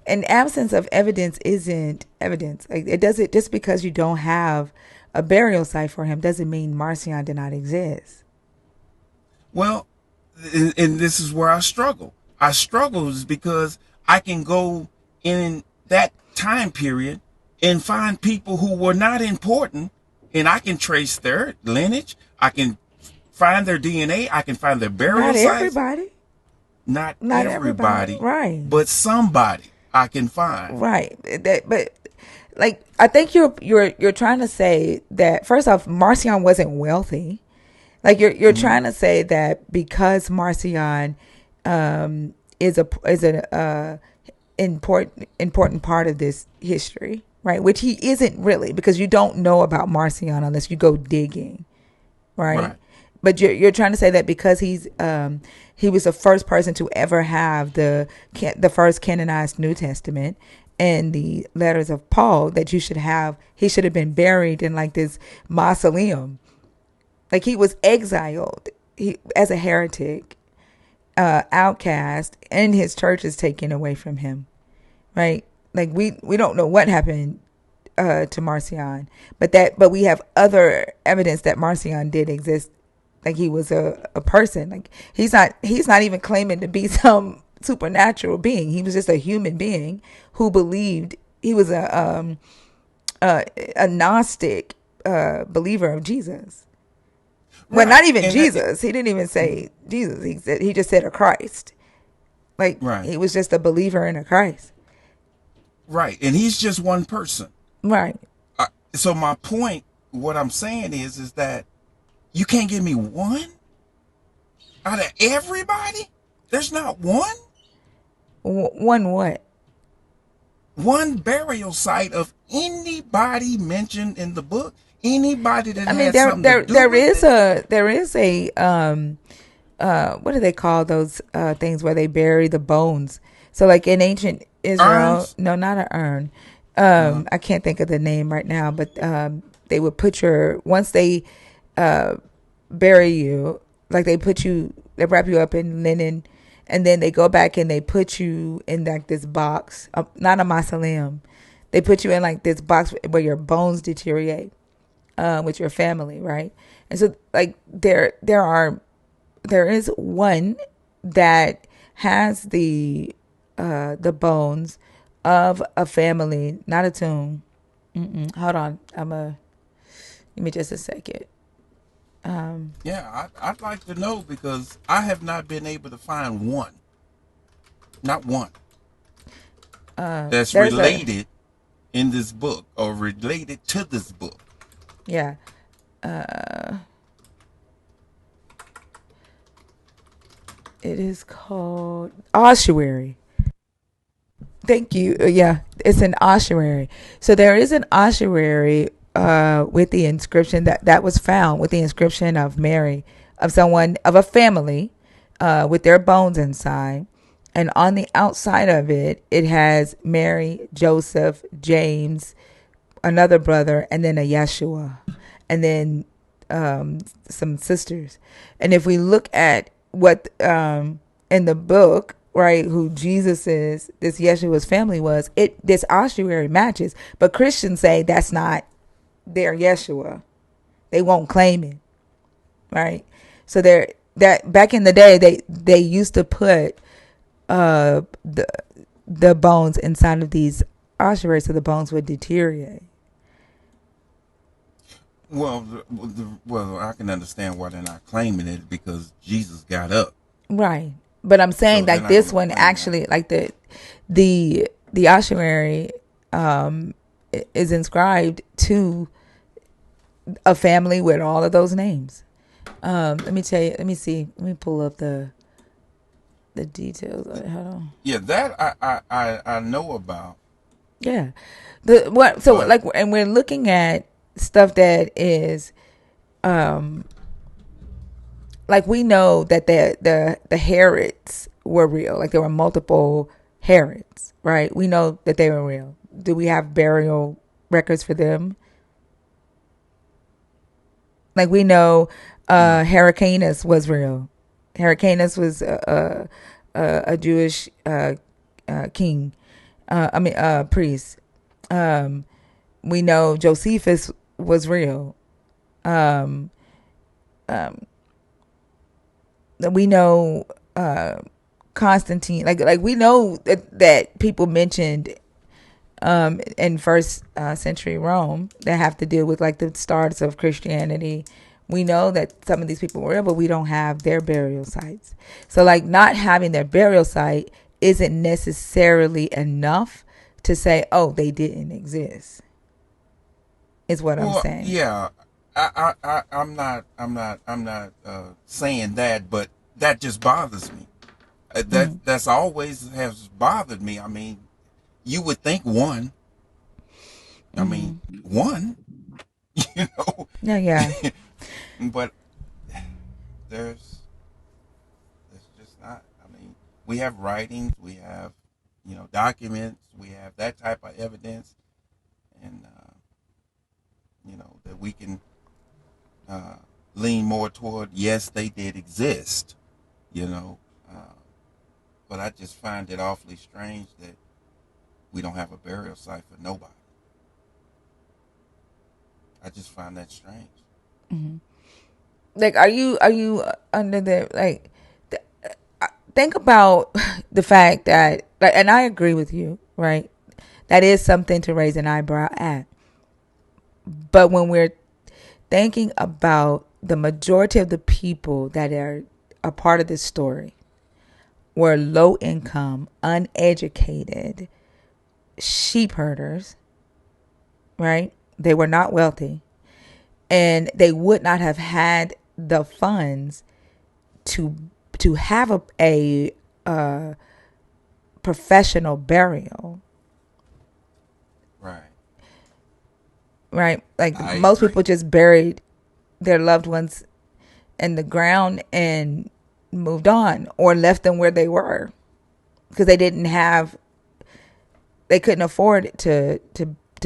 And absence of evidence isn't evidence. Like it doesn't just because you don't have a burial site for him doesn't mean Marcion did not exist. well, and this is where I struggle. I struggle is because I can go in that time period and find people who were not important, and I can trace their lineage. I can find their DNA. I can find their burial Not sites. everybody. Not Not everybody. everybody, Right. but somebody I can find. Right. But like I think you're trying to say that first off, Marcion wasn't wealthy. Like you're Mm-hmm. trying to say that because Marcion is an important part of this history, right? Which he isn't really because you don't know about Marcion unless you go digging, right? Right. But you're trying to say that because he was the first person to ever have the first canonized New Testament and the letters of Paul that he should have been buried in like this mausoleum. Like he was exiled he as a heretic, outcast, and his church is taken away from him, right? Like we don't know what happened to Marcion, but we have other evidence that Marcion did exist. Like he was a person. Like he's not even claiming to be some supernatural being. He was just a human being who believed. He was a Gnostic believer of Jesus. Well, Right. not even And Jesus. He didn't even say Jesus. He just said a Christ. Like right. he was just a believer in a Christ. Right. And he's just one person. Right. So my point, what I'm saying is that you can't give me one out of everybody. There's not one. One what? One burial site of anybody mentioned in the book. Anybody that I mean, had something to do with it. there is a what do they call those things where they bury the bones? So like in ancient Israel, Urns. no, not an urn. Uh, I can't think of the name right now, but they would put your once they bury you, like they wrap you up in linen, and then they go back and they put you in like this box, not a mausoleum. They put you in like this box where your bones deteriorate with your family, right? And so like there is one that has the bones of a family, not a tomb. Hold on, give me just a second. yeah, I'd like to know because I have not been able to find one. Not one. That's There's a related in this book or related to this book. yeah. It is called ossuary. Thank you. Yeah, it's an ossuary. So there is an ossuary with the inscription that was found with the inscription of Mary, of someone of a family, with their bones inside, and on the outside of it, it has Mary, Joseph, James, another brother, and then a Yeshua, and then some sisters. And if we look at what in the book, right, who Jesus is, this Yeshua's family was, this ossuary matches, but Christians say that's not their Yeshua. They won't claim it, right? So they're that back in the day they used to put uh the the bones inside of these ossuaries so the bones would deteriorate. Well, well, I can understand why they're not claiming it because Jesus got up, Right. But I'm saying so they're like not going this to one claim that. actually like the ossuary is inscribed to a family with all of those names. Let me tell you, let me see. Let me pull up the details of it. Hold on. Yeah, that I know about, Yeah. The what so but like and we're looking at stuff that is like we know that the Herods were real. Like there were multiple Herods, right? We know that they were real. Do we have burial records for them? Like we know no. Hyrcanus was real. Hyrcanus was a Jewish king. Priest. We know Josephus was real. Um, we know Constantine. Like we know that people mentioned in first century Rome that have to deal with like the starts of Christianity. We know that some of these people were real, but we don't have their burial sites. So like not having their burial site isn't necessarily enough to say, oh, they didn't exist. Is what I'm Well, saying. yeah, I'm not saying that, but that just bothers me. That's always has bothered me. I mean, you would think one. I mean, one, you know, Yeah, yeah. but there's there's just not. I mean, we have writings, we have documents, we have that type of evidence, and that we can uh, lean more toward, yes, they did exist, you know. But I just find it awfully strange that we don't have a burial site for nobody. I just find that strange. Mm-hmm. Like, are you under the like? Think about the fact that, like, and I agree with you, right? That is something to raise an eyebrow at. But when we're thinking about the majority of the people that are a part of this story were low income, uneducated sheep herders, right? They were not wealthy, and they would not have had the funds to have a professional burial. Right? Like, most people just buried their loved ones in the ground and moved on, or left them where they were, because they couldn't afford to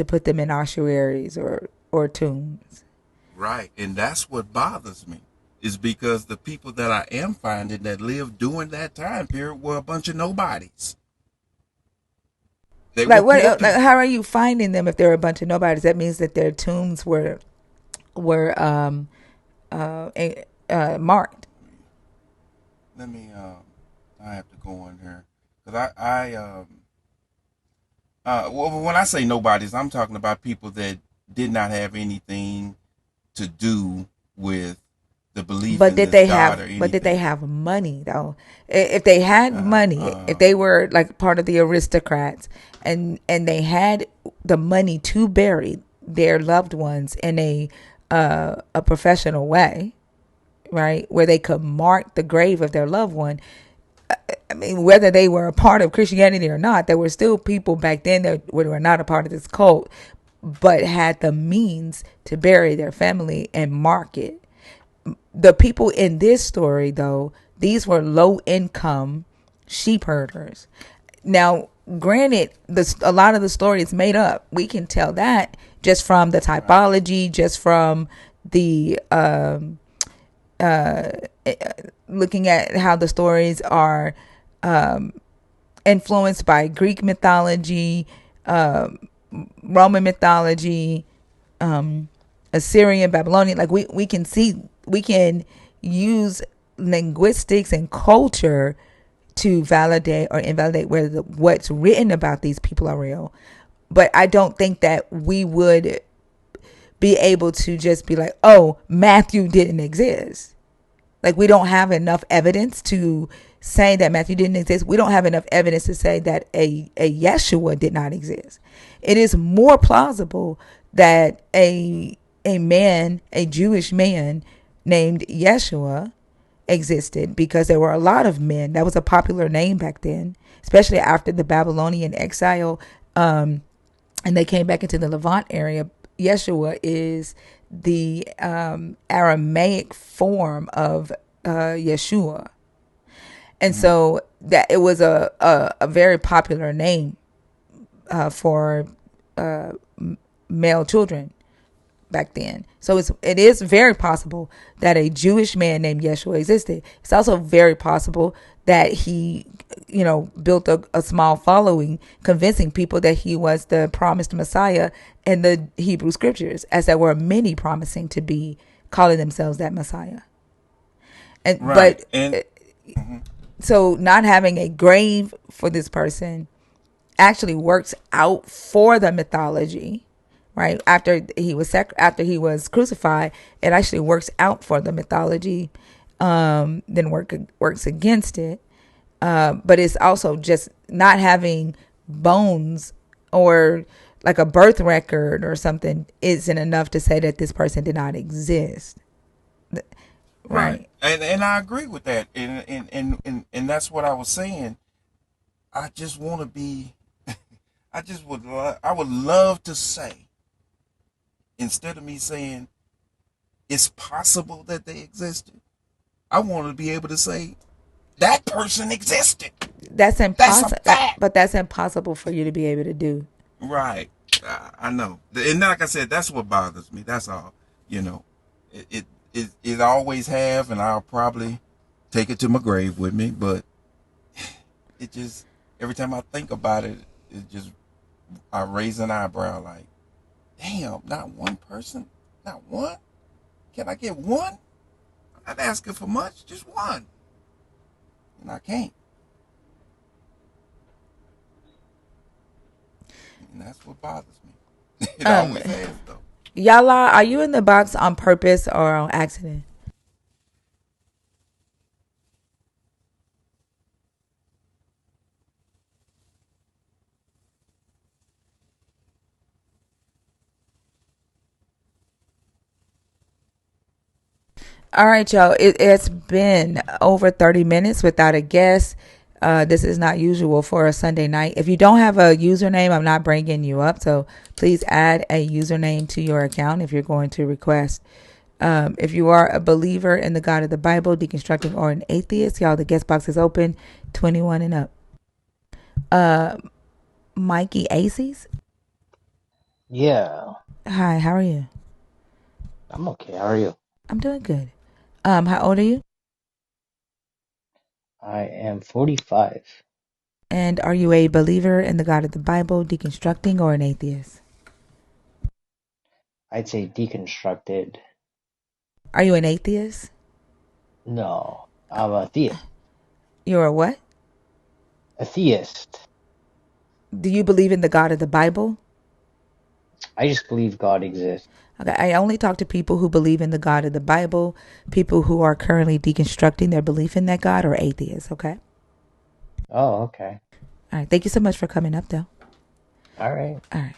put them in ossuaries or tombs. Right. And that's what bothers me, is because the people that I am finding that lived during that time period were a bunch of nobodies. They like, what? Like, how are you finding them if they're a bunch of nobodies? That means that their tombs were marked. Let me. I have to go in here because well, when I say nobodies, I'm talking about people that did not have anything to do with the belief but in did this they God have or but did they anything. have money though? If they had money, if they were like part of the aristocrats, and they had the money to bury their loved ones in a professional way, right, where they could mark the grave of their loved one. I mean, whether they were a part of Christianity or not, there were still people back then that were not a part of this cult, but had the means to bury their family and mark it. The people in this story, though, these were low income sheep herders. Now, granted, a lot of the story is made up. We can tell that just from the typology, just from the looking at how the stories are influenced by Greek mythology, Roman mythology, Assyrian, Babylonian. Like, we can see, we can use linguistics and culture to validate or invalidate whether what's written about these people are real. But I don't think that we would be able to just be like, oh, Matthew didn't exist. Like, we don't have enough evidence to say that Matthew didn't exist. We don't have enough evidence to say that a Yeshua did not exist. It is more plausible that a Jewish man named Yeshua existed, because there were a lot of men. That was a popular name back then, especially after the Babylonian exile, and they came back into the Levant area. Yeshua is the Aramaic form of Yeshua, and so that it was a very popular name for male children back then. So it is very possible that a Jewish man named Yeshua existed. It's also very possible that he, built a small following, convincing people that he was the promised Messiah in the Hebrew scriptures, as there were many promising to be calling themselves that Messiah. And right. So not having a grave for this person actually works out for the mythology. Right after he was crucified, it actually works out for the mythology. Then works against it. But it's also just not having bones or like a birth record or something isn't enough to say that this person did not exist. Right. And I agree with that. And that's what I was saying. I just want to be. I would love to say, instead of me saying it's possible that they existed, I want to be able to say that person existed. That's impossible. But that's impossible for you to be able to do. Right. I know. And like I said, that's what bothers me. That's all. it always have, and I'll probably take it to my grave with me. But it just every time I think about it, it just I raise an eyebrow like, damn, not one person, not one. Can I get one? I'm not asking for much, just one, and I can't. And that's what bothers me. It always has though. Yala, are you in the box on purpose or on accident? All right, y'all. It's been over 30 minutes without a guest. This is not usual for a Sunday night. If you don't have a username, I'm not bringing you up. So please add a username to your account if you're going to request. If you are a believer in the God of the Bible, deconstructing, or an atheist, y'all, the guest box is open, 21 and up. Mikey Aces. Yeah, Hi, how are you? I'm okay. How are you? I'm doing good. How old are you? I am 45. And are you a believer in the God of the Bible, deconstructing, or an atheist? I'd say deconstructed. Are you an atheist? No, I'm a theist. You're a what? A theist. Do you believe in the God of the Bible? I just believe God exists. Okay, I only talk to people who believe in the God of the Bible, people who are currently deconstructing their belief in that God, or atheists, okay? Oh, okay. All right, thank you so much for coming up, though. All right. All right.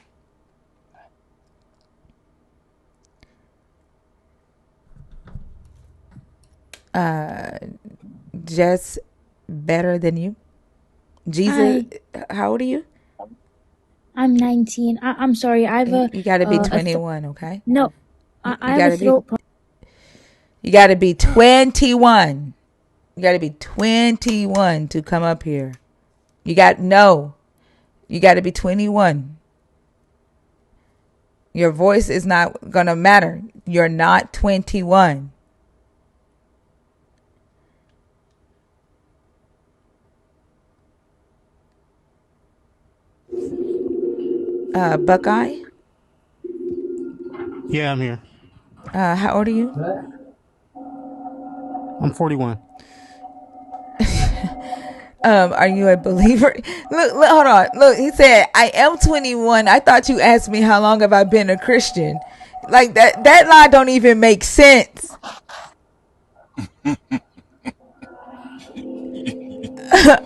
Just better than you. Jesus, Hi, how old are you? I'm 19. I'm sorry. I have You got to be a th 21, okay? no. You I have got a to be throat problem. you got to be 21. You got to be 21 to come up here. You got no. You got to be 21. Your voice is not going to matter. You're not 21. Buckeye, Yeah, I'm here. how old are you? I'm 41. Are you a believer? Look, hold on. Look, he said, I am 21. I thought you asked me how long have I been a Christian. Like that lie don't even make sense.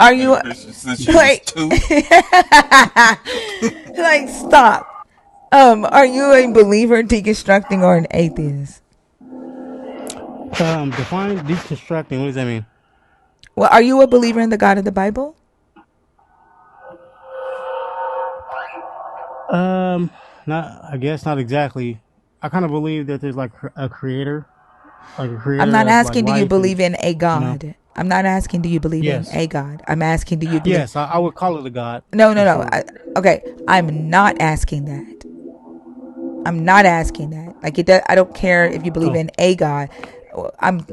Are Been you a Christian since you was like 2. like stop? Are you a believer, deconstructing, or an atheist? Define deconstructing. What does that mean? Well, are you a believer in the God of the Bible? Um, Not. I guess not exactly. I kind of believe that there's like a creator, I'm not of like asking do you life, and believe in a you know. God. I'm not asking do you believe in Yes, a God. I'm asking do you believe. yes. I would call it a god No, no, for no. sure. Okay, I'm not asking that. I'm not asking that. Like it does, I don't care if you believe Oh, in a God. I'm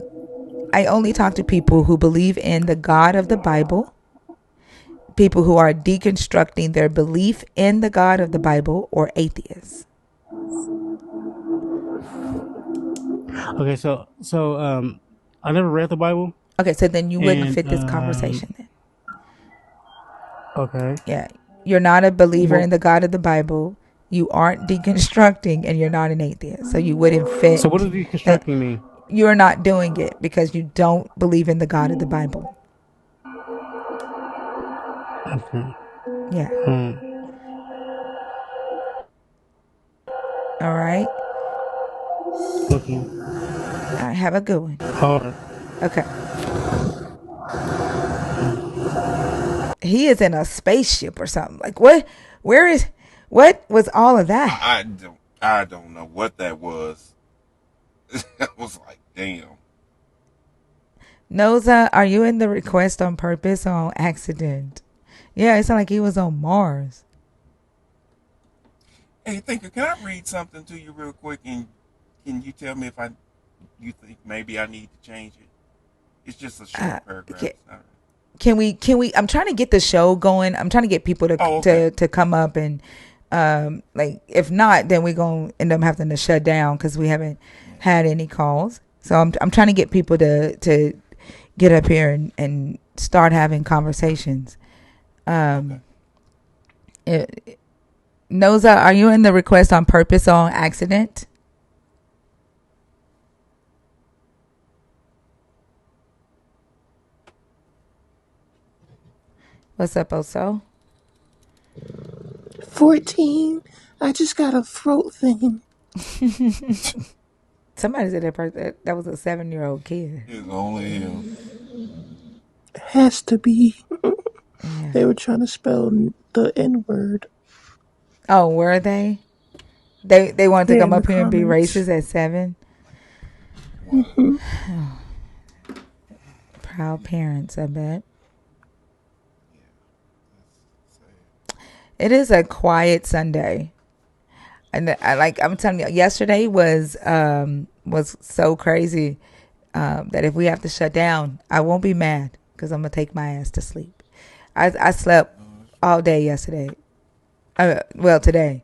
I only talk to people who believe in the God of the Bible, people who are deconstructing their belief in the God of the Bible, or atheists. okay. I never read the Bible, Okay, so then you wouldn't and fit this conversation then. okay. Yeah. You're not a believer Well, in the God of the Bible. You aren't deconstructing and you're not an atheist. So you wouldn't so what fit does that. deconstructing mean? You're not doing it because you don't believe in the God of the Bible. Okay. Yeah. Um. All right. Okay. All right. Have a good one. All right. Okay. He is in a spaceship or something. Like what? Where is? What was all of that? I don't know what that was. I was like, damn. Noza, are you in the request on purpose or on accident? Yeah, it sounded like he was on Mars. Hey, thinker, can I read something to you real quick? And can you tell me if I You think maybe I need to change it? It's just a short paragraph. Can we? I'm trying to get the show going. I'm trying to get people to Oh, okay. to come up and like if not, then we're gonna end up having to shut down because we haven't had any calls. So I'm trying to get people to get up here and start having conversations. Okay. Noza, are you in the request on purpose or on accident? What's up, Oso? 14. I just got a throat thing. Somebody said that was a 7-year-old kid. It's only him. Has to be. Yeah. They were trying to spell the N word. Oh, were they? They wanted to Yeah, come in the up here and be comments. racist at 7. Wow. Mm-hmm. Proud parents, I bet. Yeah. It is a quiet Sunday, and I'm telling you, yesterday was so crazy that if we have to shut down, I won't be mad because I'm gonna take my ass to sleep. I slept all day yesterday. Well, today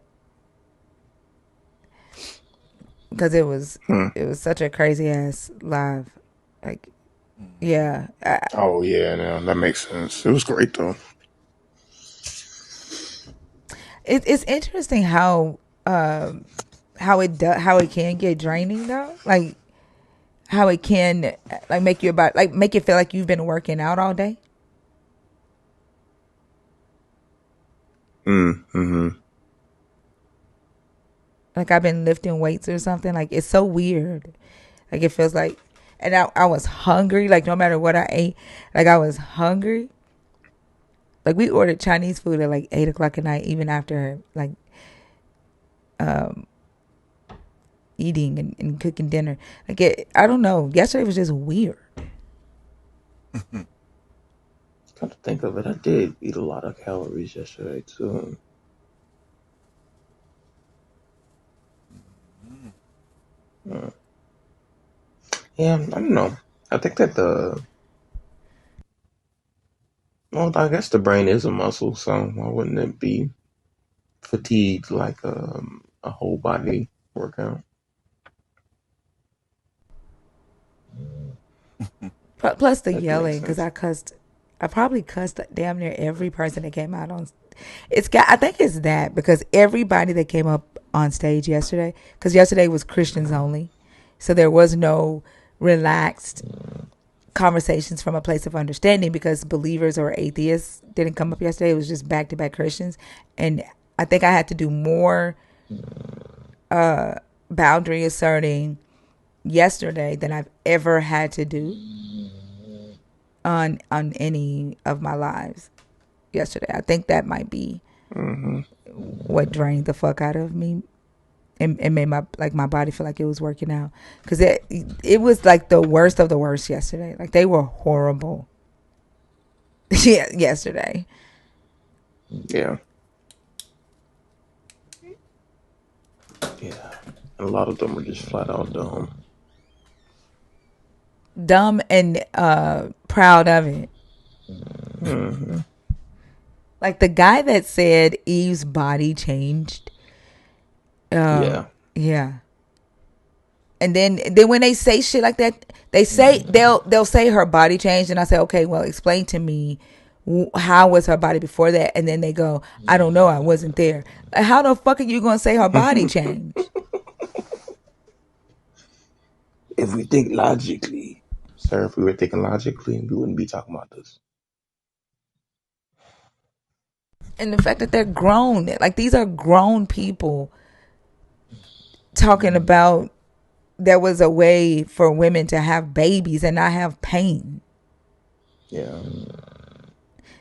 because it was such a crazy ass live. Like, yeah, Oh, yeah, now that makes sense. It was great, though. it's interesting how it can get draining though. Like how it can like make you feel like you've been working out all day. Mm-hmm. Like I've been lifting weights or something. Like it's so weird. Like it feels like, and I was hungry. Like no matter what I ate, like I was hungry. Like we ordered Chinese food at like 8 o'clock at night, even after like eating and cooking dinner. Like I don't know. Yesterday was just weird. Come to think of it, I did eat a lot of calories yesterday, too. Uh, yeah, I don't know. I think that well, I guess the brain is a muscle, so why wouldn't it be fatigued like a whole body workout? Plus the That makes yelling, because sense. I probably cussed damn near every person that came out on. I think it's that because everybody that came up on stage yesterday, because yesterday was Christians only, so there was no relaxed conversations from a place of understanding because believers or atheists didn't come up yesterday. It was just back to back Christians, and I think I had to do more boundary asserting yesterday than I've ever had to do on any of my lives yesterday. I think that might be Mm-hmm. what drained the fuck out of me and made my body feel like it was working out because it was like the worst of the worst yesterday. Like they were horrible. Yeah, yesterday. Yeah. Yeah. And a lot of them were just flat out dumb. Dumb and proud of it. Mm-hmm. Like the guy that said Eve's body changed. Yeah. Yeah. And then when they say shit like that, they'll say her body changed, and I say, okay, well, explain to me how was her body before that, and then they go, I don't know, I wasn't there. How the fuck are you gonna say her body changed? If we think logically, sir, if we were thinking logically, we wouldn't be talking about this. And the fact that they're grown, like these are grown people talking about there was a way for women to have babies and not have pain. Yeah.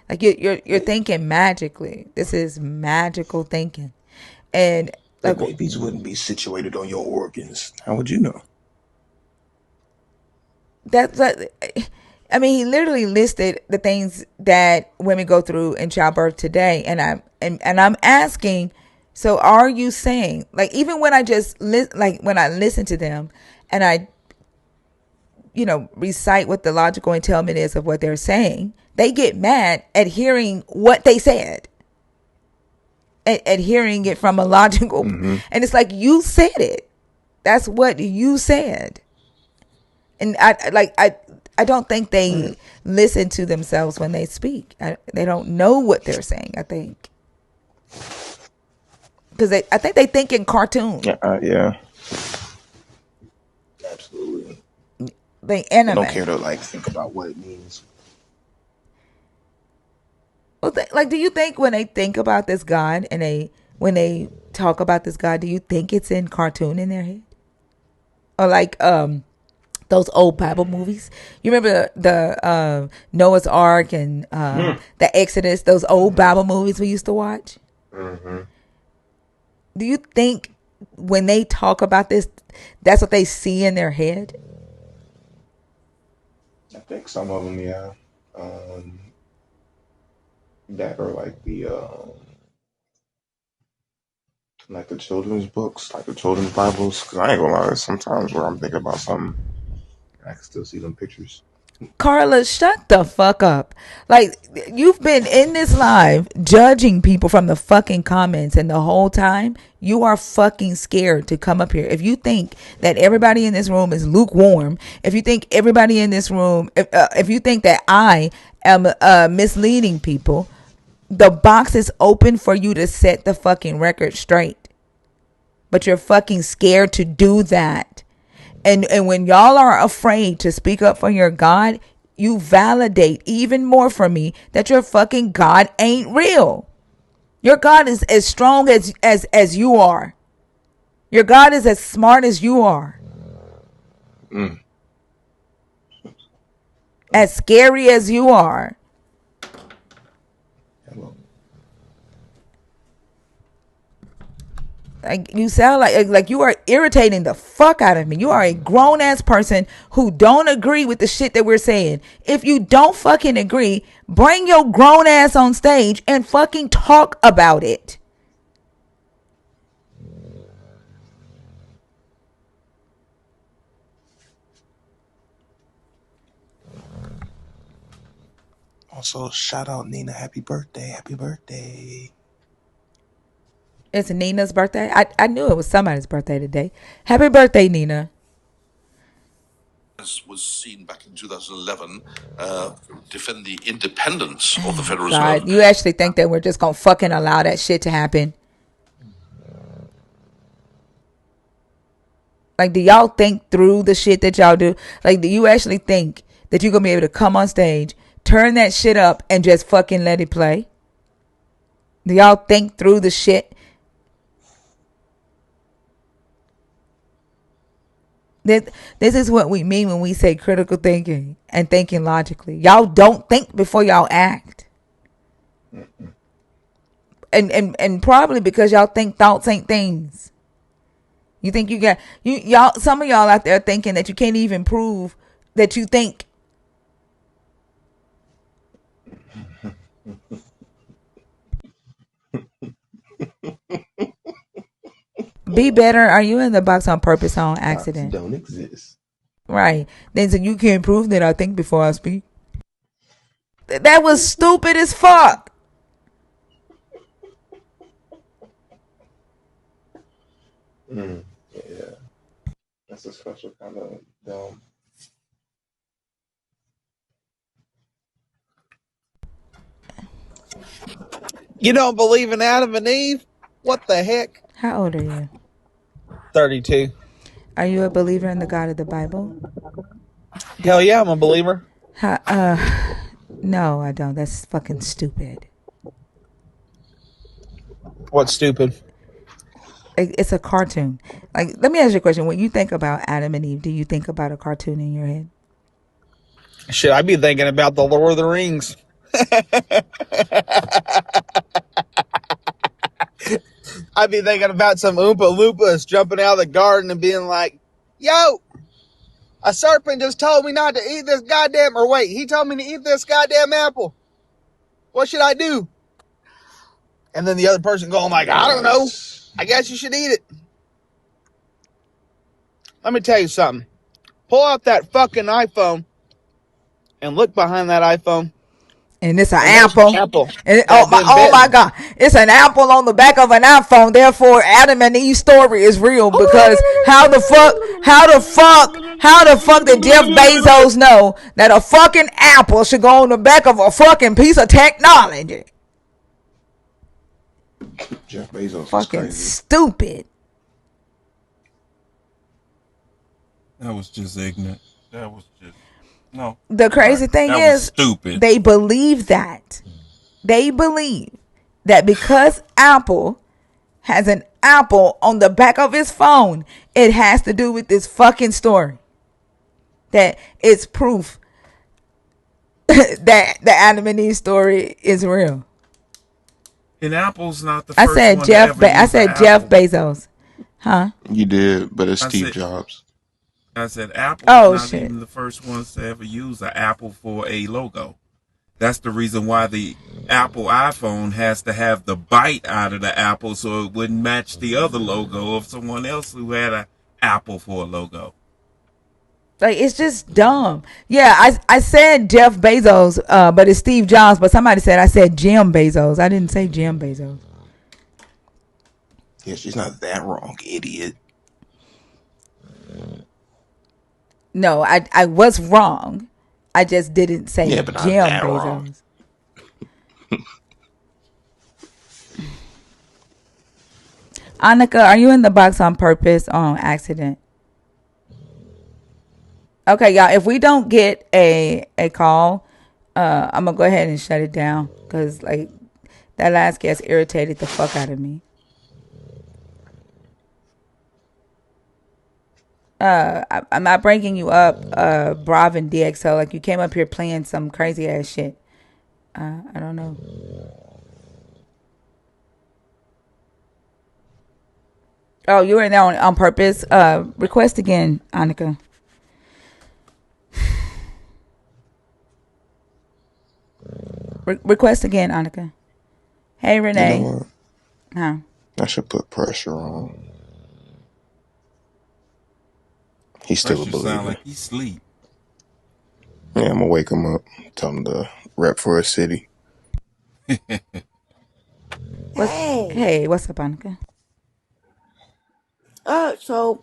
Like you're thinking magically. This is magical thinking, and The like babies wouldn't be situated on your organs. How would you know? that's like, I mean, he literally listed the things that women go through in childbirth today, and I'm asking, so are you saying like even when I just like when I listen to them, and I recite what the logical entailment is of what they're saying, they get mad at hearing what they said, at hearing it from a logical, and it's like, you said it. That's what you said. And I don't think they listen to themselves when they speak. They don't know what they're saying, I think. Because I think they think in cartoon. Yeah. Absolutely. They anime. Don't care to think about what it means. Well, do you think when they think about this God and when they talk about this God, do you think it's in cartoon in their head? Or those old Bible movies? You remember the Noah's Ark and the Exodus, those old Bible movies we used to watch? Mm-hmm. Do you think when they talk about this, that's what they see in their head? I think some of them, yeah. That are the children's books, like the children's Bibles. Because I ain't gonna lie, there's sometimes where I'm thinking about something, I can still see them pictures. Carla, shut the fuck up. You've been in this live judging people from the fucking comments, and the whole time you are fucking scared to come up here. If you think that everybody in this room is lukewarm, if you think everybody in this room, if you think that I am misleading people, the box is open for you to set the fucking record straight. But you're fucking scared to do that. And when y'all are afraid to speak up for your God, you validate even more for me that your fucking God ain't real. Your God is as strong as you are. Your God is as smart as you are. As scary as you are. Hello. You sound like you are irritating the fuck out of me. You are a grown ass person who don't agree with the shit that we're saying. If you don't fucking agree, bring your grown ass on stage and fucking talk about it. Also, shout out Nina. Happy birthday. Happy birthday. It's Nina's birthday. I knew it was somebody's birthday today. Happy birthday, Nina. Was seen back in 2011 defend the independence of the Federal God, Reserve. you actually think that we're just gonna fucking allow that shit to happen? Do y'all think through the shit that y'all do? Do you actually think that you're gonna be able to come on stage, turn that shit up, and just fucking let it play? Do y'all think through the shit? This is what we mean when we say critical thinking and thinking logically. Y'all don't think before y'all act. And probably because y'all think thoughts ain't things. You think y'all, some of y'all out there thinking that you can't even prove that you think. Be better. Are you in the box on purpose or on accident? Don't exist. Right. Then so you can't prove that I think before I speak. That was stupid as fuck. Yeah. That's a special kind of dumb. You don't believe in Adam and Eve? What the heck? How old are you? 32. Are you a believer in the God of the Bible? Hell yeah, I'm a believer. No, I don't. That's fucking stupid. What's stupid? It's a cartoon. Let me ask you a question. When you think about Adam and Eve, do you think about a cartoon in your head? Shit, I'd be thinking about the Lord of the Rings. I'd be thinking about some Oompa Loompas jumping out of the garden and being like, yo, a serpent just told me not to eat this goddamn, or wait, he told me to eat this goddamn apple. What should I do? And then the other person going like, I don't know. I guess you should eat it. Let me tell you something. pull out that fucking iPhone and look behind that iPhone. And it's an And there's apple. an apple And that been oh my bitten. God, it's an apple on the back of an iPhone. Therefore, Adam and Eve's story is real because how the fuck did Jeff Bezos know that a fucking apple should go on the back of a fucking piece of technology? Jeff Bezos is Fucking crazy. stupid. That was just ignorant. That was just no. The crazy thing That was is, stupid. they believe that. They believe that because Apple has an apple on the back of his phone, it has to do with this fucking story. That it's proof that the Adam and Eve story is real. And Apple's not the first one to ever use I said Jeff Apple. Bezos. Huh? You did, but it's I Steve said Jobs. Apple is Oh not shit. even the first ones to ever use an apple for a logo. That's the reason why the Apple iPhone has to have the bite out of the apple so it wouldn't match the other logo of someone else who had an apple for a logo. Like, it's just dumb. Yeah, I said Jeff Bezos, but it's Steve Jobs. But somebody said I said Jim Bezos. I didn't say Jim Bezos. Yeah, she's not that wrong, idiot. No, I was wrong. I just didn't say Yeah, but not Jim that wrong. Bezos. Annika, are you in the box on purpose or on accident? Okay, y'all. If we don't get a call, I'm gonna go ahead and shut it down because like that last guest irritated the fuck out of me. I'm not bringing you up, Brav and DXO. Like you came up here playing some crazy ass shit. I don't know. Oh, you were in there on purpose. Request again, Annika. Request again, Annika. Hey, Renee. You know what? Huh? I should put pressure on. He's still Pressure a believer. sound like he sleep. Yeah, I'm gonna wake him up. Tell him to rep for his city. Hey, what's up, Annika? So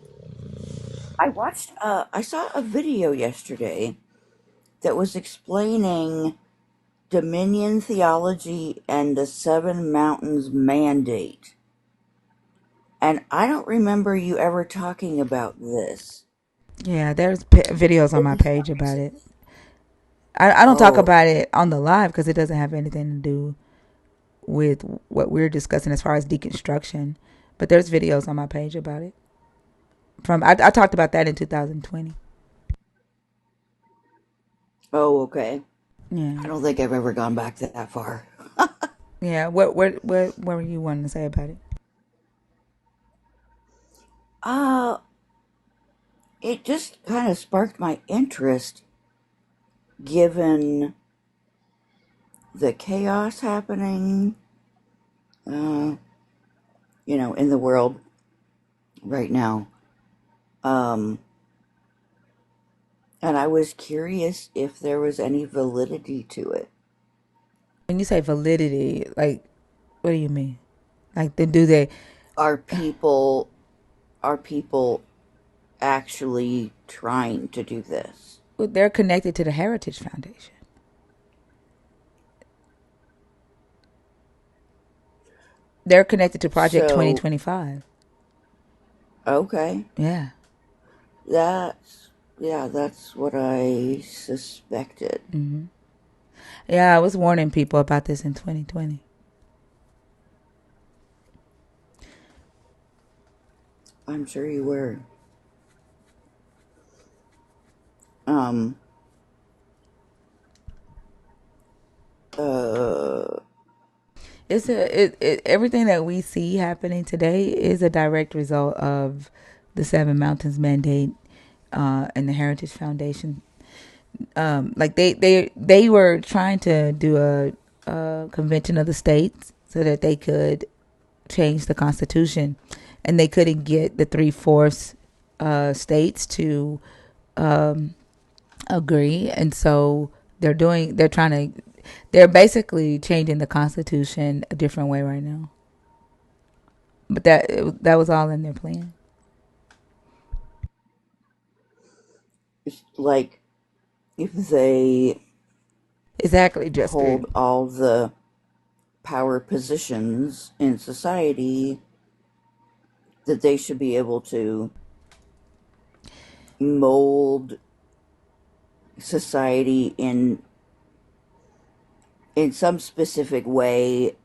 I saw a video yesterday that was explaining Dominion theology and the Seven Mountains Mandate. And I don't remember you ever talking about this. Yeah, there's videos on my page about it. I don't talk Oh, about it on the live because it doesn't have anything to do with what we're discussing as far as deconstruction. But there's videos on my page about it. I talked about that in 2020. oh, okay. Yeah, I don't think I've ever gone back that far. yeah. What were you wanting to say about it? Uh, it just kind of sparked my interest given the chaos happening, uh, in the world right now. Um, and I was curious if there was any validity to it. When you say validity, like, what do you mean? Like, then do they? Are people are people actually trying to do this? Well, they're connected to the Heritage Foundation. They're connected to Project So, 2025. okay. Yeah. That's what I suspected. Mm-hmm. Yeah, I was warning people about this in 2020. I'm sure you were. Um, uh, Everything that we see happening today is a direct result of the Seven Mountains Mandate and the Heritage Foundation. Like they were trying to do a convention of the states so that they could change the Constitution, and they couldn't get the 3/4 states to agree, and so they're basically changing the Constitution a different way right now. But that was all in their plan. It's like if they Exactly, Jessica. hold all the power positions in society, that they should be able to mold society in some specific way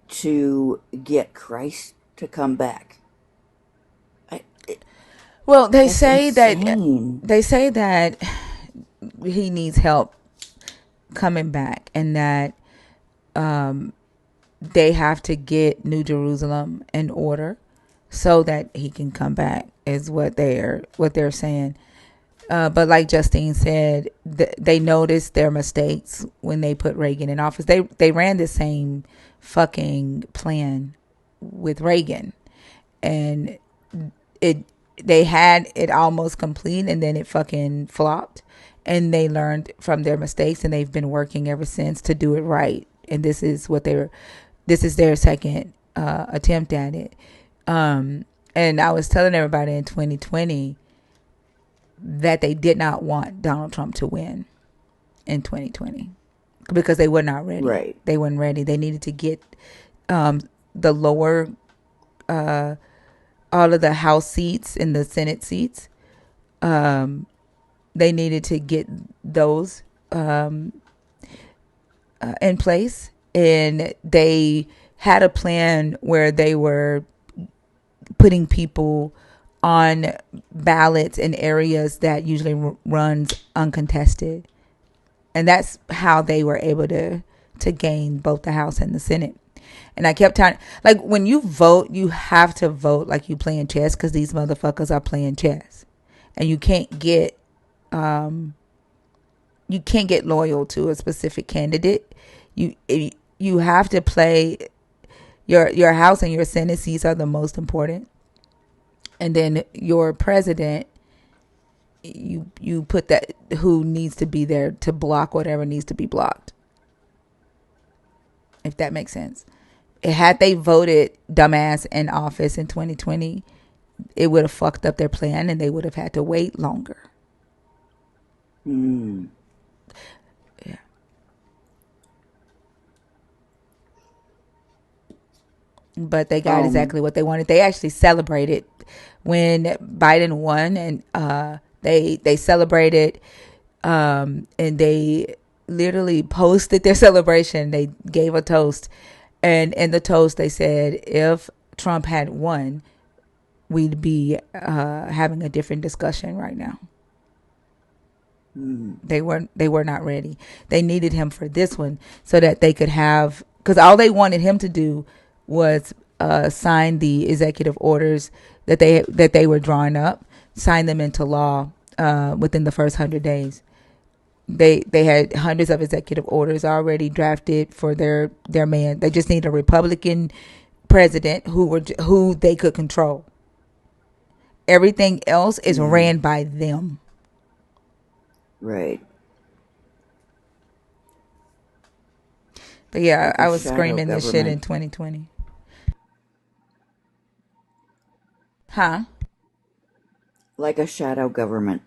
to get Christ to come back. Well, That's insane. they say that he needs help coming back, and that they have to get New Jerusalem in order so that he can come back. Is what they're saying. But like Justine said, they noticed their mistakes when they put Reagan in office. They ran the same fucking plan with Reagan, and it they had it almost complete, and then it fucking flopped. And they learned from their mistakes, and they've been working ever since to do it right. And this is their second attempt at it. And I was telling everybody in 2020 that they did not want Donald Trump to win in 2020 because they were not ready. Right. They weren't ready. They needed to get the lower, all of the House seats and the Senate seats. They needed to get those in place. And they had a plan where they were putting people on ballots in areas that usually runs uncontested. And that's how they were able to gain both the House and the Senate. And I kept telling, like, when you vote, you have to vote like you playing chess, because these motherfuckers are playing chess. And you can't get loyal to a specific candidate. You have to play your House and your Senate seats are the most important. And then your president, you put that who needs to be there to block whatever needs to be blocked. If that makes sense. Had they voted dumbass in office in 2020, it would have fucked up their plan, and they would have had to wait longer. Mm. Yeah. But they got exactly what they wanted. They actually celebrated when Biden won, and they celebrated, and they literally posted their celebration. They gave a toast, and in the toast they said, if Trump had won, we'd be having a different discussion right now. They were not ready. They needed him for this one so that they could have, because all they wanted him to do was sign the executive orders that they were drawing up, sign them into law within the first 100 days. They had hundreds of executive orders already drafted for their man. They just need a Republican president who they could control. Everything else is ran by them. Right. But yeah, Like I was screaming this shit in government. 2020. Huh? Like a shadow government.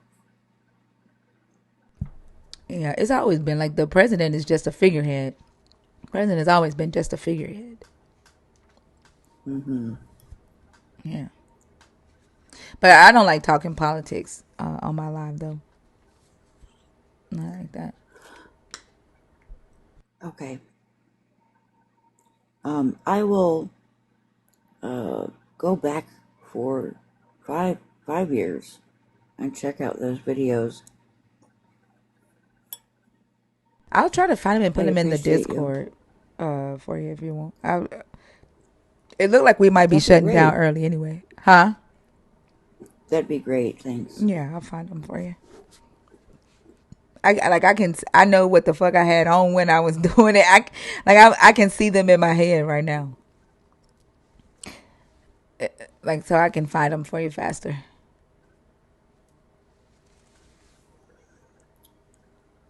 Yeah, it's always been like the president is just a figurehead. The president has always been just a figurehead. Mm-hmm. Yeah. But I don't like talking politics on my live, though. Not like that. Okay. I will go back for five years and check out those videos. I'll try to find him and I put him in the appreciate you. Discord for you if you want. It looked like we might be That'd be shutting down great. early anyway. Huh? That'd be great. Thanks. Yeah, I'll find him for you. I know what the fuck I had on when I was doing it. I can see them in my head right now. Like, so I can find them for you faster.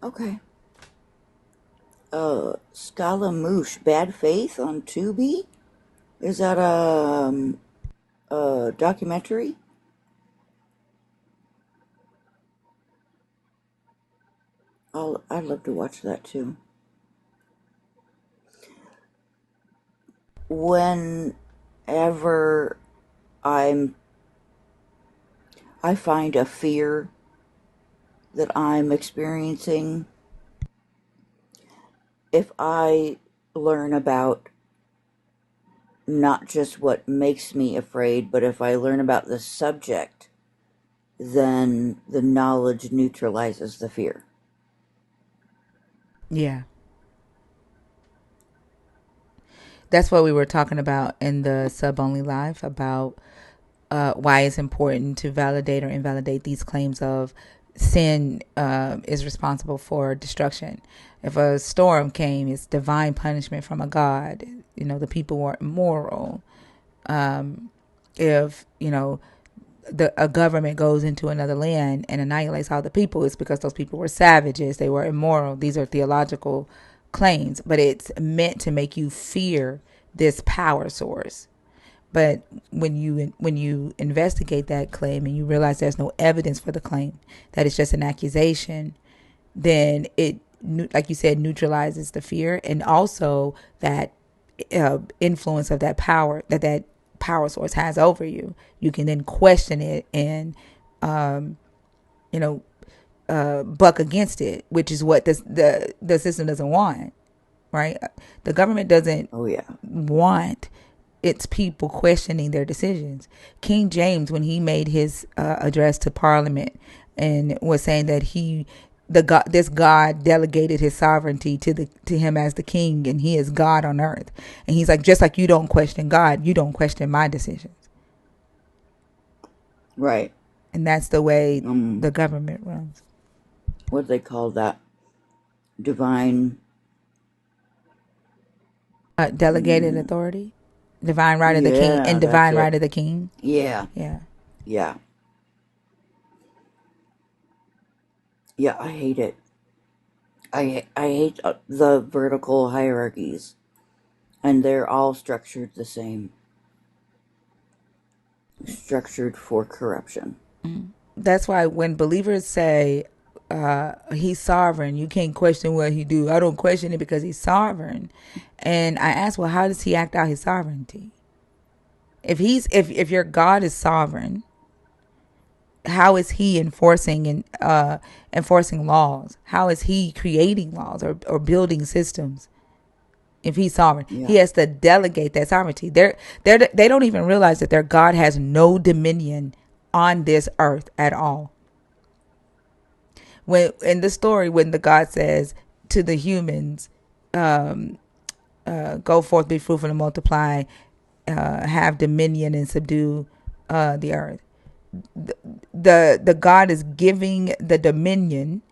Okay. Scaramouche, Bad Faith on Tubi? Is that a documentary? I'd love to watch that too. Whenever I find a fear that I'm experiencing, if I learn about not just what makes me afraid, but if I learn about the subject, then the knowledge neutralizes the fear. Yeah. That's what we were talking about in the Sub Only Live about why it's important to validate or invalidate these claims of sin is responsible for destruction. If a storm came, it's divine punishment from a God. You know, the people were immoral. If, you know, a government goes into another land and annihilates all the people, it's because those people were savages. They were immoral. These are theological claims, but it's meant to make you fear this power source. But when you investigate that claim and you realize there's no evidence for the claim, that it's just an accusation, then it, like you said, neutralizes the fear and also that influence of that power that power source has over you. You can then question it and you know buck against it, which is what the system doesn't want, right? The government doesn't Oh, yeah. want its people questioning their decisions. King James, when he made his address to Parliament and was saying that this God delegated his sovereignty to him as the king, and he is God on earth. And he's like, just like you don't question God, you don't question my decisions. Right. And that's the way the government runs. What do they call that? Divine. Delegated authority, divine right of the king, Yeah, and that's divine it. right of the king. Yeah. Yeah. Yeah. Yeah, I hate it. I hate the vertical hierarchies, and they're all structured the same. Structured for corruption. That's why when believers say he's sovereign, you can't question what he do. I don't question it because he's sovereign. And I ask, well, how does he act out his sovereignty? If your God is sovereign, how is he enforcing laws? How is he creating laws or building systems? If he's sovereign, Yeah. he has to delegate that sovereignty. They don't even realize that their God has no dominion on this earth at all. When in the story, when the God says to the humans, "Go forth, be fruitful and multiply, have dominion and subdue the earth," the God is giving the dominion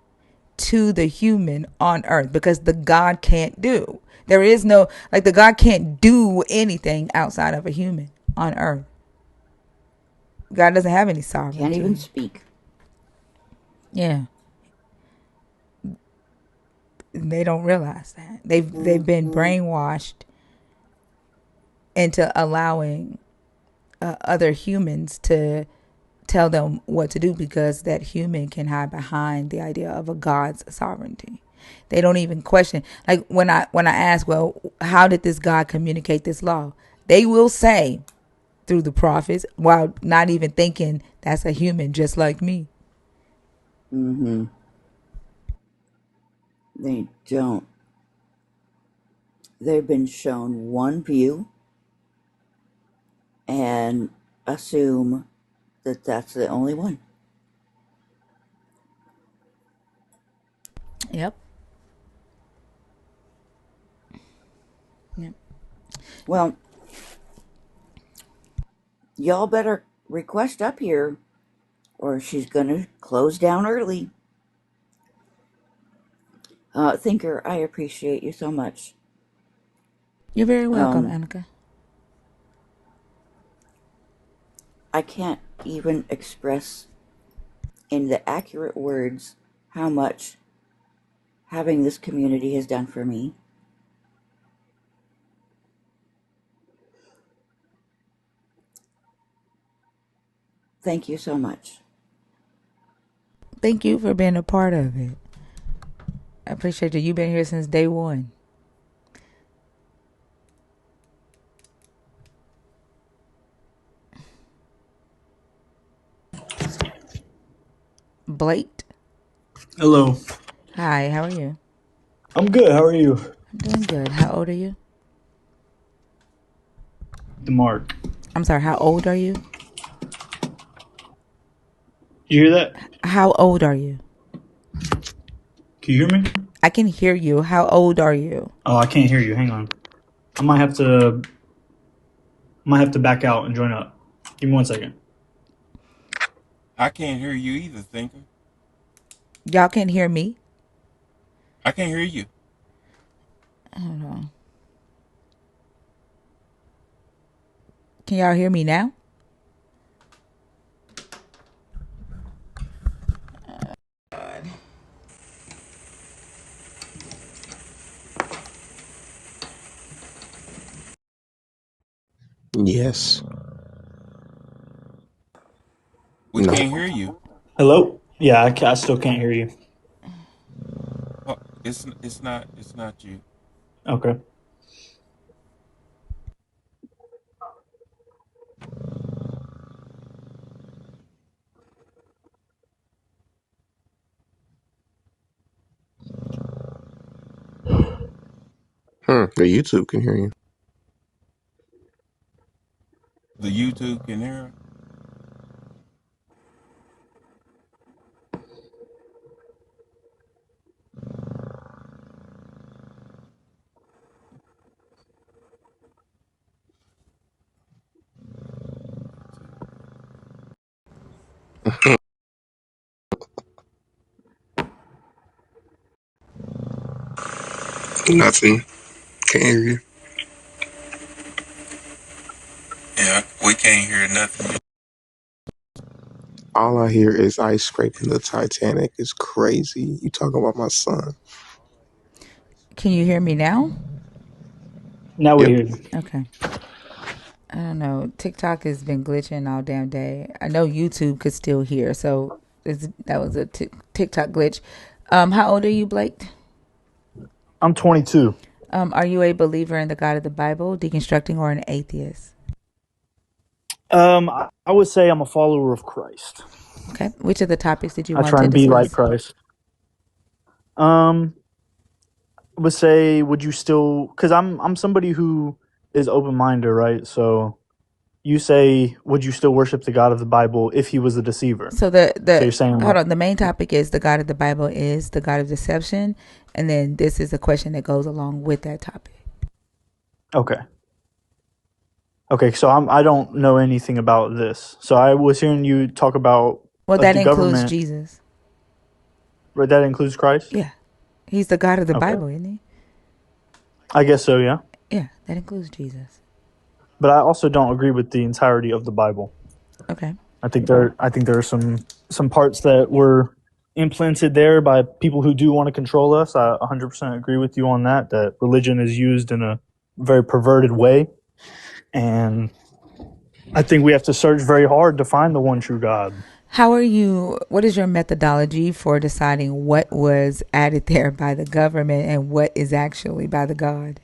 to the human on earth because the God can't do. There is no, like, the God can't do anything outside of a human on earth. God doesn't have any Can't even sovereignty. speak. Yeah. They don't realize that. They've been brainwashed into allowing other humans to tell them what to do because that human can hide behind the idea of a God's sovereignty. They don't even question. Like when I ask, well, how did this God communicate this law? They will say through the prophets, while not even thinking that's a human just like me. Mm-hmm. They don't. They've been shown one view and assume that that's the only one. Yep. Yep. Well, y'all better request up here or she's going to close down early. Thinker, I appreciate you so much. You're very welcome, Um, Annika. I can't even express in the accurate words how much having this community has done for me. Thank you so much. Thank you for being a part of it. I appreciate you. You've been here since day one. Blake. Hello. Hi, how are you? I'm good. How are you? I'm doing good. How old are you? The Mark. I'm sorry, how old are you? You hear that? How old are you? Can you hear me? I can hear you. How old are you? Oh, I can't hear you. Hang on. I might have to back out and join up. Give me 1 second. I can't hear you either, thinker. Y'all can hear me? I can't hear you. I don't know. Can y'all hear me now? Yes. We No. can't hear you. Hello? Yeah, I still can't hear you. Oh, it's not you. Okay. The YouTube can hear you. The YouTube can hear. Nothing. Can't hear you. Yeah, we can't hear nothing. All I hear is ice scraping the Titanic. It's crazy. You talking about my son? Can you hear me now? Now we Yep. hear you. Okay. I don't know. TikTok has been glitching all damn day. I know YouTube could still hear, so that was a TikTok glitch. How old are you, Blake? I'm 22. Are you a believer in the God of the Bible, deconstructing, or an atheist? I would say I'm a follower of Christ. Okay. Which of the topics did you I want try to and be like discuss? Christ. I would say, would you still? Because I'm somebody who is open minded, right? So you say, would you still worship the God of the Bible if he was a deceiver? So So the you're saying hold like, on. The main topic is the God of the Bible is the God of deception, and then this is a question that goes along with that topic. okay. Okay, so I don't know anything about this. So I was hearing you talk about Well, that the includes government, Jesus. right? That includes Christ? Yeah, he's the God of the Okay. Bible, isn't he? I guess so, yeah. Yeah, that includes Jesus. But I also don't agree with the entirety of the Bible. Okay. I think there are some parts that were implanted there by people who do want to control us. I 100% agree with you on that, that religion is used in a very perverted way. And I think we have to search very hard to find the one true God. What is your methodology for deciding what was added there by the government and what is actually by the God?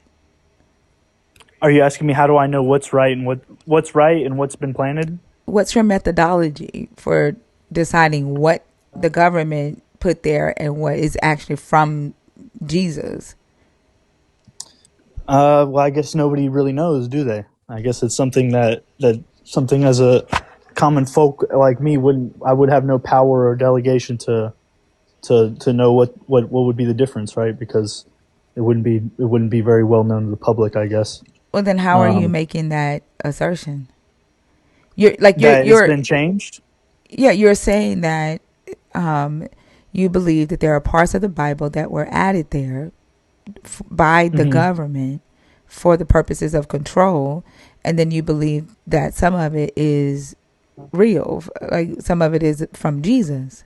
Are you asking me how do I know what's right and what's right and what's been planted? What's your methodology for deciding what the government put there and what is actually from Jesus? Well, I guess nobody really knows, do they? I guess it's something that something as a common folk like me would have no power or delegation to know what would be the difference, right? Because it wouldn't be very well known to the public, I guess. Well, then how are you Um, making that assertion? You're like that it's been changed. you're saying that um, you believe that there are parts of the Bible that were added there by the Hmm. government for the purposes of control, and then you believe that some of it is real, like some of it is from Jesus.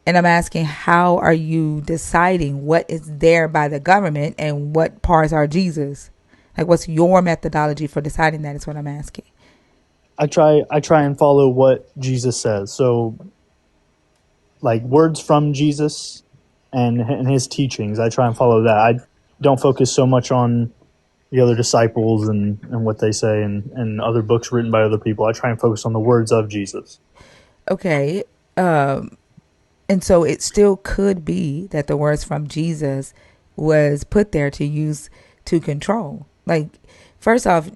And I'm asking, how are you deciding what is there by the government and what parts are Jesus? Like, what's your methodology for deciding that is what I'm asking. I try and follow what Jesus says. So, like words from Jesus and his teachings, I try and follow that. I don't focus so much on the other disciples and what they say and other books written by other people. I try and focus on the words of Jesus. Okay. And so it still could be that the words from Jesus was put there to use to control. Like, first off,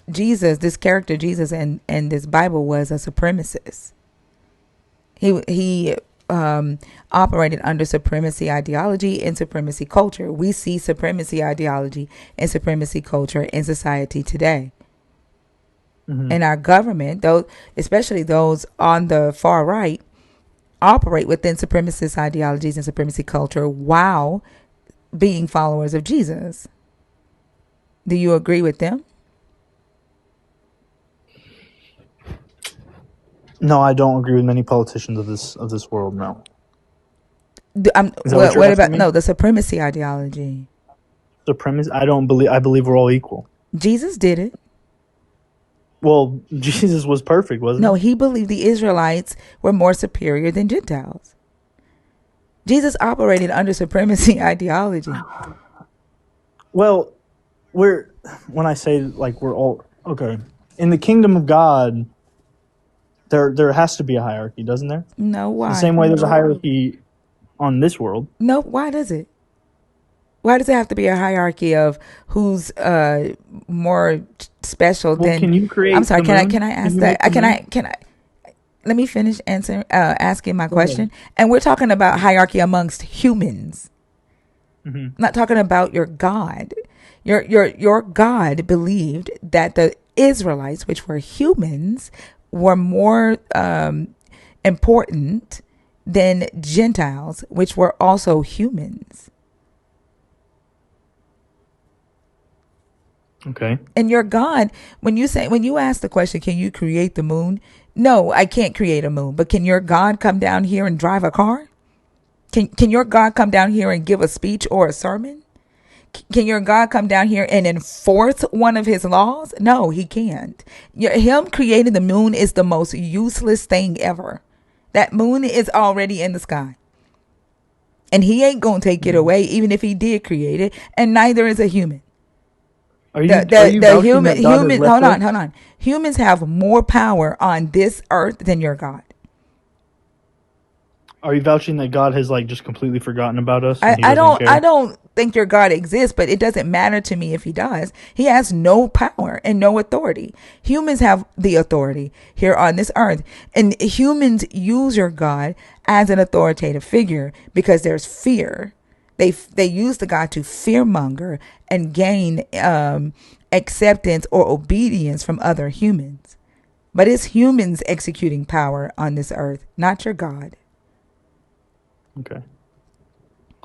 Jesus, this character Jesus and this Bible was a supremacist. He operated under supremacy ideology and supremacy culture. We see supremacy ideology and supremacy culture in society today. Mm-hmm. And our government, though, especially those on the far right, operate within supremacist ideologies and supremacy culture while being followers of Jesus. Do you agree with them? No, I don't agree with many politicians of this world. No. What about the supremacy ideology? Supremacy? I believe we're all equal. Jesus did it. Well, Jesus was perfect, wasn't he? No, he believed the Israelites were more superior than Gentiles. Jesus operated under supremacy ideology. Well, when I say like we're all okay in the kingdom of God, there has to be a hierarchy, doesn't there? No, why? The same way there's a hierarchy on this world. No, why does it? Why does it have to be a hierarchy of who's more special than? Can you create? I'm sorry. Can I ask that? Can I? Let me finish asking my question. And we're talking about hierarchy amongst humans. Mm-hmm. I'm not talking about your God. Your God believed that the Israelites, which were humans, were more important than Gentiles, which were also humans. Okay. And your God, when you ask the question, can you create the moon? No, I can't create a moon. But can your God come down here and drive a car? Can your God come down here and give a speech or a sermon? Can your God come down here and enforce one of his laws? No, he can't. Him creating the moon is the most useless thing ever. That moon is already in the sky. And he ain't going to take it away, even if he did create it. And neither is a human. Are you human hold on. Humans have more power on this earth than your God. Are you vouching that God has like just completely forgotten about us? I don't think your God exists, but it doesn't matter to me if he does. He has no power and no authority. Humans have the authority here on this earth, and humans use your God as an authoritative figure because there's fear. They use the God to fearmonger and gain acceptance or obedience from other humans. But it's humans executing power on this earth, not your God. Okay.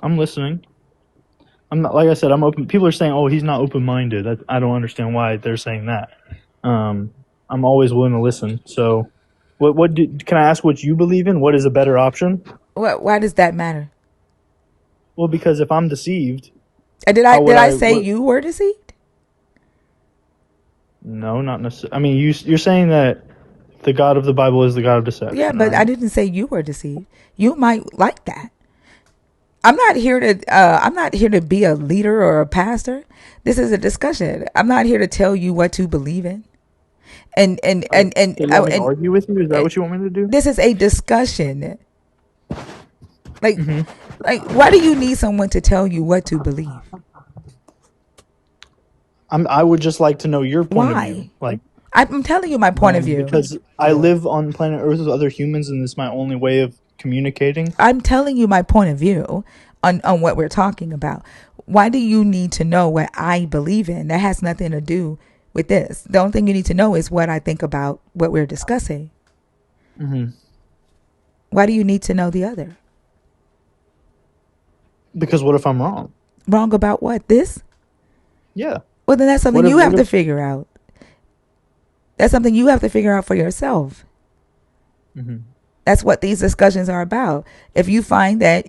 I'm listening. I'm not, like I said, I'm open. People are saying, "Oh, he's not open-minded." I don't understand why they're saying that. I'm always willing to listen. So, can I ask what you believe in? What is a better option? Why does that matter? Well, because if I'm deceived, did I say you were deceived? No, not necessarily. I mean, you're saying that the God of the Bible is the God of deception. Yeah, but right? I didn't say you were deceived. You might like that. I'm not here to be a leader or a pastor. This is a discussion. I'm not here to tell you what to believe in. And argue with you? Is that what you want me to do? This is a discussion. Like, why do you need someone to tell you what to believe? I would just like to know your point of view. Like, I'm telling you my point of view. Because I live on planet Earth with other humans, and it's my only way of communicating. I'm telling you my point of view on what we're talking about. Why do you need to know what I believe in? That has nothing to do with this. The only thing you need to know is what I think about what we're discussing. Mm-hmm. Why do you need to know the other? Because what if I'm wrong? Wrong about what? This? Yeah. Well, then that's something you have to figure out. That's something you have to figure out for yourself. Mm-hmm. That's what these discussions are about. If you find that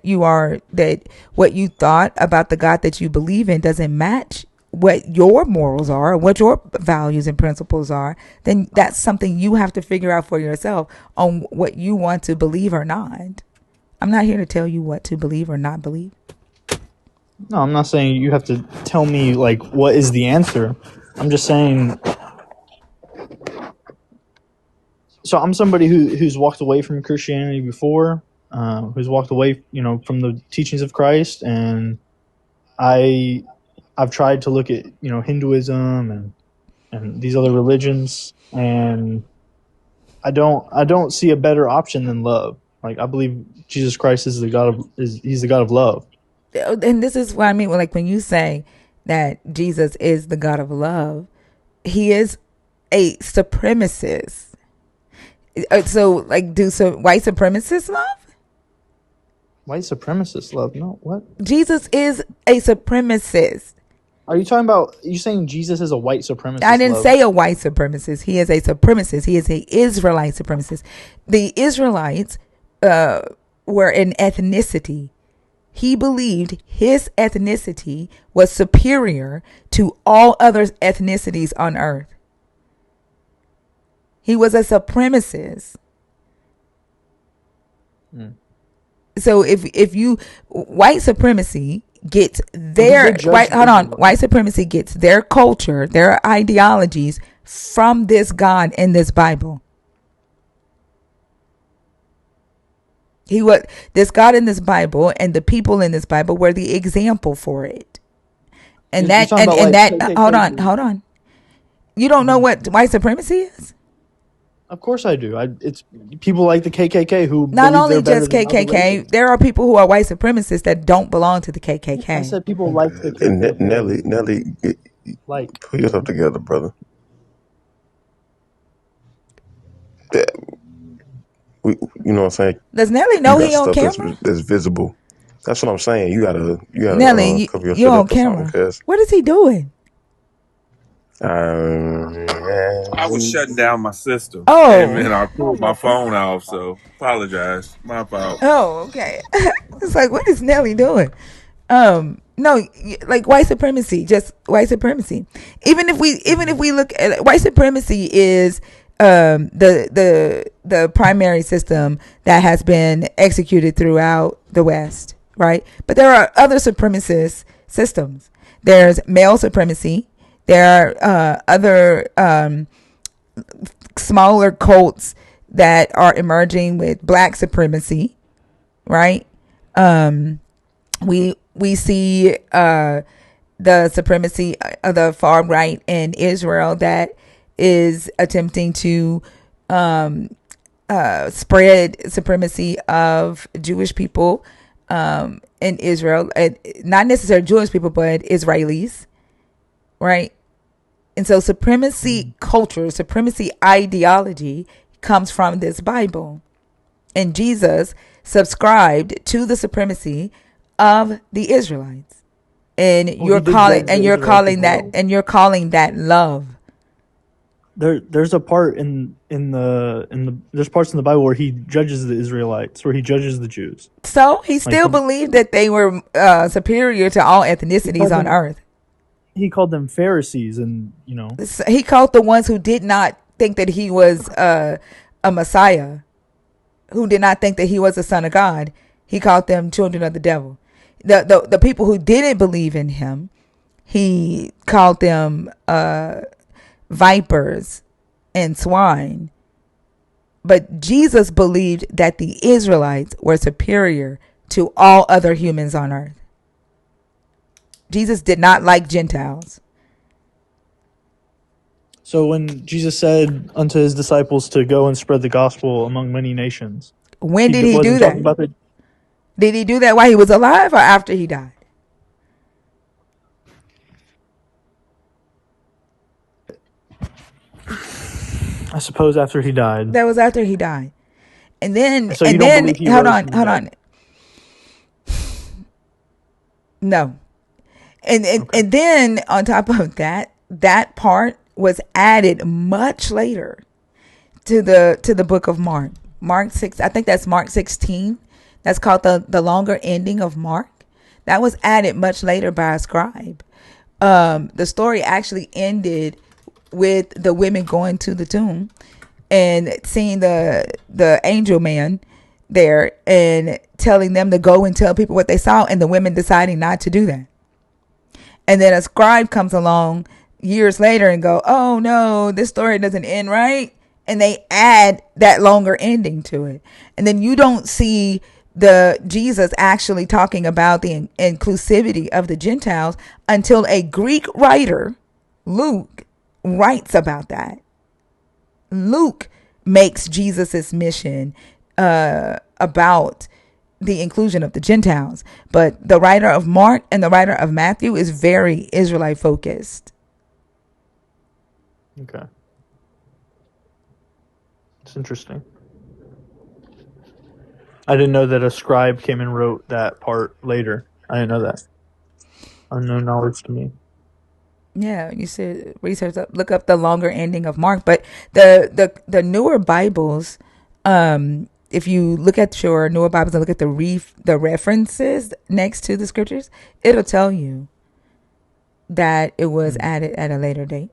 what you thought about the God that you believe in doesn't match what your morals are, what your values and principles are, then that's something you have to figure out for yourself on what you want to believe or not. I'm not here to tell you what to believe or not believe. No, I'm not saying you have to tell me like what is the answer. I'm just saying. So I'm somebody who's walked away from Christianity before, who's walked away, from the teachings of Christ, and I've tried to look at Hinduism and these other religions, and I don't see a better option than love. Like, I believe Jesus Christ is he's the God of love. And this is what I mean, like when you say that Jesus is the God of love, he is a supremacist. So like, do some white supremacists love? White supremacist love? No, what? Jesus is a supremacist. Are you talking about? You saying Jesus is a white supremacist? I didn't say a white supremacist. He is a supremacist. He is a Israelite supremacist. The Israelites were an ethnicity. He believed his ethnicity was superior to all other ethnicities on earth. He was a supremacist. So if you white supremacy gets white supremacy gets their culture, their ideologies from this God in this Bible. This God in this Bible and the people in this Bible were the example for it. And hold on. You don't know what white supremacy is? Of course I do. It's people like the KKK who not only just KKK. There are people who are white supremacists that don't belong to the KKK. I said people like the KKK. Nelly, pull yourself together, brother. You know what I'm saying? Does Nelly know he on camera? That's visible. That's what I'm saying. You gotta Nelly, cover your you shit on up camera. Cause, what is he doing? I was shutting down my system. Oh. And then I pulled my phone off, so apologize. My fault. Oh, okay. It's like, what is Nelly doing? No, like white supremacy, just white supremacy. Even if we look at white supremacy is the primary system that has been executed throughout the West, right? But there are other supremacist systems. There's male supremacy. There are other smaller cults that are emerging with black supremacy, right? We see the supremacy of the far right in Israel that is attempting to spread supremacy of Jewish people in Israel, not necessarily Jewish people, but Israelis, right? And so supremacy culture, supremacy ideology comes from this Bible. And Jesus subscribed to the supremacy of the Israelites. And you're calling that love. There's a part in the there's parts in the Bible where he judges the Israelites, where he judges the Jews. So he still believed that they were superior to all ethnicities on earth. He called them Pharisees, and he called the ones who did not think that he was a Messiah, who did not think that he was the Son of God. He called them children of the devil. The people who didn't believe in him, he called them vipers and swine. But Jesus believed that the Israelites were superior to all other humans on earth. Jesus did not like Gentiles. So when Jesus said unto his disciples to go and spread the gospel among many nations, when did he do that? Did he do that while he was alive or after he died? I suppose after he died. That was after he died. And then, so hold on. No. And then on top of that part was added much later to the book of Mark. Mark 6, I think that's Mark 16. That's called the longer ending of Mark. That was added much later by a scribe. The story actually ended with the women going to the tomb and seeing the angel man there and telling them to go and tell people what they saw, and the women deciding not to do that. And then a scribe comes along years later and go, oh no, this story doesn't end right. And they add that longer ending to it. And then you don't see the Jesus actually talking about the inclusivity of the Gentiles until a Greek writer, Luke, writes about that. Luke makes Jesus's mission about the inclusion of the Gentiles, but the writer of Mark and the writer of Matthew is very Israelite focused. Okay. It's interesting. I didn't know that a scribe came and wrote that part later. I didn't know that. Unknown knowledge to me. Yeah, you should look up the longer ending of Mark. But the newer Bibles, if you look at your newer Bibles and look at the references next to the scriptures, it'll tell you that it was added at a later date.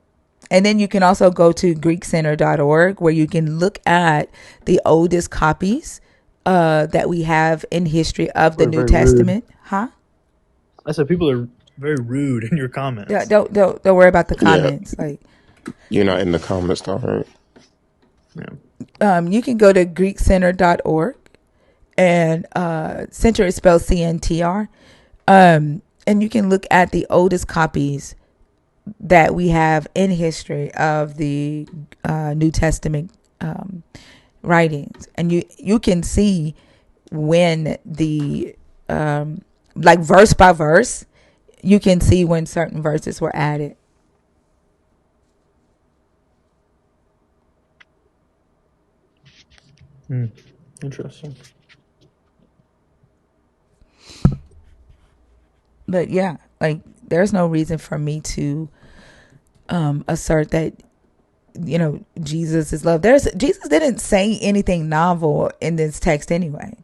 And then you can also go to GreekCenter.org where you can look at the oldest copies that we have in history of the New Testament. Rude. Huh? I said people are very rude in your comments. Yeah, don't worry about the comments. Yeah. Like, you're not in the comments, all right? Yeah. You can go to GreekCenter.org, and center is spelled CNTR, and you can look at the oldest copies that we have in history of the New Testament writings, and you can see when the like verse by verse, you can see when certain verses were added. Interesting. But yeah, like there's no reason for me to assert that, you know, Jesus is love. Jesus didn't say anything novel in this text anyway.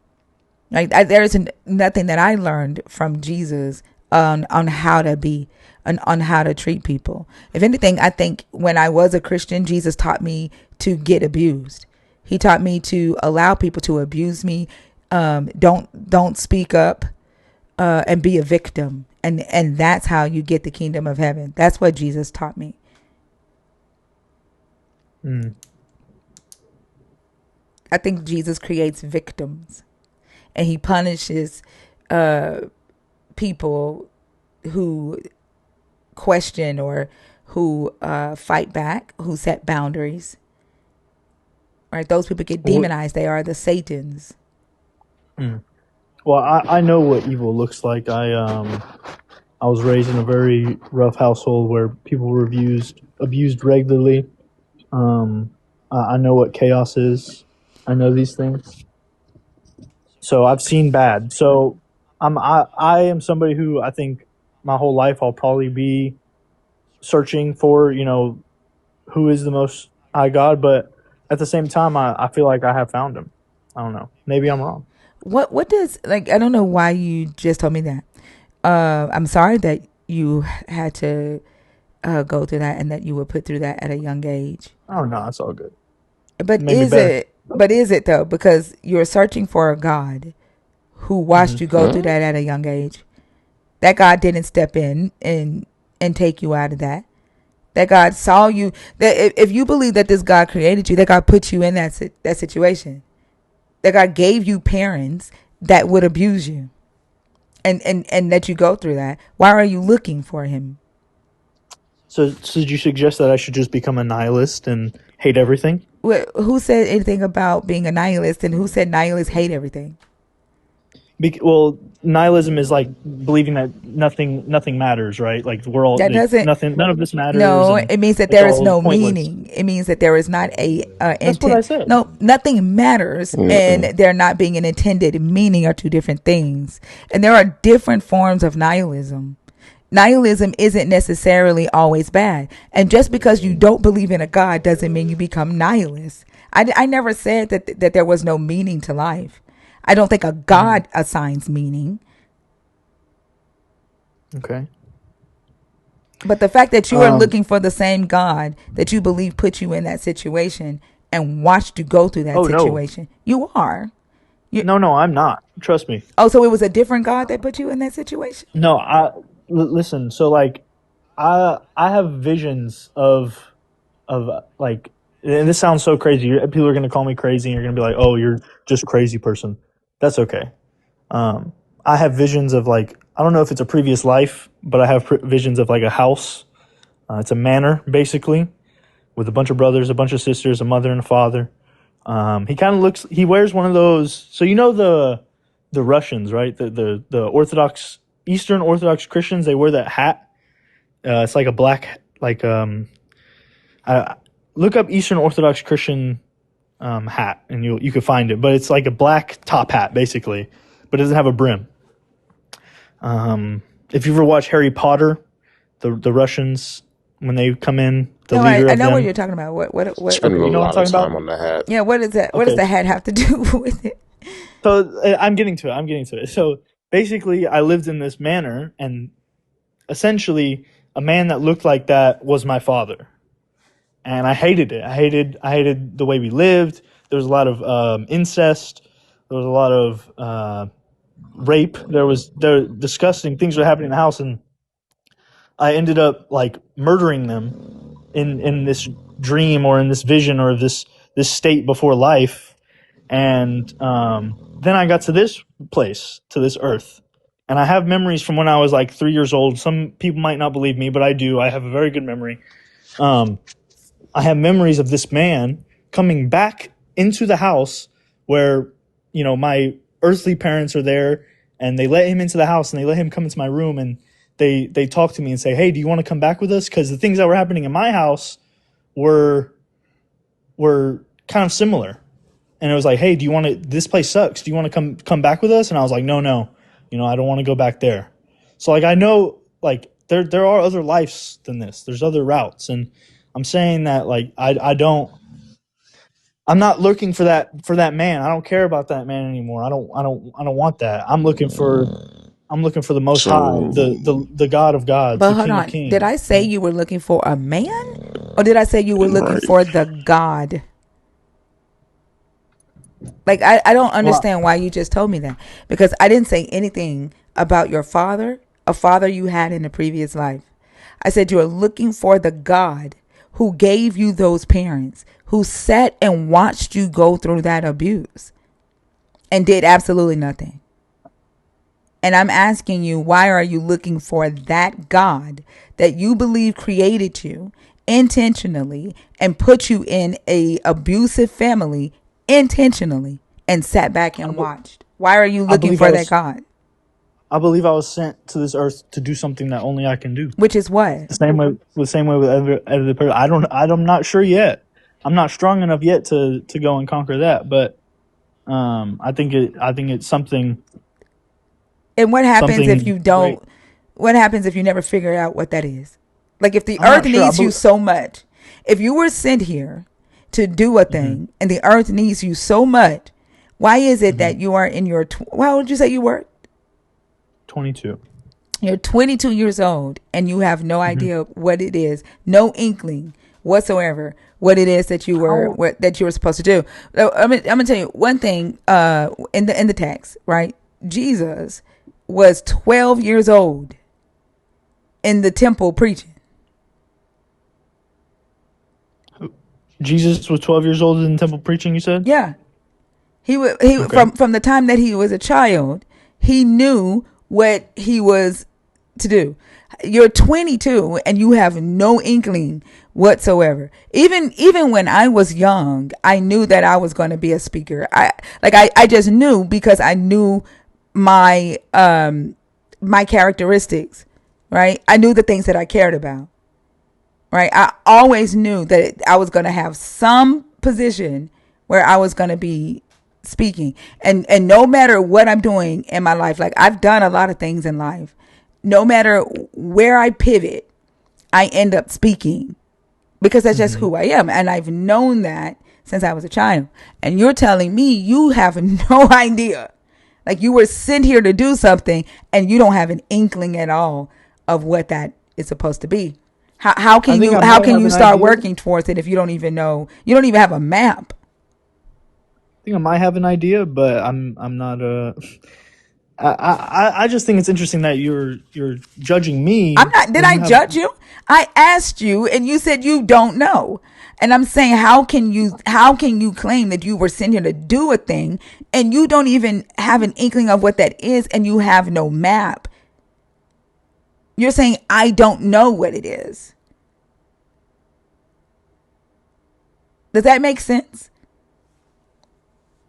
Like there's nothing that I learned from Jesus on how to be on how to treat people. If anything, I think when I was a Christian, Jesus taught me to get abused. He taught me to allow people to abuse me. Don't speak up and be a victim. And that's how you get the kingdom of heaven. That's what Jesus taught me. I think Jesus creates victims, and he punishes people who question or who fight back, who set boundaries. Right? Those people get demonized. They are the Satans. Well, I know what evil looks like. I was raised in a very rough household where people were abused regularly. I know what chaos is. I know these things. So I've seen bad. So I am somebody who I think my whole life I'll probably be searching for, you know, who is the most high God, but at the same time I feel like I have found him. I don't know. Maybe I'm wrong. What does, like, I don't know why you just told me that. I'm sorry that you had to go through that and that you were put through that at a young age. Oh no, it's all good. But is it though? Because you're searching for a God who watched you go through that at a young age. That God didn't step in and take you out of that. That God saw you. That if you believe that this God created you, that God put you in that situation. That God gave you parents that would abuse you, and let you go through that. Why are you looking for him? So did you suggest that I should just become a nihilist and hate everything? Who said anything about being a nihilist, and who said nihilists hate everything? Well, nihilism is like believing that nothing matters, right? Like we're all none of this matters. No, it means that there is no meaning. It means that there is not a That's intent. what I said. No, nothing matters, and there not being an intended meaning are two different things. And there are different forms of nihilism. Nihilism isn't necessarily always bad. And just because you don't believe in a God doesn't mean you become nihilist. I never said that there was no meaning to life. I don't think a God assigns meaning. Okay. But the fact that you are looking for the same God that you believe put you in that situation and watched you go through that Oh no, situation, you are. no, I'm not. Trust me. Oh, so it was a different God that put you in that situation? No, listen. So like, I have visions of like, and this sounds so crazy. People are gonna call me crazy, and you're gonna be like, "Oh, you're just a crazy person." That's okay. I have visions of like, I don't know if it's a previous life, but I have visions of like a house. It's a manor basically, with a bunch of brothers, a bunch of sisters, a mother and a father. He kind of looks. He wears one of those. So you know the Russians, right? The Orthodox Eastern Orthodox Christians. They wear that hat. It's like a black I look up Eastern Orthodox Christian hat, and you could find it. But it's like a black top hat, basically, but it doesn't have a brim. If you ever watch Harry Potter, the Russians when they come in, the No, leader I of know what them. you're talking about. What? Spending Okay, a you know what I'm lot of talking time about? on the hat. Yeah, what is that? What does Okay, the hat have to do with it? so I'm getting to it. I'm getting to it. So basically, I lived in this manor, and essentially, a man that looked like that was my father, and I hated it. I hated the way we lived. There was a lot of incest. There was a lot of rape. There disgusting things were happening in the house, and I ended up like murdering them in this dream or in this vision or this state before life. And then I got to this place, to this earth. And I have memories from when I was like 3 years old. Some people might not believe me, but I do. I have a very good memory. Um, I have memories of this man coming back into the house where, my earthly parents are there, and they let him into the house and they let him come into my room, and they talk to me and say, "Hey, do you want to come back with us?" Because the things that were happening in my house were kind of similar. And it was like, "Hey, do you want to? This place sucks. Do you want to come back with us?" And I was like, "No, no, I don't want to go back there." So like I know like there are other lives than this. There's other routes, and I'm saying that like I'm not looking for that man. I don't care about that man anymore. I don't want that. I'm looking for the Most High, So the God of gods, But the hold King of on. Did kings. I say you were looking for a man? Or did I say you were looking right. for the God? Like, I don't Well, understand why you just told me that. Because I didn't say anything about your father, a father you had in a previous life. I said you are looking for the God who gave you those parents, who sat and watched you go through that abuse and did absolutely nothing. And I'm asking you, why are you looking for that God that you believe created you intentionally and put you in a abusive family intentionally and sat back I, and be- watched? Why are you I looking believe I for that was God? I believe I was sent to this earth to do something that only I can do. Which is what? The same way with every person. I'm not sure yet. I'm not strong enough yet to go and conquer that. But I think it's And what happens if something you great. don't? What happens if you never figure out what that is? Like if the I'm earth not sure. needs you so much, if you were sent here to do a Mhm, thing and the earth needs you so much, why is it mhm. that you are in your, how would you say you were? 22. You're 22 years old and you have no Mhm. idea what it is, no inkling whatsoever what it is that How? that you were supposed to do. I'm gonna tell you one thing. In the text, right? Jesus was 12 years old in the temple preaching. Jesus was 12 years old in the temple preaching. You said? Yeah, he Okay. from the time that he was a child, he knew what he was to do. You're 22 and you have no inkling whatsoever. Even when I was young, I knew that I was going to be a speaker. I just knew because I knew my characteristics, right? I knew the things that I cared about, right? I always knew that I was going to have some position where I was going to be speaking. And no matter what I'm doing in my life, like I've done a lot of things in life, no matter where I pivot, I end up speaking because that's just Hmm. who I am. And I've known that since I was a child. And you're telling me you have no idea. Like you were sent here to do something and you don't have an inkling at all of what that is supposed to be. How can you start working towards it if you don't even know, you don't even have a map? I think I might have an idea, but I'm not I just think it's interesting that you're judging me. I'm not. Did I judge you? I asked you, and you said you don't know. And I'm saying, how can you claim that you were sent here to do a thing, and you don't even have an inkling of what that is, and you have no map? You're saying I don't know what it is. Does that make sense?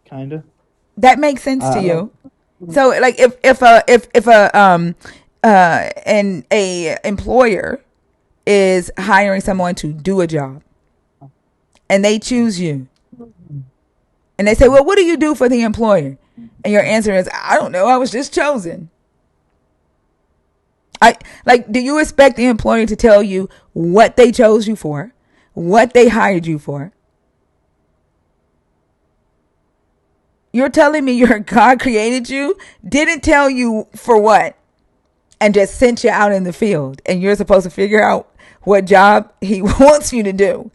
Kinda. That makes sense to you. So like if an employer is hiring someone to do a job and they choose you and they say, well, what do you do for the employer? And your answer is, I don't know, I was just chosen. Do you expect the employer to tell you what they chose you for, what they hired you for? You're telling me your God created you, didn't tell you for what, and just sent you out in the field, and you're supposed to figure out what job he wants you to do.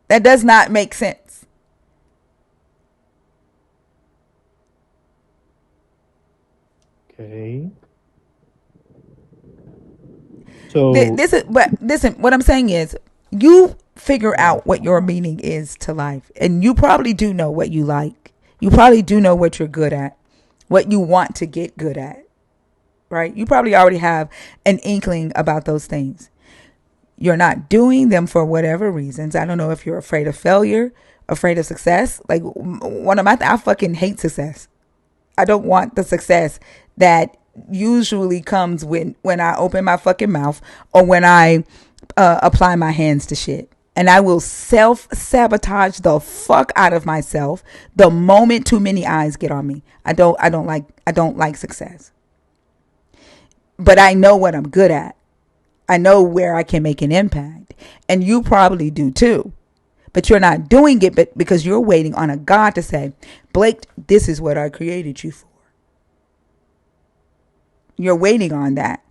That does not make sense. Okay. So listen, what I'm saying is, you figure out what your meaning is to life, and you probably do know what you like. You probably do know what you're good at, what you want to get good at, right? You probably already have an inkling about those things. You're not doing them for whatever reasons. I don't know if you're afraid of failure, afraid of success. Like I fucking hate success. I don't want the success that usually comes when I open my fucking mouth or when I apply my hands to shit. And I will self-sabotage the fuck out of myself the moment too many eyes get on me. I don't like success. But I know what I'm good at. I know where I can make an impact. And you probably do too. But you're not doing it because you're waiting on a God to say, Blake, this is what I created you for. You're waiting on that.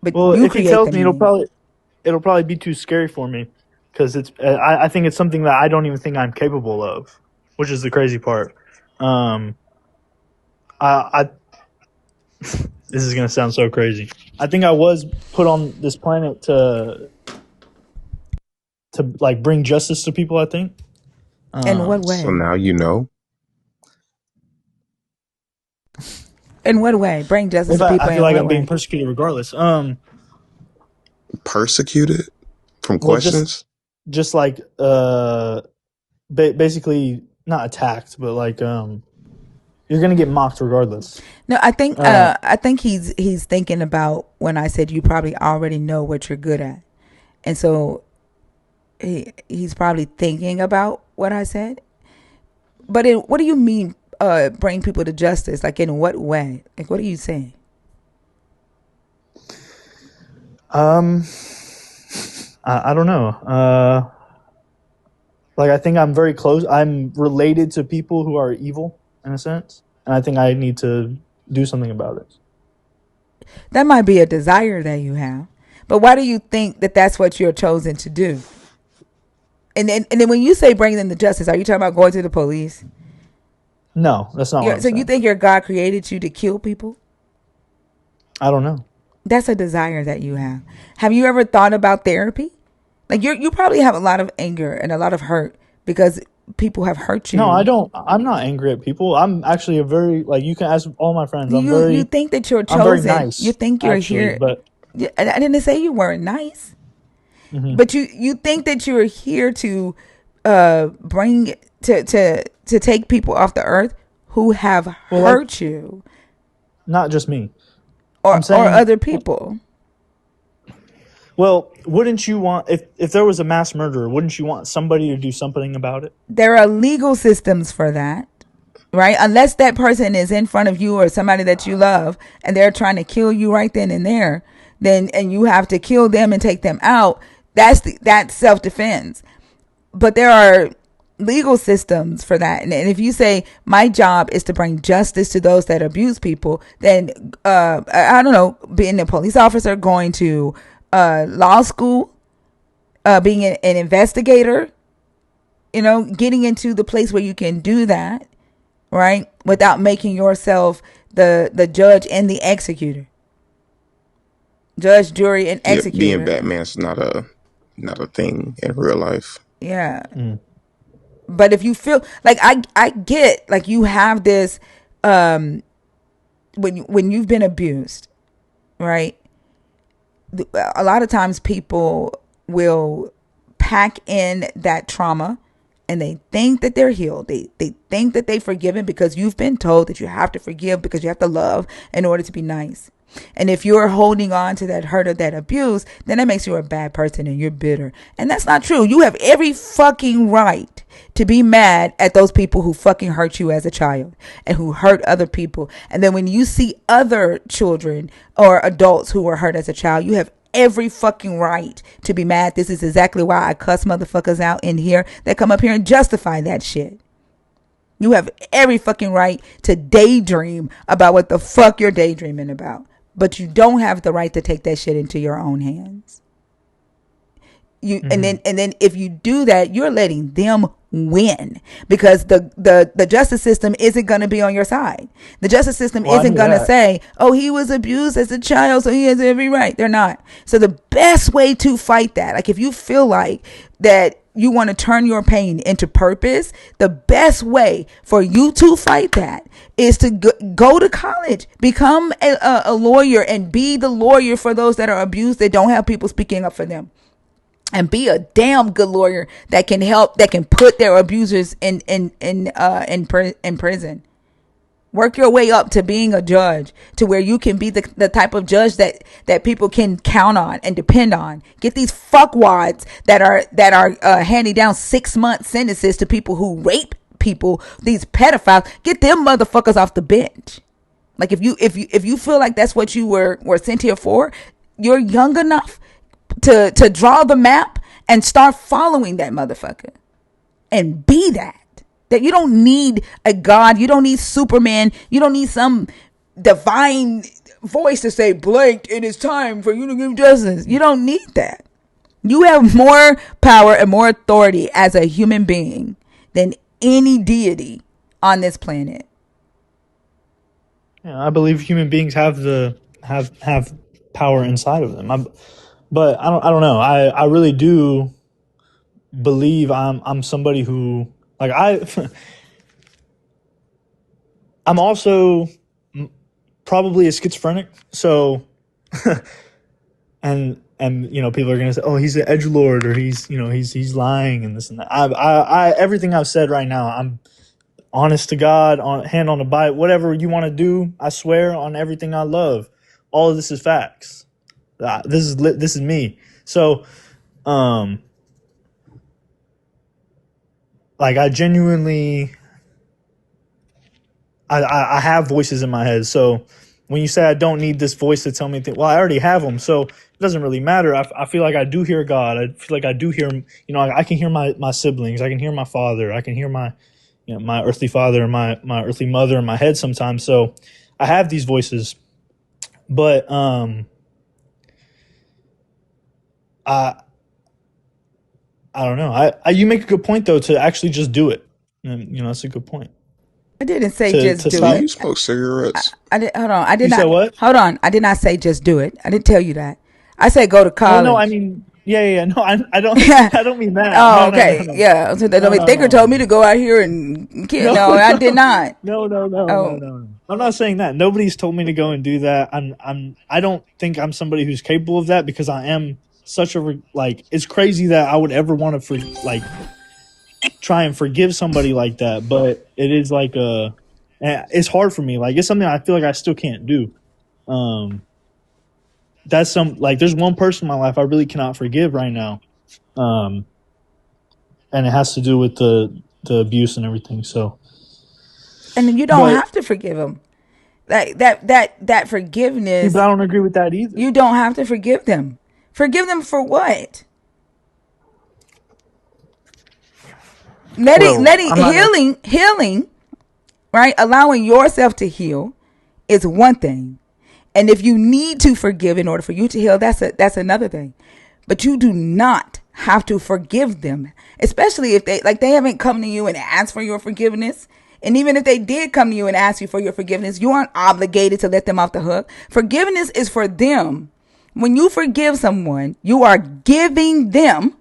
But if he tells me, it'll probably be too scary for me because I think it's something that I don't even think I'm capable of, which is the crazy part. This is gonna sound so crazy. I think I was put on this planet to like bring justice to people. I think. In what way? So now you know. In what way? Bring justice to people. I feel like I'm being persecuted regardless. Persecuted from questions? Just like basically not attacked, but like you're gonna get mocked regardless. No, I think he's thinking about when I said you probably already know what you're good at, and so he's probably thinking about what I said. But what do you mean? Bring people to justice? Like in what way? Like what are you saying? I don't know. Like I think I'm very close. I'm related to people who are evil in a sense, and I think I need to do something about it. That might be a desire that you have, but why do you think that that's what you're chosen to do? And then when you say bring them to justice, are you talking about going to the police? No, that's not what I'm saying. You think your God created you to kill people? I don't know. That's a desire that you have. Have you ever thought about therapy? Like you probably have a lot of anger and a lot of hurt because people have hurt you. No, I don't. I'm not angry at people. I'm actually a very, like, you can ask all my friends. You think that you're chosen. I'm very nice. You think you're actually, here. But I didn't say you weren't nice. Mm-hmm. But you think that you're here to bring to take people off the earth who have hurt you. Not just me. Or other people. Well, wouldn't you want, if there was a mass murderer, wouldn't you want somebody to do something about it? There are legal systems for that, right? Unless that person is in front of you or somebody that you love and they're trying to kill you right then and there, and you have to kill them and take them out, that's self-defense. but there are legal systems for that. And if you say my job is to bring justice to those that abuse people, then I don't know, being a police officer, going to law school, being an investigator, getting into the place where you can do that, right, without making yourself the judge and the executor. Judge, jury, and Yeah, being executor. Batman's not a thing in real life. Yeah. But if you feel like I get like you have this when you've been abused, right? A lot of times people will pack in that trauma and they think that they're healed. They think that they've forgiven because you've been told that you have to forgive because you have to love in order to be nice. And if you're holding on to that hurt or that abuse, then that makes you a bad person and you're bitter. And that's not true. You have every fucking right to be mad at those people who fucking hurt you as a child and who hurt other people. And then when you see other children or adults who were hurt as a child, you have every fucking right to be mad. This is exactly why I cuss motherfuckers out in here that come up here and justify that shit. You have every fucking right to daydream about what the fuck you're daydreaming about. But you don't have the right to take that shit into your own hands. And then if you do that, you're letting them win, because the justice system isn't going to be on your side. The justice system isn't going to say, oh, he was abused as a child, so he has every right. They're not. So the best way to fight that, like if you feel like that you want to turn your pain into purpose, the best way for you to fight that is to go to college, become a lawyer, and be the lawyer for those that are abused, that don't have people speaking up for them. And be a damn good lawyer that can help, that can put their abusers in prison. Work your way up to being a judge, to where you can be the type of judge that people can count on and depend on. Get these fuckwads that are handing down 6-month sentences to people who rape people, these pedophiles. Get them motherfuckers off the bench. Like if you feel like that's what you were sent here for, you're young enough to draw the map and start following that motherfucker and be that you don't need a god, you don't need Superman, you don't need some divine voice to say, Blake, it is time for you to give justice. You don't need that. You have more power and more authority as a human being than any deity on this planet. Yeah, I believe human beings have have power inside of them. But I don't know. I really do believe I'm somebody who, like, I'm also probably a schizophrenic. So and people are gonna say, oh, he's an edgelord, or he's lying and this and that. I everything I've said right now, I'm honest to God, on hand on the Bible, whatever you want to do. I swear on everything I love. All of this is facts. This is me. So, like, I genuinely, I have voices in my head. So when you say I don't need this voice to tell me things, well, I already have them. So it doesn't really matter. I feel like I do hear God. I feel like I do hear, I can hear my siblings. I can hear my father. I can hear my earthly father and my earthly mother in my head sometimes. So I have these voices, but, I don't know. You make a good point, though, to actually just do it. And, that's a good point. I didn't say just do Do it. you smoke cigarettes? I did. Hold on. I did You not. said what? Hold on. I did not say just do it. I didn't tell you that. I said go to college. Oh no, I mean, yeah. No, I don't. I don't mean that. Oh, No, no, no, okay. no. Yeah. So Thinker told me to go out here and kill. No, I did not. No. I'm not saying that. Nobody's told me to go and do that. I don't think I'm somebody who's capable of that, because I am such a it's crazy that I would ever want to try and forgive somebody like that. But it is it's hard for me. Like, it's something I feel like I still can't do. That's there's one person in my life I really cannot forgive right now. And it has to do with the abuse and everything. So, and you don't have to forgive them. Like that forgiveness. But I don't agree with that either. You don't have to forgive them. Forgive them for what? Healing, right? Allowing yourself to heal is one thing. And if you need to forgive in order for you to heal, that's another thing. But you do not have to forgive them, especially if they haven't come to you and asked for your forgiveness. And even if they did come to you and ask you for your forgiveness, you aren't obligated to let them off the hook. Forgiveness is for them. When you forgive someone, you are giving them,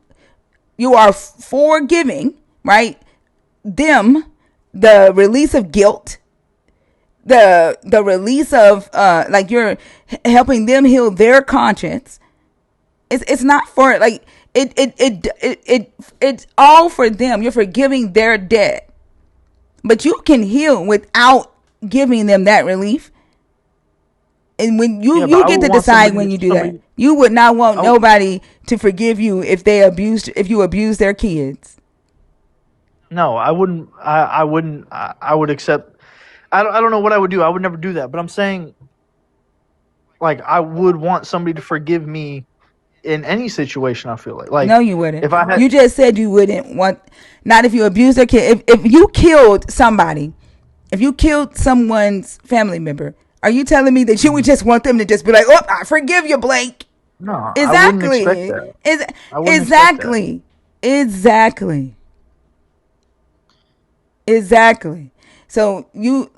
you are forgiving, right? Them the release of guilt, the release of like you're helping them heal their conscience. It's not for like it's all for them. You're forgiving their debt. But you can heal without giving them that relief. And when you get to decide when you do that. You would not want nobody to forgive you if you abuse their kids. No, I wouldn't. I wouldn't. I would accept. I don't know what I would do. I would never do that. But I'm saying, like, I would want somebody to forgive me in any situation. I feel like no, you wouldn't. If I had, you just said you wouldn't want. Not if you abuse their kid. If you killed somebody, if you killed someone's family member, are you telling me that you would just want them to just be like, "Oh, I forgive you, Blake"? No, exactly. I wouldn't expect that. Exactly. Exactly. So you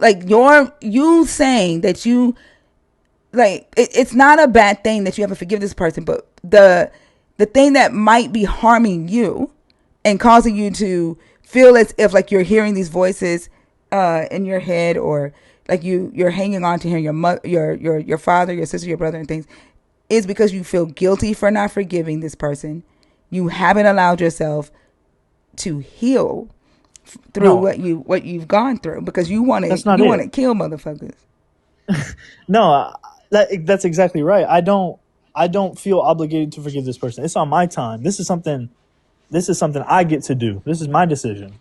saying that you like it's not a bad thing that you have to forgive this person, but the thing that might be harming you and causing you to feel as if like you're hearing these voices in your head, or like you're hanging on to hearing your father, your sister, your brother, and things, is because you feel guilty for not forgiving this person. You haven't allowed yourself to heal through what you've gone through, because you want to kill motherfuckers. No, that's exactly right. I don't feel obligated to forgive this person. It's on my time. This is something I get to do. This is my decision.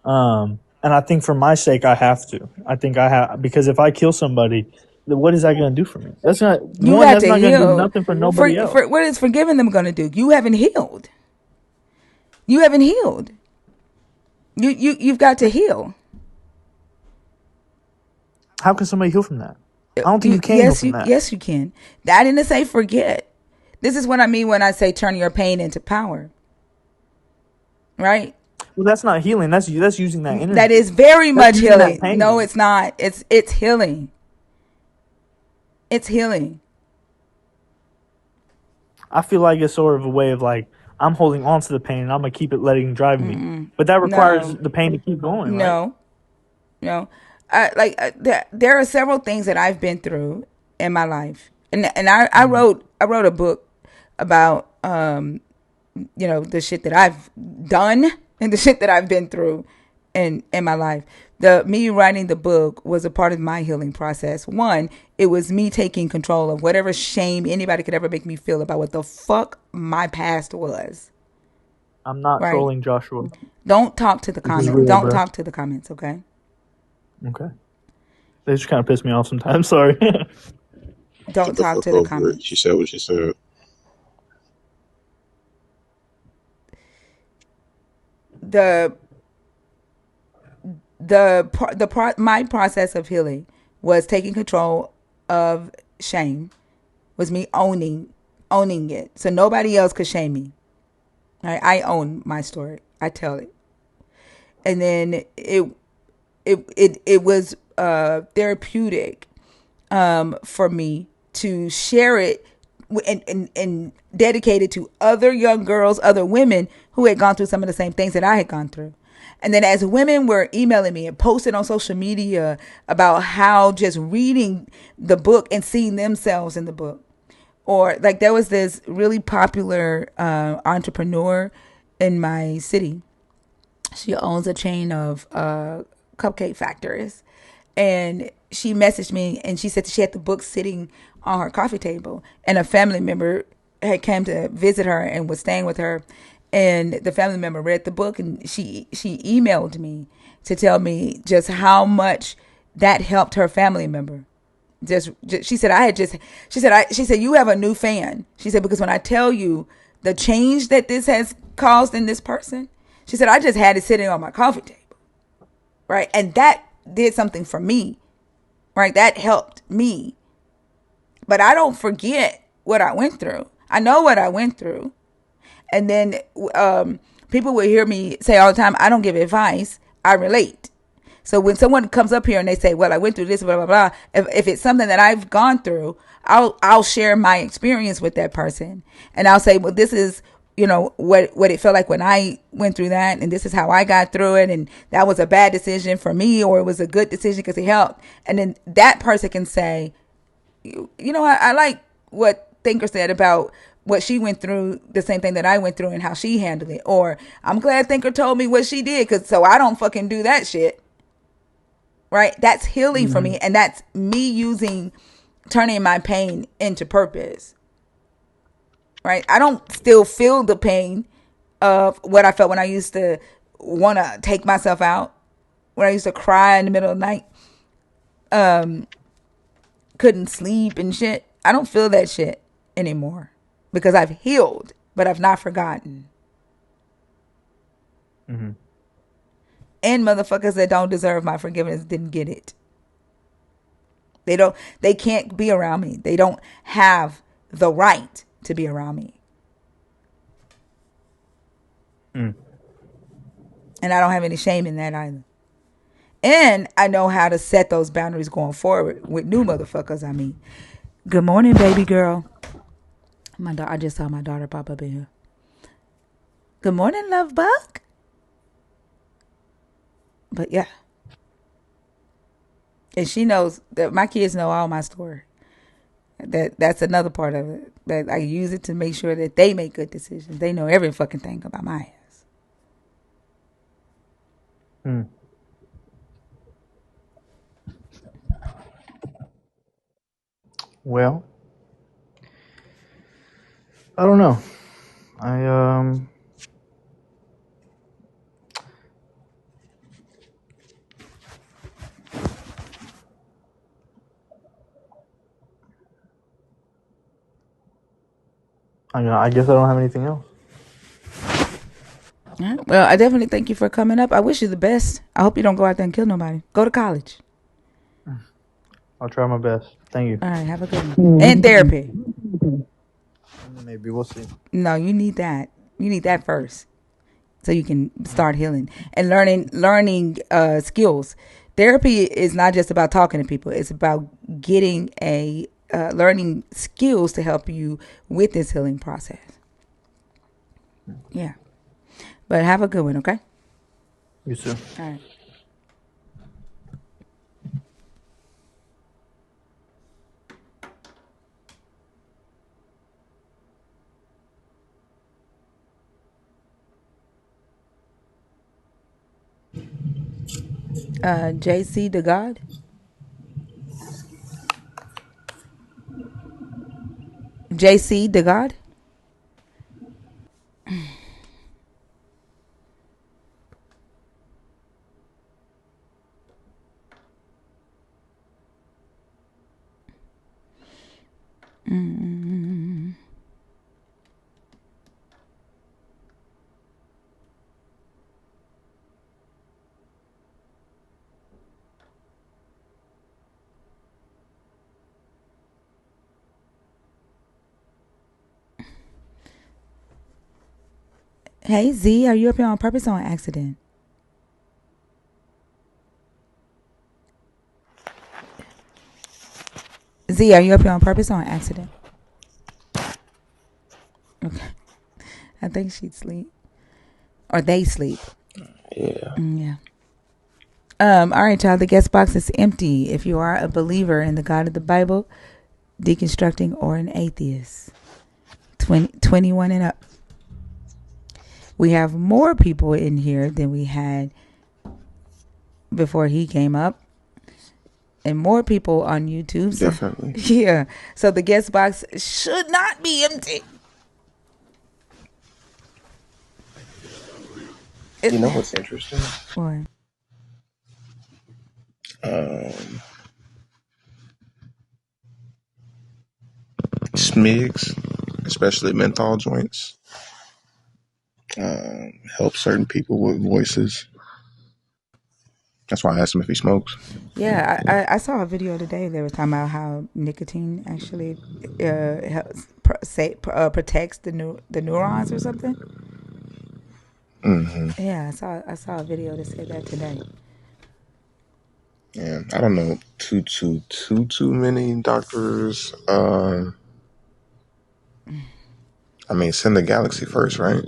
And I think for my sake, I have to. I think I have, because if I kill somebody, then what is that going to do for me? That's not going to do nothing for nobody else. What is forgiving them going to do? You haven't healed. You've got to heal. How can somebody heal from that? I don't think you can heal from that. Yes, you can. I didn't say forget. This is what I mean when I say turn your pain into power. Right? Well, that's not healing. That's using that energy. That is very much healing. No, it's not. It's healing. It's healing. I feel like it's sort of a way of like, I'm holding on to the pain and I'm going to keep it letting drive me. But that requires the pain to keep going, right? No. There are several things that I've been through in my life. And I wrote a book about, the shit that I've done and the shit that I've been through in my life. Me writing the book was a part of my healing process. One, it was me taking control of whatever shame anybody could ever make me feel about what the fuck my past was. I'm not trolling Joshua. Don't talk to the comments. Don't talk to the comments, okay? Okay. They just kind of piss me off sometimes. Sorry. Don't talk to the comments. She said what she said. My process of healing was taking control of shame, was me owning it, so nobody else could shame me. Right? I own my story. I tell it, and then it was therapeutic for me to share it and dedicate it to other young girls, other women who had gone through some of the same things that I had gone through. And then as women were emailing me and posting on social media about how just reading the book and seeing themselves in the book, or like there was this really popular entrepreneur in my city. She owns a chain of cupcake factories. And she messaged me and she said that she had the book sitting on her coffee table, and a family member had come to visit her and was staying with her, and the family member read the book, and she emailed me to tell me just how much that helped her family member. She said you have a new fan. She said, because when I tell you the change that this has caused in this person, She said, I just had it sitting on my coffee table. Right. And that did something for me. Right. That helped me. But I don't forget what I went through. I know what I went through. And then people will hear me say all the time, I don't give advice. I relate. So when someone comes up here and they say, well, I went through this, blah, blah, blah. If it's something that I've gone through, I'll share my experience with that person. And I'll say, well, this is, what it felt like when I went through that. And this is how I got through it. And that was a bad decision for me, or it was a good decision because it helped. And then that person can say, I like what Thinker said about what she went through, the same thing that I went through and how she handled it. Or I'm glad Thinker told me what she did, so I don't fucking do that shit. Right? That's healing for me. And that's me turning my pain into purpose. Right? I don't still feel the pain of what I felt when I used to want to take myself out, when I used to cry in the middle of the night, couldn't sleep and shit. I don't feel that shit anymore because I've healed, but I've not forgotten. Mm-hmm. And motherfuckers that don't deserve my forgiveness didn't get it. They can't be around me. They don't have the right to be around me. Mm. And I don't have any shame in that either. And I know how to set those boundaries going forward with new motherfuckers. I mean, good morning, baby girl. I just saw my daughter pop up in here. Good morning, love bug. But yeah. And she knows that my kids know all my story. That's another part of it. That I use it to make sure that they make good decisions. They know every fucking thing about my ass. Mm. Well, I don't know. I guess I don't have anything else. All right. Well, I definitely thank you for coming up. I wish you the best. I hope you don't go out there and kill nobody. Go to college. I'll try my best. Thank you. All right. Have a good one. And therapy. Maybe we'll see. No, you need that. You need that first, so you can start healing and learning skills. Therapy is not just about talking to people. It's about getting learning skills to help you with this healing process. Yeah. But have a good one, okay? You too. All right. JC the God. JC the God. Hey Z, are you up here on purpose or on accident? Z, are you up here on purpose or on accident? Okay. I think she'd sleep. Or they sleep. Yeah. Yeah. All right, y'all. The guest box is empty. If you are a believer in the God of the Bible, deconstructing, or an atheist, 21 and up. We have more people in here than we had before he came up, and more people on YouTube. So, Definitely. yeah. So the guest box should not be empty. You know what's interesting? What? Smigs, especially menthol joints, help certain people with voices. That's why I asked him if he smokes. Yeah, I saw a video today. They were talking about how nicotine actually helps protects the neurons or something. Hmm. Yeah, I saw a video that said that today. Yeah, I don't know too many doctors. I mean, send the galaxy first, right?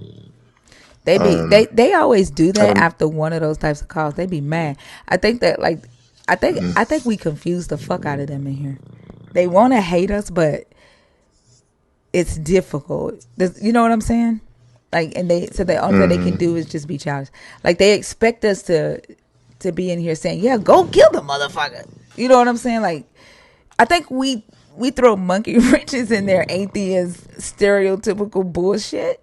They always do I that don't. after one of those types of calls. They be mad. I think that like I think we confuse the fuck out of them in here. They want to hate us, but it's difficult. You know what I'm saying? Like, and the only thing they can Hmm. do is just be childish. Like they expect us to be in here saying, "Yeah, go kill the motherfucker." You know what I'm saying? Like, I think we throw monkey wrenches in their atheist stereotypical bullshit,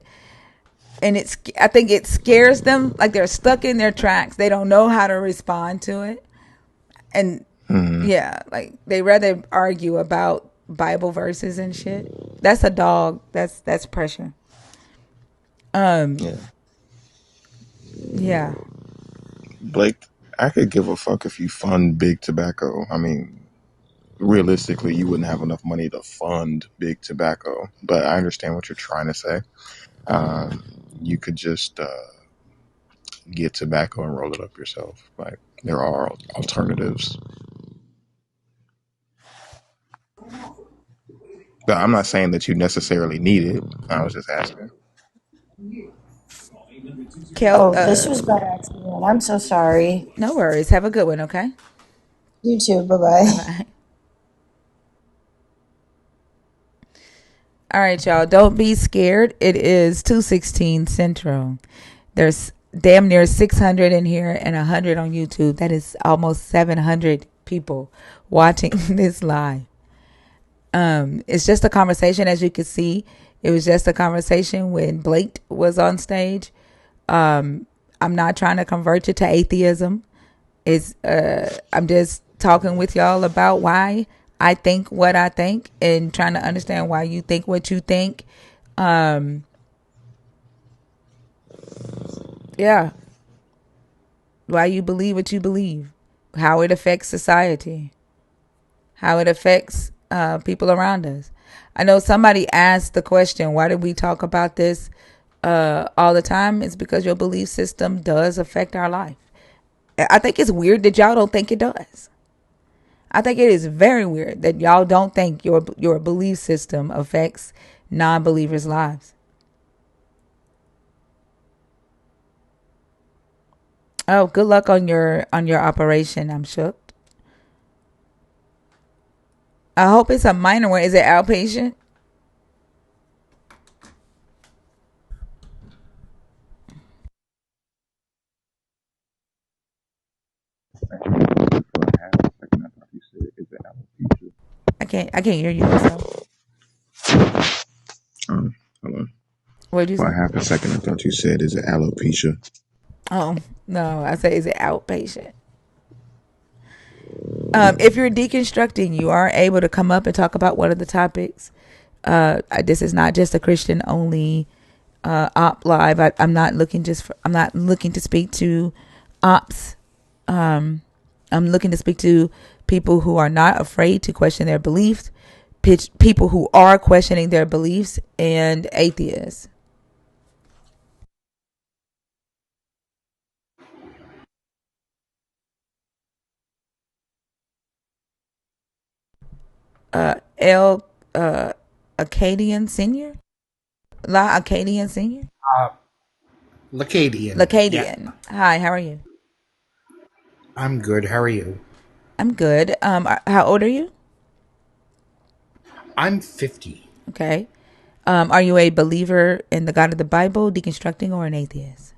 and I think it scares them. Like they're stuck in their tracks. They don't know how to respond to it, and Hmm. yeah, like they rather argue about Bible verses and shit. That's a dog. That's pressure. Yeah, Yeah. Blake, I could give a fuck if you fund big tobacco. I mean, realistically, you wouldn't have enough money to fund big tobacco. But I understand what you're trying to say. Um, you could just get tobacco and roll it up yourself. Like there are alternatives. But I'm not saying that you necessarily need it. I was just asking. Kel, Oh, this was by accident. I'm so sorry. no worries. Have a good one, okay? You too. Bye bye. Bye bye. All right, y'all. Don't be scared. It is 2:16 Central. There's damn near 600 in here and 100 on YouTube. That is almost 700 people watching this live. It's just a conversation, as you can see. It was just a conversation when Blake was on stage. I'm not trying to convert you to atheism. I'm just talking with y'all about why I think what I think and trying to understand why you think what you think. Um, yeah, why you believe what you believe, how it affects society, how it affects people around us. I know somebody asked the question, why do we talk about this all the time? It's because your belief system does affect our life. I think it's weird that y'all don't think it does. I think it is very weird that y'all don't think your belief system affects non-believers' lives. Oh, good luck on your operation. I'm shook. I hope it's a minor one. Is it outpatient? For a half a second, I thought you said, "Is it alopecia?" I can't hear you. What's up? Hold on. What did you For say? a half a second, I thought you said, "Is it alopecia?" Oh no, I say is it outpatient? If you're deconstructing, you are able to come up and talk about one of the topics. This is not just a Christian only op live. I'm not looking to speak to ops. Um, I'm looking to speak to people who are not afraid to question their beliefs, people who are questioning their beliefs, and atheists. L. Acadian Senior, La Acadian Senior, Uh, Lacadian. Yeah, Lacadian. Hi, how are you? I'm good. How are you? I'm good. How old are you? I'm 50. Okay. Are you a believer in the God of the Bible, deconstructing, or an atheist?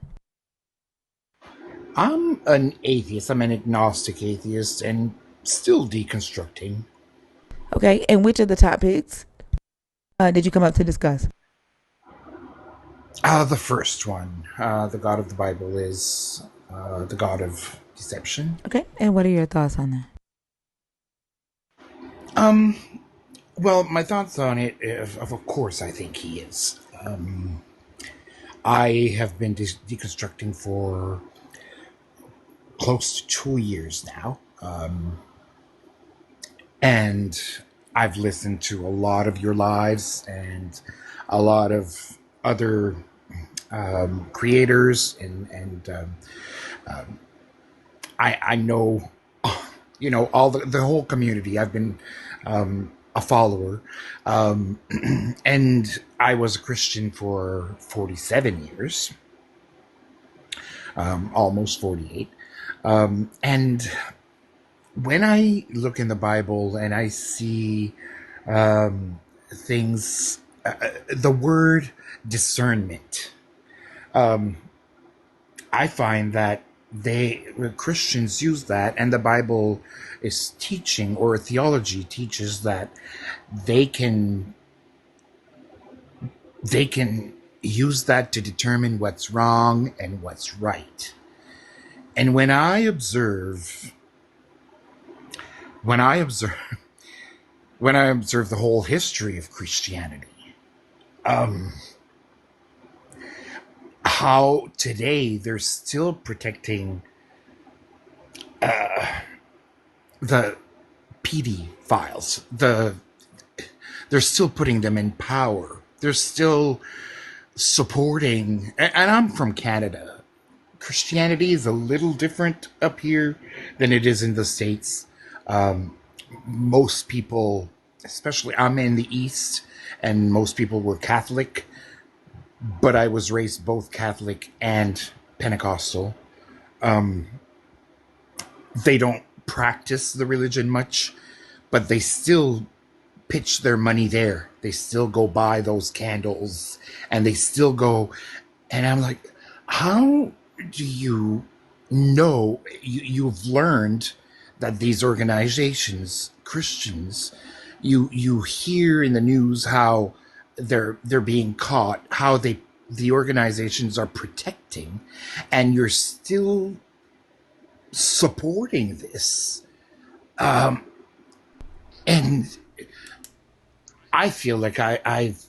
I'm an atheist. I'm an agnostic atheist and still deconstructing. Okay. And which of the topics did you come up to discuss? The first one, the God of the Bible, is the God of deception. Okay. And what are your thoughts on that? Um, well, my thoughts on it, of course, I think he is. I have been deconstructing for close to 2 years now. And I've listened to a lot of your lives and a lot of other creators, and I know, all the whole community. I've been a follower, and I was a Christian for 47 years, almost 48. And when I look in the Bible and I see things, the word discernment, I find that Christians use that, and the Bible is teaching, or theology teaches that they can they can use that to determine what's wrong and what's right. And when I observe when I observe the whole history of Christianity, how today they're still protecting the PD files. They're still putting them in power. They're still supporting, and I'm from Canada. Christianity is a little different up here than it is in the States. Most people, especially I'm in the East, and most people were Catholic, but I was raised both Catholic and Pentecostal. They don't practice the religion much, but they still pitch their money there. They still go buy those candles, and they still go. And I'm like, how do you know? You've learned that these organizations, Christians, you hear in the news how they're being caught, how the organizations are protecting, and you're still supporting this. And I feel like I've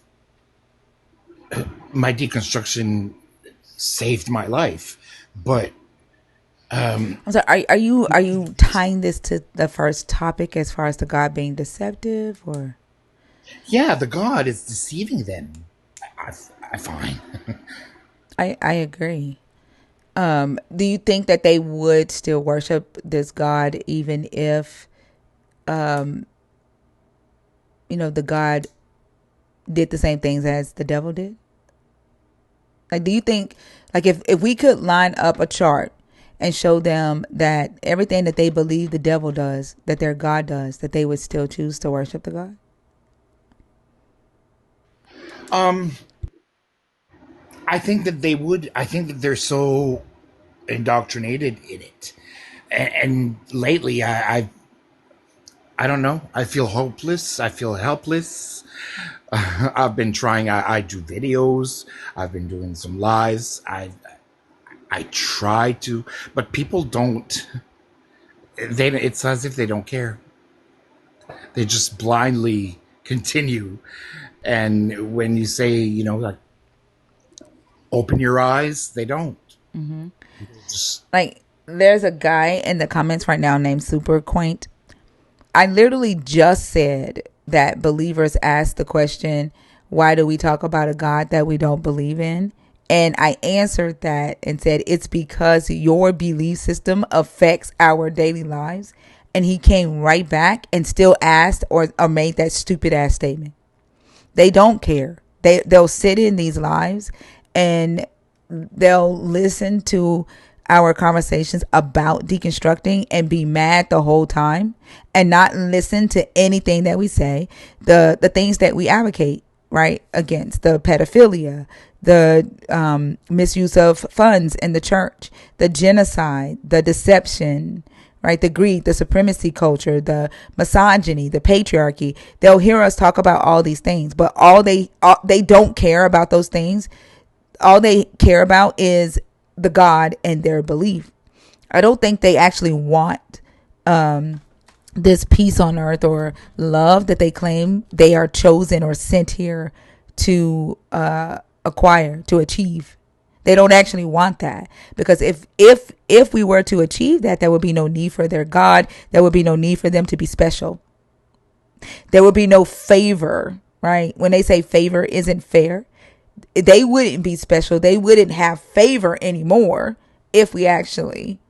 my deconstruction saved my life, but I'm sorry. Are you tying this to the first topic as far as the God being deceptive, or? yeah, the God is deceiving them. I, I find. I agree. Do you think that they would still worship this God even if the God did the same things as the devil did? Like, do you think, like, if we could line up a chart and show them that everything that they believe the devil does, that their God does, that they would still choose to worship the God? Um, I think that they would. I think that they're so indoctrinated in it, and lately, I don't know. I feel hopeless. I feel helpless. I've been trying. I do videos. I've been doing some lives. I try to, but people don't. It's as if they don't care. They just blindly continue. And when you say, like, open your eyes, they don't. Just Like, there's a guy in the comments right now named Super Quaint. I literally just said that believers ask the question, why do we talk about a God that we don't believe in? And I answered that and said, it's because your belief system affects our daily lives. And he came right back and still asked or made that stupid ass statement. They don't care. They'll sit in these lives and they'll listen to our conversations about deconstructing and be mad the whole time and not listen to anything that we say, the things that we advocate, right, against: the pedophilia, the misuse of funds in the church, the genocide, the deception, right, the greed, the supremacy culture, the misogyny, the patriarchy. They'll hear us talk about all these things, but they don't care about those things. All they care about is the God and their belief. I don't think they actually want this peace on earth or love that they claim they are chosen or sent here to acquire, to achieve. They don't actually want that, because if we were to achieve that, there would be no need for their God. There would be no need for them to be special. There would be no favor, right? When they say favor isn't fair, they wouldn't be special. They wouldn't have favor anymore if we actually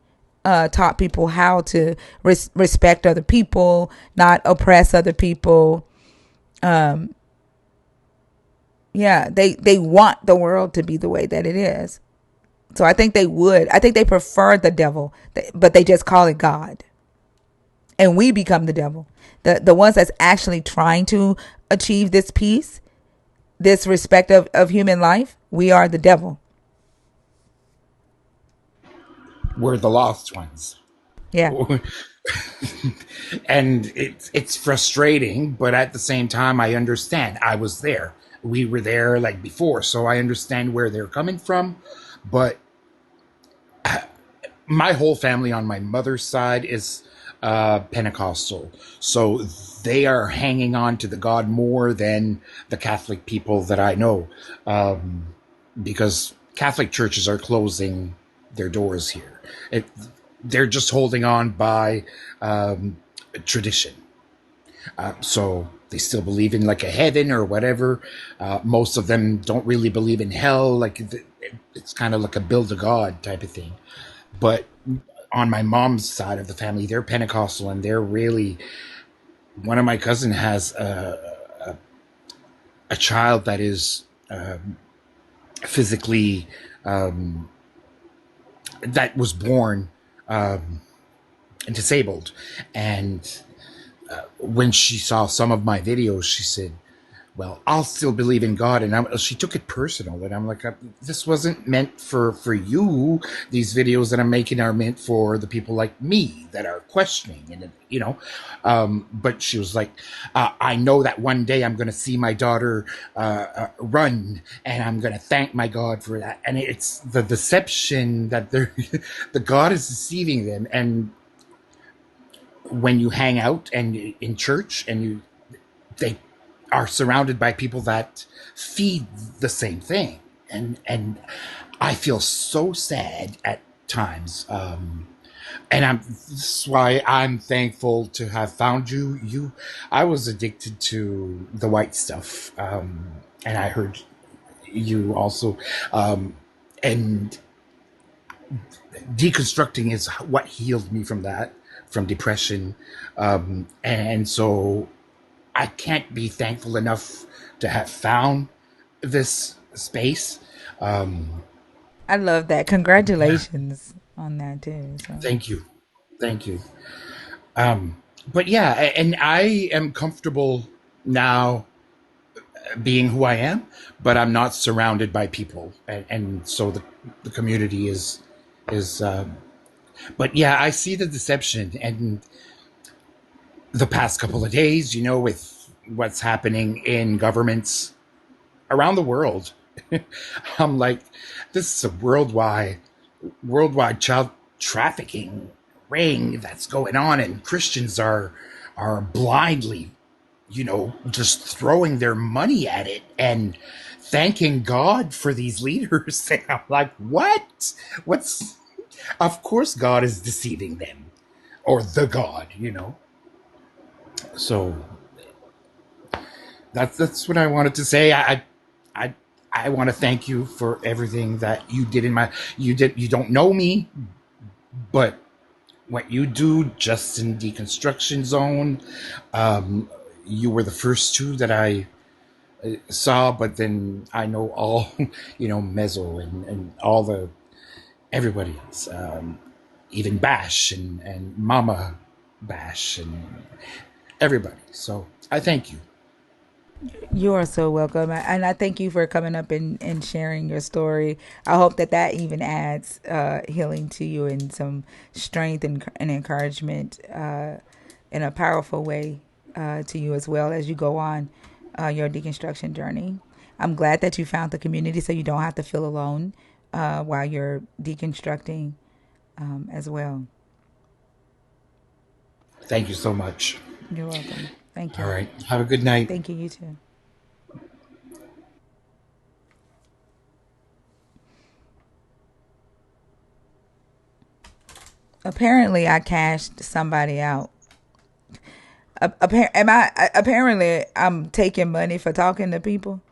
taught people how to respect other people, not oppress other people. Yeah, they want the world to be the way that it is. So I think they would. I think they prefer the devil, but they just call it God, and we become the devil. The ones that's actually trying to achieve this peace, this respect of human life, we are the devil. We're the lost ones. Yeah. And it's frustrating, but at the same time I understand. I was there. We were there like before, so I understand where they're coming from. But my whole family on my mother's side is Pentecostal, so they are hanging on to the God more than the Catholic people that I know, because Catholic churches are closing their doors here. They're just holding on by tradition. So they still believe in like a heaven or whatever. Most of them don't really believe in hell. Like it's kind of like a build a God type of thing. But on my mom's side of the family, they're Pentecostal, and they're really. One of my cousin has a child that is physically that was born disabled, and when she saw some of my videos, she said, well, I'll still believe in God. And she took it personal. And I'm like, this wasn't meant for you. These videos that I'm making are meant for the people like me that are questioning. And, but she was like, I know that one day I'm going to see my daughter run, and I'm going to thank my God for that. And it's the deception that the God is deceiving them. And when you hang out and in church and they are surrounded by people that feed the same thing, and I feel so sad at times, and this is why I'm thankful to have found you. I was addicted to the white stuff, and I heard you also, and deconstructing is what healed me from that, from depression, and so I can't be thankful enough to have found this space. Um, I love that. yeah, Congratulations on that too. So thank you, thank you. But yeah, and I am comfortable now being who I am, but I'm not surrounded by people, and so the community is. But yeah, I see the deception, and the past couple of days, with what's happening in governments around the world. I'm like, this is a worldwide child trafficking ring that's going on, and Christians are blindly, just throwing their money at it and thanking God for these leaders. And I'm like, what? What's Of course God is deceiving them, or the God. So that's what I wanted to say. I I want to thank you for everything that you did you don't know me, but what you do just in deconstruction zone, um, you were the first two that I saw, but then I know all, Mezzo and all the everybody else, even Bash and Mama Bash and everybody. So I thank you. you are so welcome, and I thank you for coming up and sharing your story. I hope that even adds healing to you and some strength and encouragement in a powerful way to you as well as you go on your deconstruction journey. I'm glad that you found the community so you don't have to feel alone while you're deconstructing as well. Thank you so much. You're welcome. Thank All you. right. Have a good night. Thank you. You too. Apparently, I cashed somebody out. Am I? Apparently, I'm taking money for talking to people.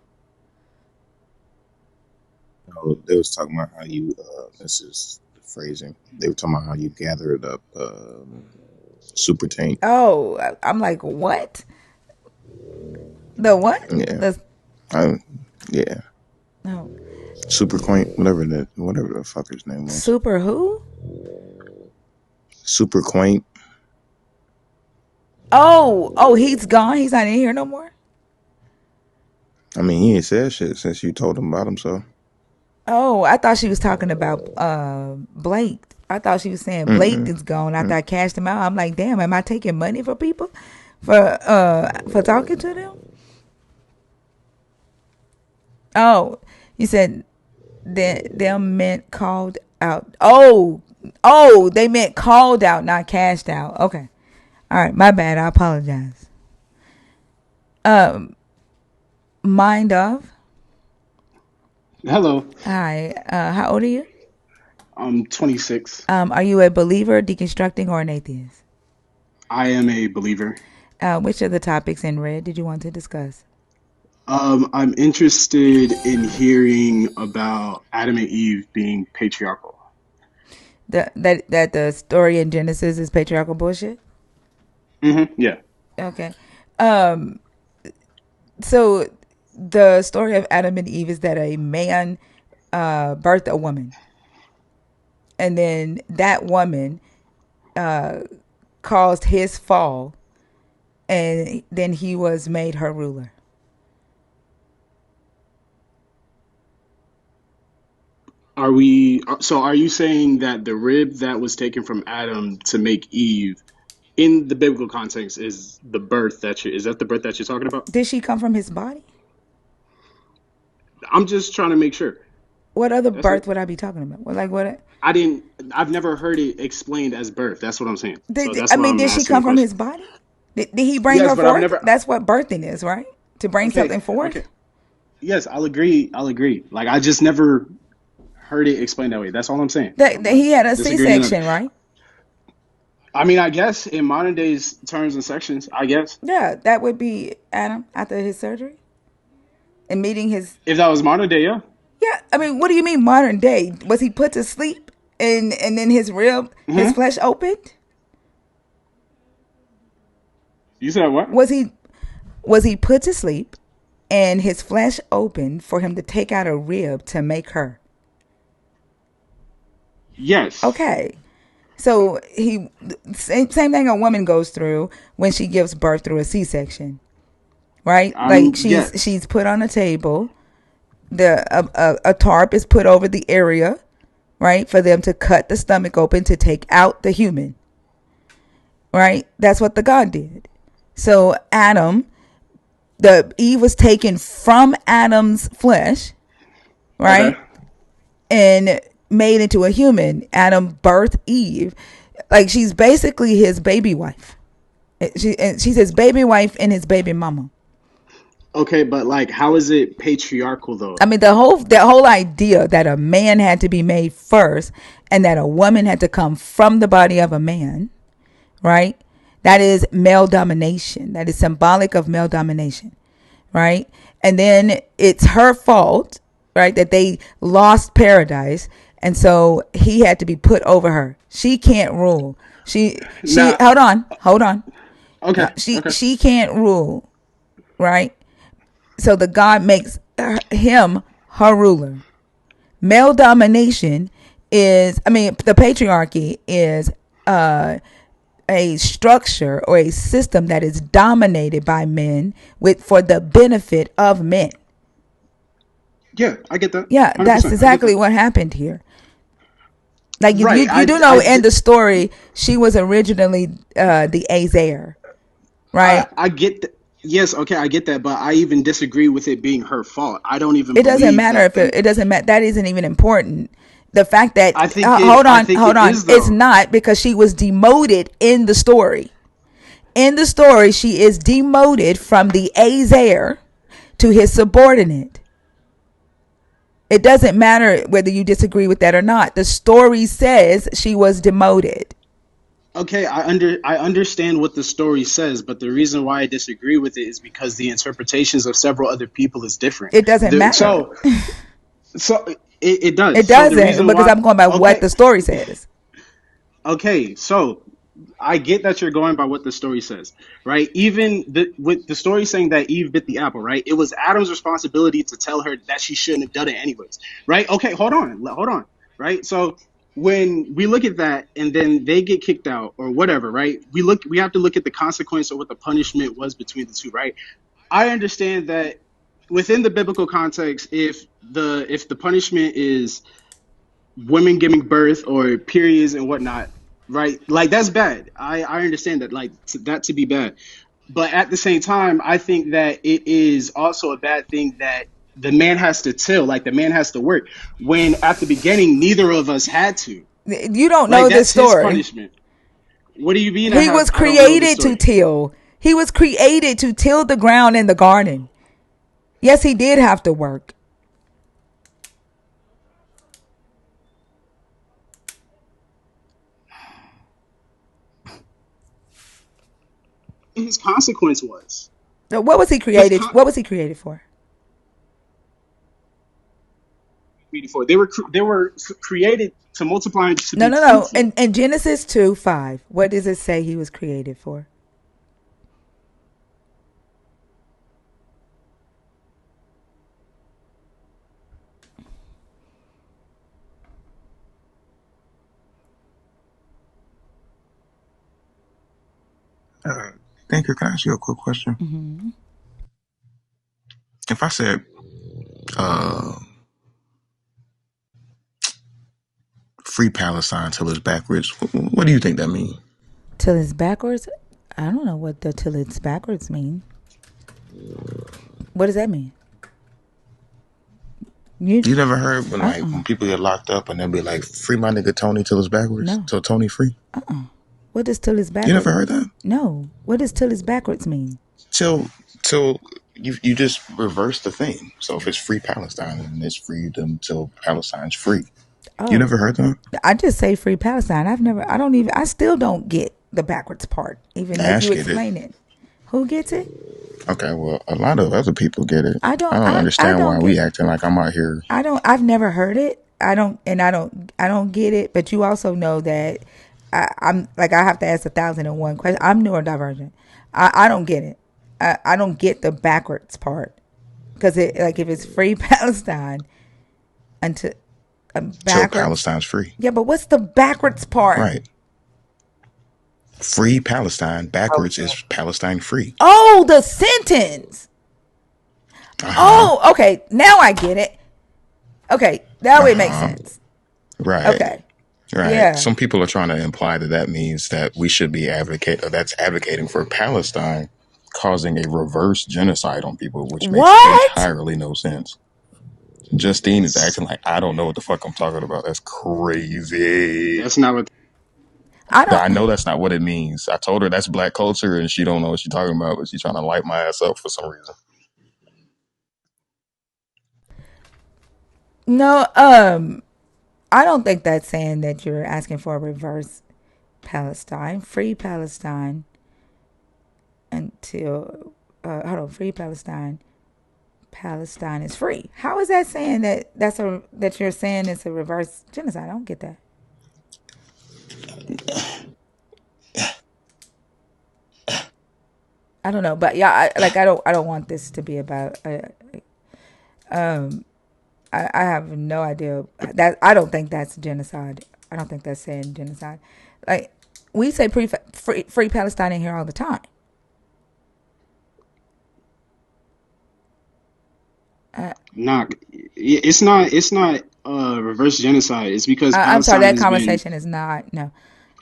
They was talking about how you. This is the phrasing. They were talking about how you gathered up super tank. Oh, I'm like, what? The what? Yeah, The I, yeah, no super quaint. Whatever the fucker's name was. super who? Super quaint. Oh, he's gone. He's not in here no more. I mean, he ain't said shit since you told him about him. So, Oh, I thought she was talking about Blake. I thought she was saying Blake mm-mm. is gone after I cashed him out. I'm like, damn, am I taking money for people for talking to them? Oh, you said that them meant called out. Oh, they meant called out, not cashed out. Okay, all right, my bad. I apologize. Um, mind of. Hello, Hi. How old are you? I'm 26. Are you a believer, deconstructing, or an atheist? I am a believer. Which of the topics in red did you want to discuss? I'm interested in hearing about Adam and Eve being patriarchal. That the story in Genesis is patriarchal bullshit. Yeah. Okay. Um. So the story of Adam and Eve is that a man birthed a woman, and then that woman caused his fall, and then he was made her ruler. Are you saying that the rib that was taken from Adam to make Eve in the biblical context is the birth is that the birth that you're talking about? Did she come from his body? I'm just trying to make sure. What other That's birth it. would I be talking about? Like what? I didn't, I've never heard it explained as birth. That's what I'm saying. So that's I why mean, I'm did she asking the come from question. his body? Did he bring Yes, her but I've forth? never, That's what birthing is, right? To bring okay, something forth. okay. Yes, I'll agree. I'll agree. Like I just never heard it explained that way. That's all I'm saying. I'm That not he had a disagreeing on it. C-section, right? I mean, I guess in modern days terms and sections, I guess Yeah, that would be Adam after his surgery and meeting his. if that was modern day, yeah. Yeah, I mean, what do you mean modern day? Was he put to sleep and then his Hmm. flesh opened? You said what? Was he put to sleep and his flesh opened for him to take out a rib to make her? Yes. Okay. So same thing a woman goes through when she gives birth through a C-section, right? Like Yes. she's put on a table, a tarp is put over the area, right, for them to cut the stomach open to take out the human, right? That's what the God did. So the Eve was taken from Adam's flesh, Okay. right, and made into a human. Adam birthed Eve, like she's basically his baby wife. She's his baby wife and his baby mama. Okay, but like, how is it patriarchal though? I mean, the whole idea that a man had to be made first and that a woman had to come from the body of a man, right? That is male domination. That is symbolic of male domination, right? And then it's her fault, right, that they lost paradise, and so he had to be put over her. She can't rule. She Now, hold on. okay, okay. She can't rule, right? So the God makes him her ruler. Male domination is, I mean, the patriarchy is a structure or a system that is dominated by men with for the benefit of men. Yeah, I get that. Yeah, that's 100%. I get exactly that. what happened here. Like Right. you do I know in did. the story she was originally the Azair, right? I get that. Yes, okay, I get that, but I even disagree with it being her fault. I don't even It doesn't believe matter that if the. it doesn't matter. That isn't even important. The fact that I think it. hold I on, think hold it on, is it's though. not because she was demoted in the story. In the story, she is demoted from the Azair to his subordinate. It doesn't matter whether you disagree with that or not. The story says she was demoted. Okay, I understand what the story says, but the reason why I disagree with it is because the interpretations of several other people is different. It doesn't The, matter. so it It does. So the doesn't reason because why, I'm going by what okay, the story says. okay, so I get that you're going by what the story says, right? Even with the story saying that Eve bit the apple, right? It was Adam's responsibility to tell her that she shouldn't have done it anyways, right? Okay, hold on, right? So when we look at that and then they get kicked out or whatever, right? We have to look at the consequence of what the punishment was between the two, right? I understand that within the biblical context, if the punishment is women giving birth or periods and whatnot, right? Like that's bad. I understand that, like that to be bad. But at the same time, I think that it is also a bad thing that the man has to till, like the man has to work. When at the beginning, neither of us had to. You don't Like know this that's his story. punishment. What do you mean? He was I don't know the created to story. till. He was created to till the ground in the garden. Yes, he did have to work. His consequence was What was he his created? con- What was he created for? before they were created to multiply and to No, be no, no. fruitful. In Genesis 2:5, what does it say he was created for? Thinker, can I ask you a quick question? Mm-hmm. If I said uh, free Palestine till it's backwards, what do you think that means? Till it's backwards? I don't know what the till it's backwards mean. What does that mean? You You never heard when like uh-uh. when people get locked up and they'll be like, free my nigga Tony till it's backwards, No. till Tony free? What does till it's You never backwards? heard that? No. What does till it's backwards mean? Till you just reverse the thing. So if it's free Palestine and it's freedom till Palestine's free. You Oh, never heard that? I just say free Palestine. I still don't get the backwards part, even if Ash you get it. explain it. Who gets it? Okay, well, a lot of other people get it. I don't I understand why don't we get, acting like I'm out here. I've never heard it. I don't get it, but you also know that I'm like, I have to ask 1,001 questions. I'm neurodivergent. I don't get it. I don't get the backwards part. Because like if it's free Palestine until Till backwards. Palestine's free. Yeah, but what's the backwards part? Right. Free Palestine. Backwards is Palestine free. Oh, the sentence. Uh huh. Oh, okay. Now I get it. Okay, that Uh way it makes huh. sense. Right. Okay. Right. Yeah. Some people are trying to imply that that means that we should be that's advocating for Palestine causing a reverse genocide on people, which makes What? entirely no sense. Justine is acting like I don't know what the fuck I'm talking about. That's crazy. That's not what. I But don't I know that's not what it means. I told her that's black culture and she don't know what she's talking about, but she's trying to light my ass up for some reason. no I don't think that's saying that you're asking for a reverse Palestine, free Palestine until hold on, free Palestine. Palestine is free. How is that saying that you're saying it's a reverse genocide? I don't get that. I don't know, but yeah, I don't want this to be about. I have no idea that I don't think that's genocide. I don't think that's saying genocide. Like we say free Palestine in here all the time. Knock. It's not. It's not reverse genocide. It's because I'm sorry, Palestine that has been. conversation is not no.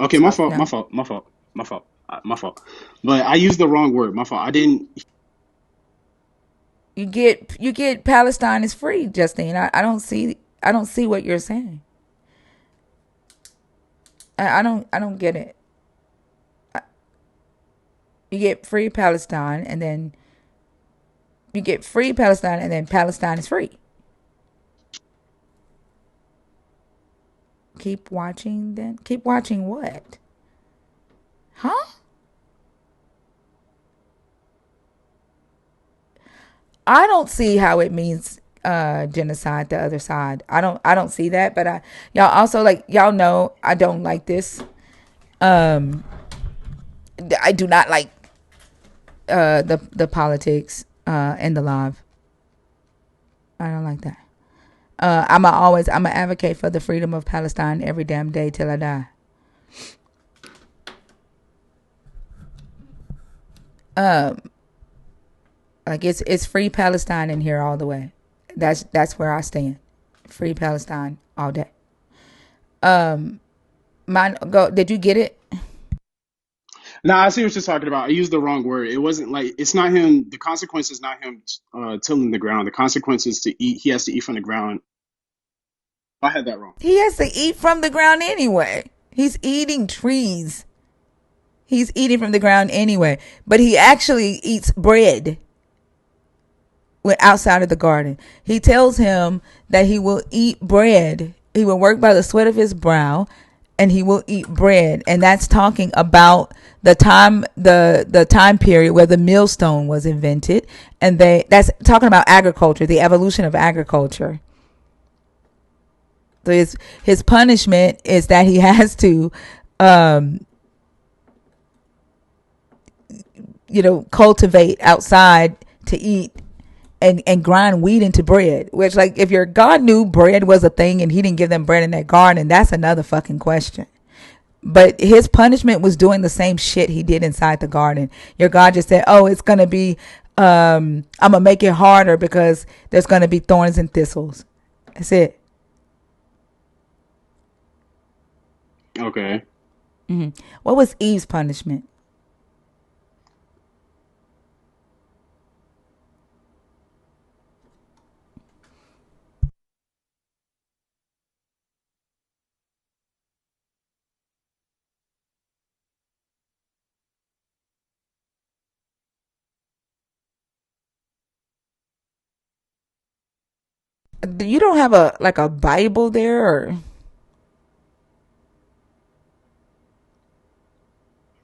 Okay, It's my not fault. My no. fault. My fault. My fault. My fault. But I used the wrong word. My fault. I didn't. You get Palestine is free, Justine. I don't see what you're saying. I don't get it. You get free Palestine and then you get free Palestine and then Palestine is free. Keep watching then. Keep watching what? Huh? I don't see how it means genocide the other side. I don't see that, but y'all also, like, y'all know I don't like this. Um I do not like the politics and the live. I don't like that. I'm a advocate for the freedom of Palestine every damn day till I die. Um like it's free Palestine in here all the way. That's where I stand. Free Palestine all day. Um mine go did you get it? Nah, I see what you're talking about. I used the wrong word. It wasn't like it's not him. The consequence is not him tilling the ground. The consequence is to eat. He has to eat from the ground. I had that wrong. He has to eat from the ground anyway. He's eating trees. He's eating from the ground anyway. But he actually eats bread when outside of the garden. He tells him that he will eat bread. He will work by the sweat of his brow, and he will eat bread. And that's talking about the time period where the millstone was invented. And that's talking about agriculture, the evolution of agriculture. So his punishment is that he has to um cultivate outside to eat and grind wheat into bread. Which, like, if your God knew bread was a thing and he didn't give them bread in that garden, that's another fucking question. But his punishment was doing the same shit he did inside the garden. Your God just said, oh, it's gonna be I'm gonna make it harder because there's gonna be thorns and thistles. That's it. Okay. What was Eve's punishment? You don't have a Bible there, or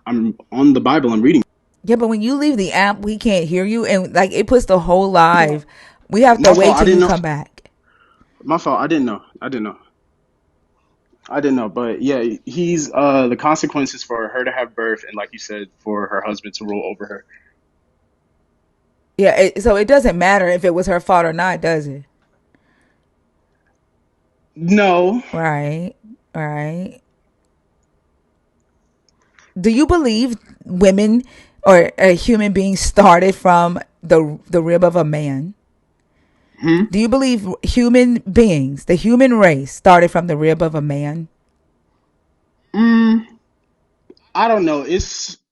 I'm on the Bible. I'm reading. yeah, but when you leave the app, we can't hear you, and like it puts the whole live. We have to My wait fault. I till you didn't know. come back. My fault. I didn't know. I didn't know. I didn't know. But yeah, he's the consequences for her to have birth, and like you said, for her husband to rule over her. Yeah, so it doesn't matter if it was her fault or not, does it? No. Right, right. Do you believe women or a human being started from the rib of a man? Hmm. Do you believe human beings, the human race, started from the rib of a man? Mm, I don't know.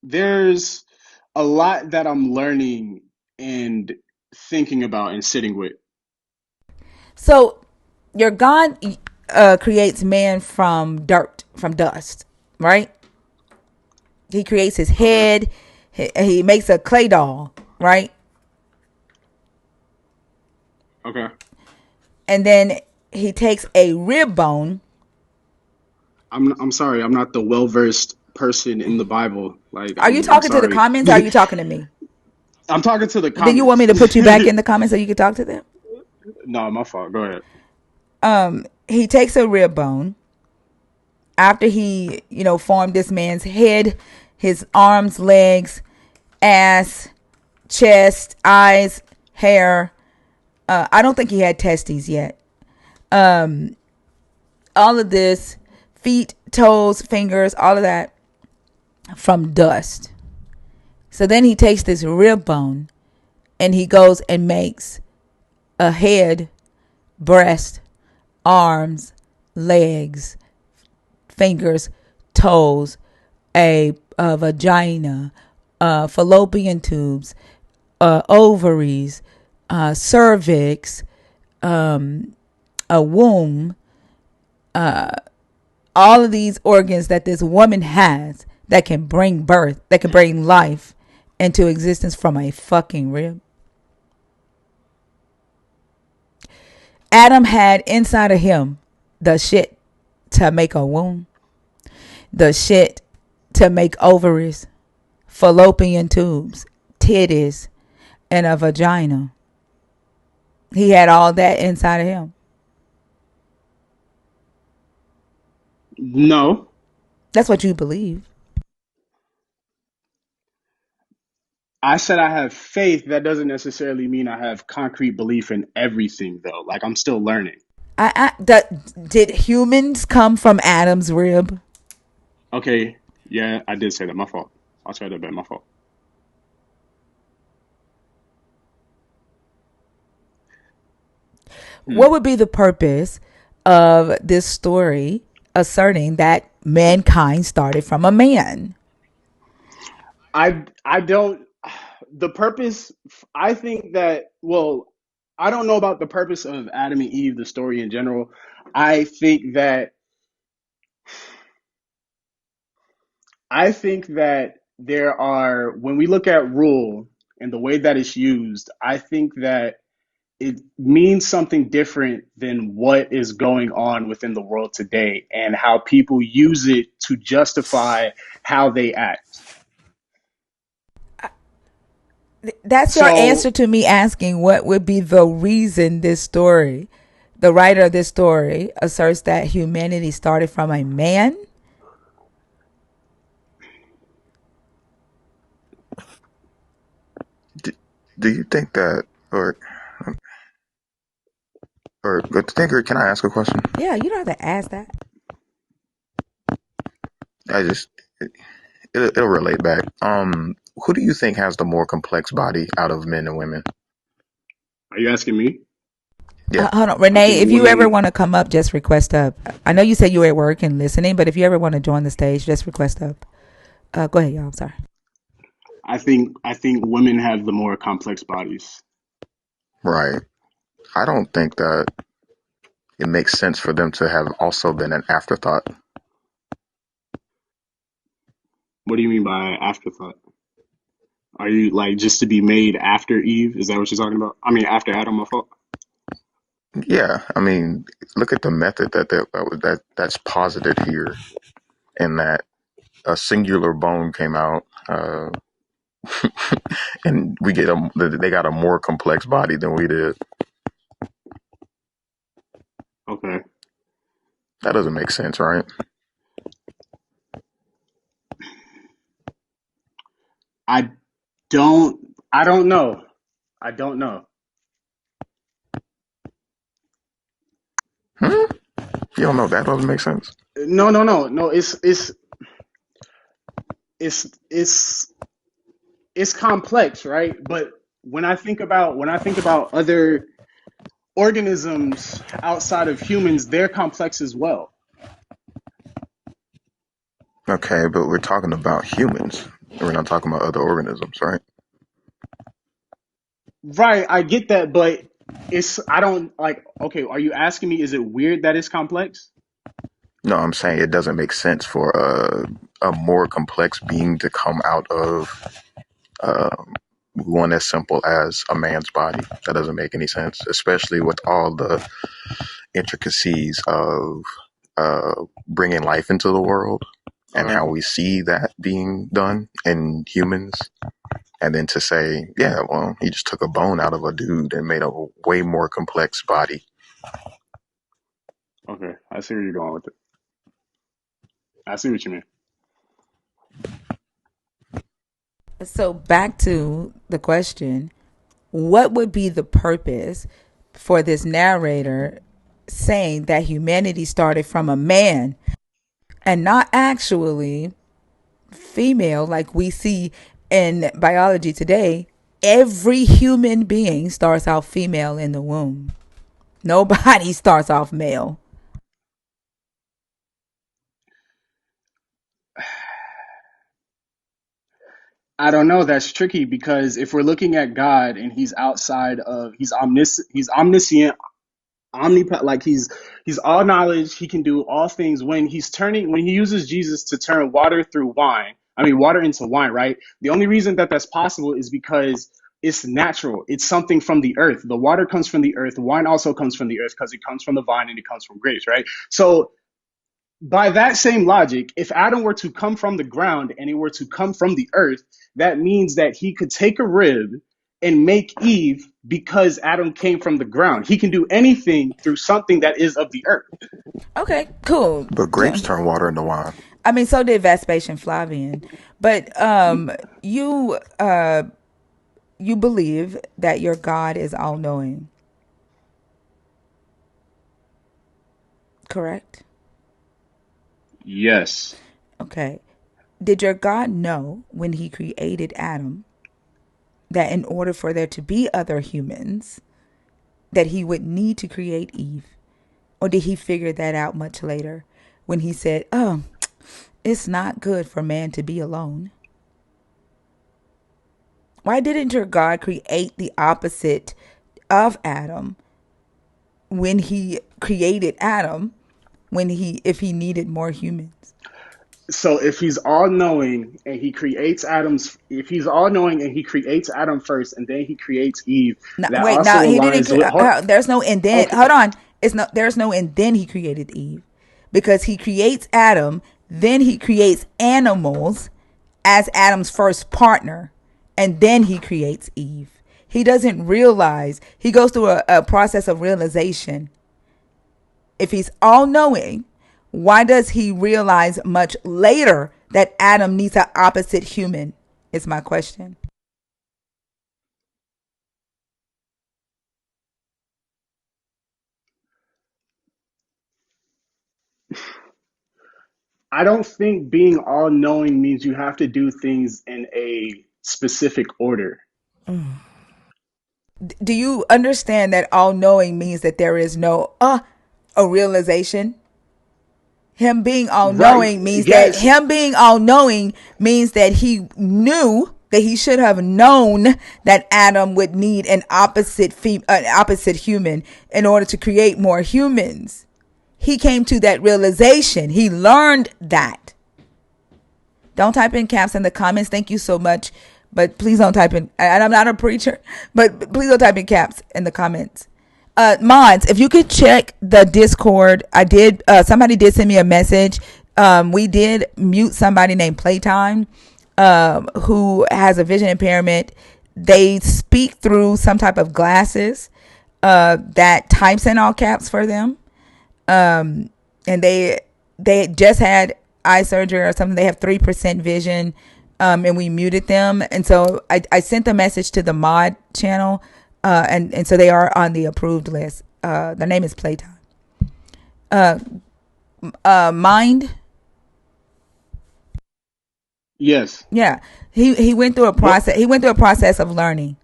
There's a lot that I'm learning and thinking about and sitting with. So, your God creates man from dirt, from dust, right? He creates his Okay. head. He makes a clay doll, right? Okay. And then he takes a rib bone. I'm sorry. I'm not the well-versed person in the Bible. Like Are you I'm talking to the sorry. comments? Or are you talking to me? I'm talking to the Then you want me comments. to put you back in the comments so you can talk to them? No, my fault. Go ahead. He takes a rib bone after he, formed this man's head, his arms, legs, ass, chest, eyes, hair. I don't think he had testes yet. All of this, feet, toes, fingers, all of that from dust. So then he takes this rib bone and he goes and makes a head, breast, arms, legs, fingers, toes, a vagina, fallopian tubes, ovaries, cervix, a womb, all of these organs that this woman has that can bring birth, that can bring life into existence from a fucking rib. Adam had inside of him the shit to make a womb, the shit to make ovaries, fallopian tubes, titties, and a vagina. He had all that inside of him. No, That's what you believe. I said I have faith. That doesn't necessarily mean I have concrete belief in everything, though. Like I'm still learning. Did humans come from Adam's rib? Okay, yeah, I did say that. My fault. I'll try that back. My fault. What Hmm. would be the purpose of this story asserting that mankind started from a man? I don't. The purpose. I think that. Well, I don't know about the purpose of Adam and Eve, the story in general. I think that. I think that there are when we look at rule and the way that it's used. I think that it means something different than what is going on within the world today and how people use it to justify how they act. That's your answer So to me asking what would be the reason this story, the writer of this story, asserts that humanity started from a man. Do, do you think that, or Tinker? Can I ask a question? Yeah, you don't have to ask that. I just it'll relate back. Who do you think has the more complex body out of men and women? are you asking me? Yeah. Hold on, I Renee. think If you ever women. want to come up, just request up. I know you said you were at work and listening, but if you ever want to join the stage, just request up. Go ahead, y'all. I'm sorry. I think women have the more complex bodies. Right. I don't think that it makes sense for them to have also been an afterthought. What do you mean by afterthought? Are you like just to be made after Eve? Is that what you're talking about? I mean, after Adam, my fault. Yeah, I mean, look at the method that's posited here, in that a singular bone came out, and they got a more complex body than we did. Okay. That doesn't make sense, right? I don't. I don't know. I don't know. Hmm? You don't know that doesn't make sense. No, no, no, no. It's it's complex, right? But when I think about other organisms outside of humans, they're complex as well. Okay, but we're talking about humans. We're not talking about other organisms, right? Right, I get that, but it's I don't like okay, are you asking me is it weird that it's complex? No, I'm saying it doesn't make sense for a more complex being to come out of one as simple as a man's body. That doesn't make any sense, especially with all the intricacies of bringing life into the world and Uh-huh. how we see that being done in humans. And then to say, yeah, well, he just took a bone out of a dude and made a way more complex body. Okay, I see where you're going with it. I see what you mean. So back to the question: what would be the purpose for this narrator saying that humanity started from a man and not actually female like we see in biology today? Every human being starts out female in the womb. Nobody starts off male. I don't know. That's tricky because if we're looking at God and he's omniscient, omnipotent, like he's all knowledge. He can do all things. When he uses Jesus to turn water through wine, I mean water into wine, right? The only reason that that's possible is because it's natural. It's something from the earth. The water comes from the earth. Wine also comes from the earth because it comes from the vine and it comes from grapes, right? So by that same logic, if Adam were to come from the ground and he were to come from the earth, that means that he could take a rib and make Eve because Adam came from the ground. He can do anything through something that is of the earth. Okay, cool. But grapes turn water into wine. I mean, so did Vespasian Flavian. But you you believe that your God is all knowing, correct? Yes. Okay. Did your God know when he created Adam that in order for there to be other humans, that he would need to create Eve? Or did he figure that out much later when he said, "Oh, it's not good for man to be alone"? Why didn't your God create the opposite of Adam when he created Adam if he needed more humans? So if he's all knowing and he creates if he's all knowing and he creates Adam first and then he creates Eve, No, that wait, also now he didn't. aligns with, There's no and then. okay. Hold on. It's no. There's no and then he created Eve, because he creates Adam, then he creates animals as Adam's first partner, and then he creates Eve. He doesn't realize. He goes through a process of realization. If he's all knowing, why does he realize much later that Adam needs an opposite human? Is my question. I don't think being all knowing means you have to do things in a specific order. Do you understand that all knowing means that there is no a realization? Him being all Right. knowing means that Yes. he knew that he should have known that Adam would need an opposite human in order to create more humans. He came to that realization. He learned that. Don't type in caps in the comments. Thank you so much. But please don't type in, and I'm not a preacher, but please don't type in caps in the comments. Mods, if you could check the Discord, somebody did send me a message. We did mute somebody named Playtime, who has a vision impairment. They speak through some type of glasses, that types in all caps for them. And they just had eye surgery or something. They have 3% vision, and we muted them. And so I sent the message to the mod channel, and so they are on the approved list. The name is Playtime. Mind. Yes. Yeah, he went through a What process. He went through a process of learning.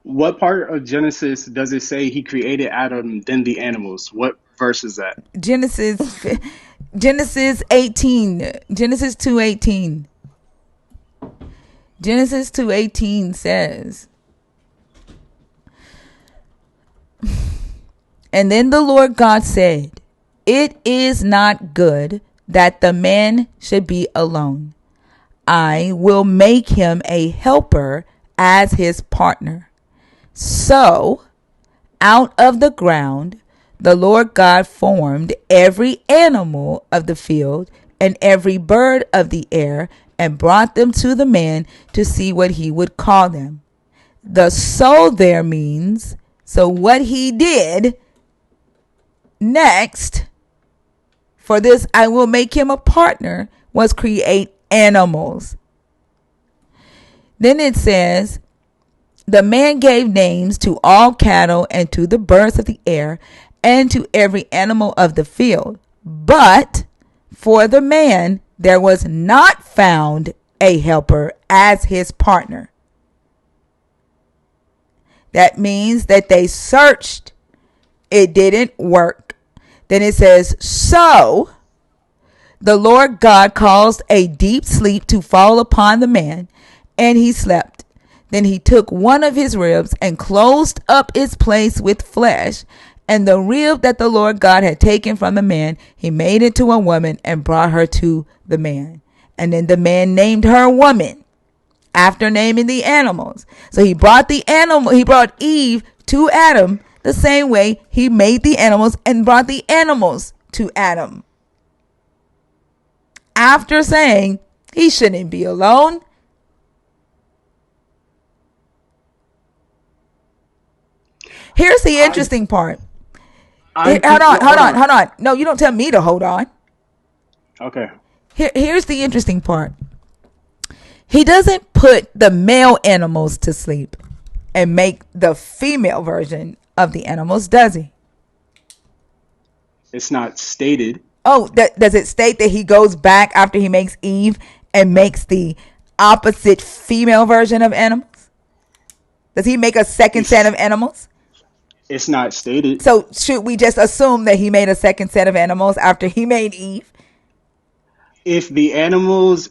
what part of Genesis does it say he created Adam then the animals? What verse is that? Genesis, Genesis 18, Genesis 2:18. Genesis 2:18 says, "And then the Lord God said, it is not good that the man should be alone. I will make him a helper as his partner." So out of the ground the Lord God formed every animal of the field and every bird of the air and brought them to the man to see what he would call them. The "so" there means, so what he did next for this "I will make him a partner" was create animals. Then it says, "The man gave names to all cattle and to the birds of the air and to every animal of the field. But for the man there was not found a helper as his partner." That means that they searched. It didn't work. Then it says, "So the Lord God caused a deep sleep to fall upon the man, and he slept. Then he took one of his ribs and closed up its place with flesh. And the rib that the Lord God had taken from the man, he made into a woman and brought her to the man. And then the man named her woman after naming the animals." So he brought Eve to Adam the same way he made the animals and brought the animals to Adam. after saying he shouldn't be alone. Here's the I interesting part. I Hold think on, no, hold on. hold on. No, you don't tell me to hold on. Okay. Here's the interesting part. He doesn't put the male animals to sleep and make the female version of the animals, does he? It's not stated. Oh, does it state that he goes back after he makes Eve and makes the opposite female version of animals? Does he make a second set It's of animals? it's not stated. So should we just assume that he made a second set of animals after he made Eve? If the animals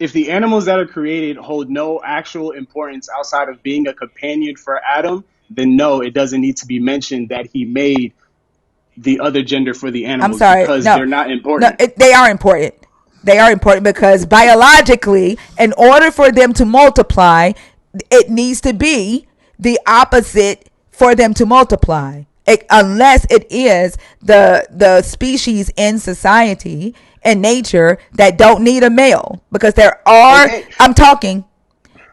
that are created hold no actual importance outside of being a companion for Adam, then no, it doesn't need to be mentioned that he made the other gender for the I'm animals sorry. because No, they're not no, important. they are important. They are important because biologically, in order for them to multiply, it needs to be the opposite for them to multiply. Unless it is the species in society and nature that don't need a male, because there are. Okay, I'm talking.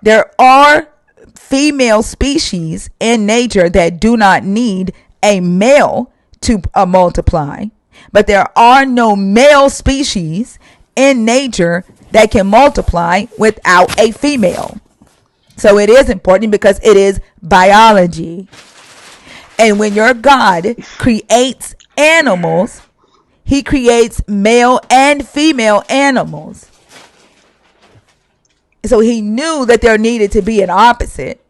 There are female species in nature that do not need a male to multiply, but there are no male species in nature that can multiply without a female. So it is important because it is biology. And when your God creates animals, he creates male and female animals. So he knew that there needed to be an opposite.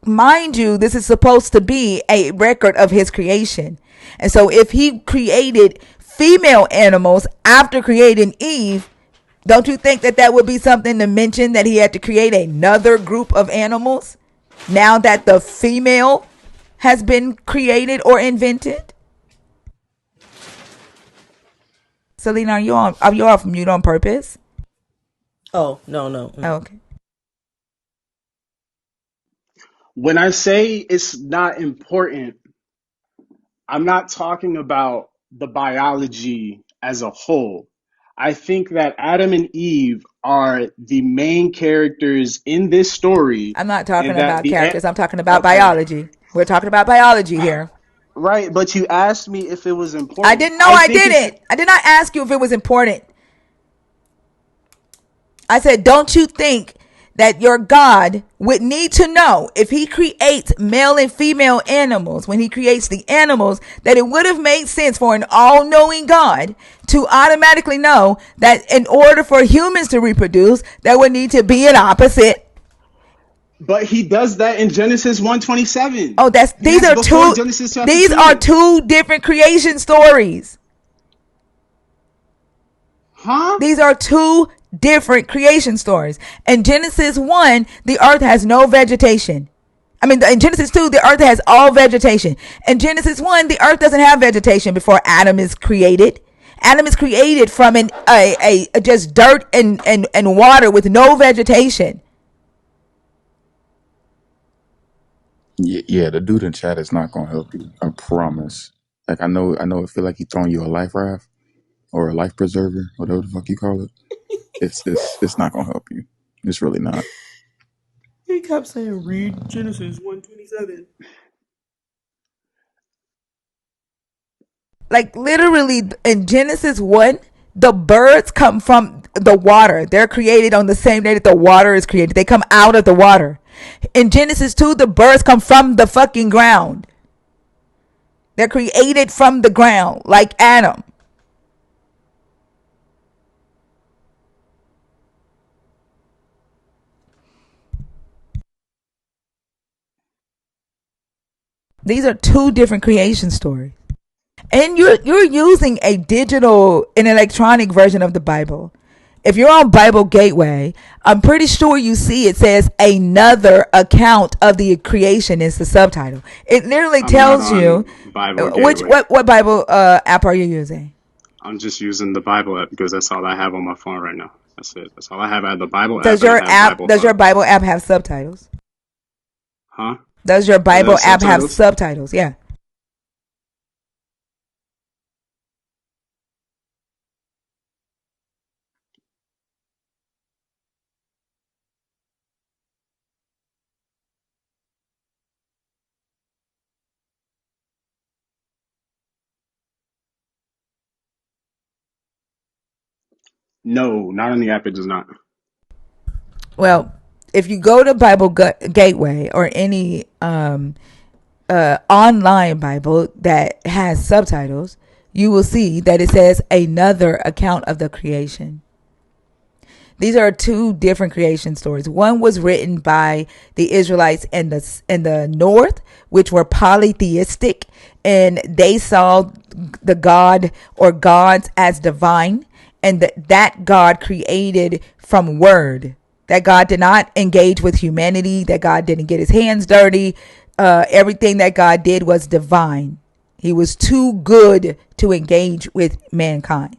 Mind you, this is supposed to be a record of his creation. And so if he created female animals after creating Eve, don't you think that that would be something to mention, that he had to create another group of animals now that the female has been created or invented? Selena, are you off mute on purpose? Oh, no, no. Oh, okay. when I say it's not important, I'm not talking about the biology as a whole. I think that Adam and Eve are the main characters in this story, I'm not talking and that about the characters. I'm talking about okay, biology. We're talking about biology here. right. But you asked me if it was I important. didn't know I I think it's didn't. I did not ask you if it was important. I said, don't you think that your God would need to know, if he creates male and female animals, when he creates the animals, that it would have made sense for an all-knowing God to automatically know that in order for humans to reproduce, there would need to be an opposite? but he does that in Genesis 1:27. Oh, That's before Genesis chapter these are 2. two different creation stories. Huh? These are two different creation stories. In Genesis 1, the earth has no vegetation. I mean, in Genesis 2, the earth has all vegetation. In Genesis 1, the earth doesn't have vegetation before Adam is created. Adam is created from a just dirt and water with no vegetation. Yeah, the dude in chat is not gonna help you. I promise. Like I know. It feel like he throwing you a life raft or a life preserver, whatever the fuck you call it. It's not gonna help you. It's really not. He kept saying, read Genesis 1:27. Like literally in Genesis 1, the birds come from the water. They're created on the same day that the water is created. They come out of the water. In Genesis 2, the birds come from the fucking ground. They're created from the ground like Adam. These are two different creation stories. And you're using a digital and electronic version of the Bible. If you're on Bible Gateway, I'm pretty sure you see it says another account of the creation is the subtitle. It literally I'm not tells you on Bible which Gateway. what Bible app are you using? I'm just using the Bible app because that's all I have on my phone right now. That's it. That's all I have. I have the Bible app Does and I your have app Bible does your Hub. Bible app have subtitles? Huh? Does your Does it Bible have app have subtitles? subtitles? Yeah. No, not on the app. It does not. Well, if you go to Bible Gateway or any online Bible that has subtitles, you will see that it says another account of the creation. These are two different creation stories. One was written by the Israelites in the north, which were polytheistic, and they saw the God or gods as divine, and that God created from word. That God did not engage with humanity. That God didn't get his hands dirty. Everything that God did was divine. He was too good to engage with mankind.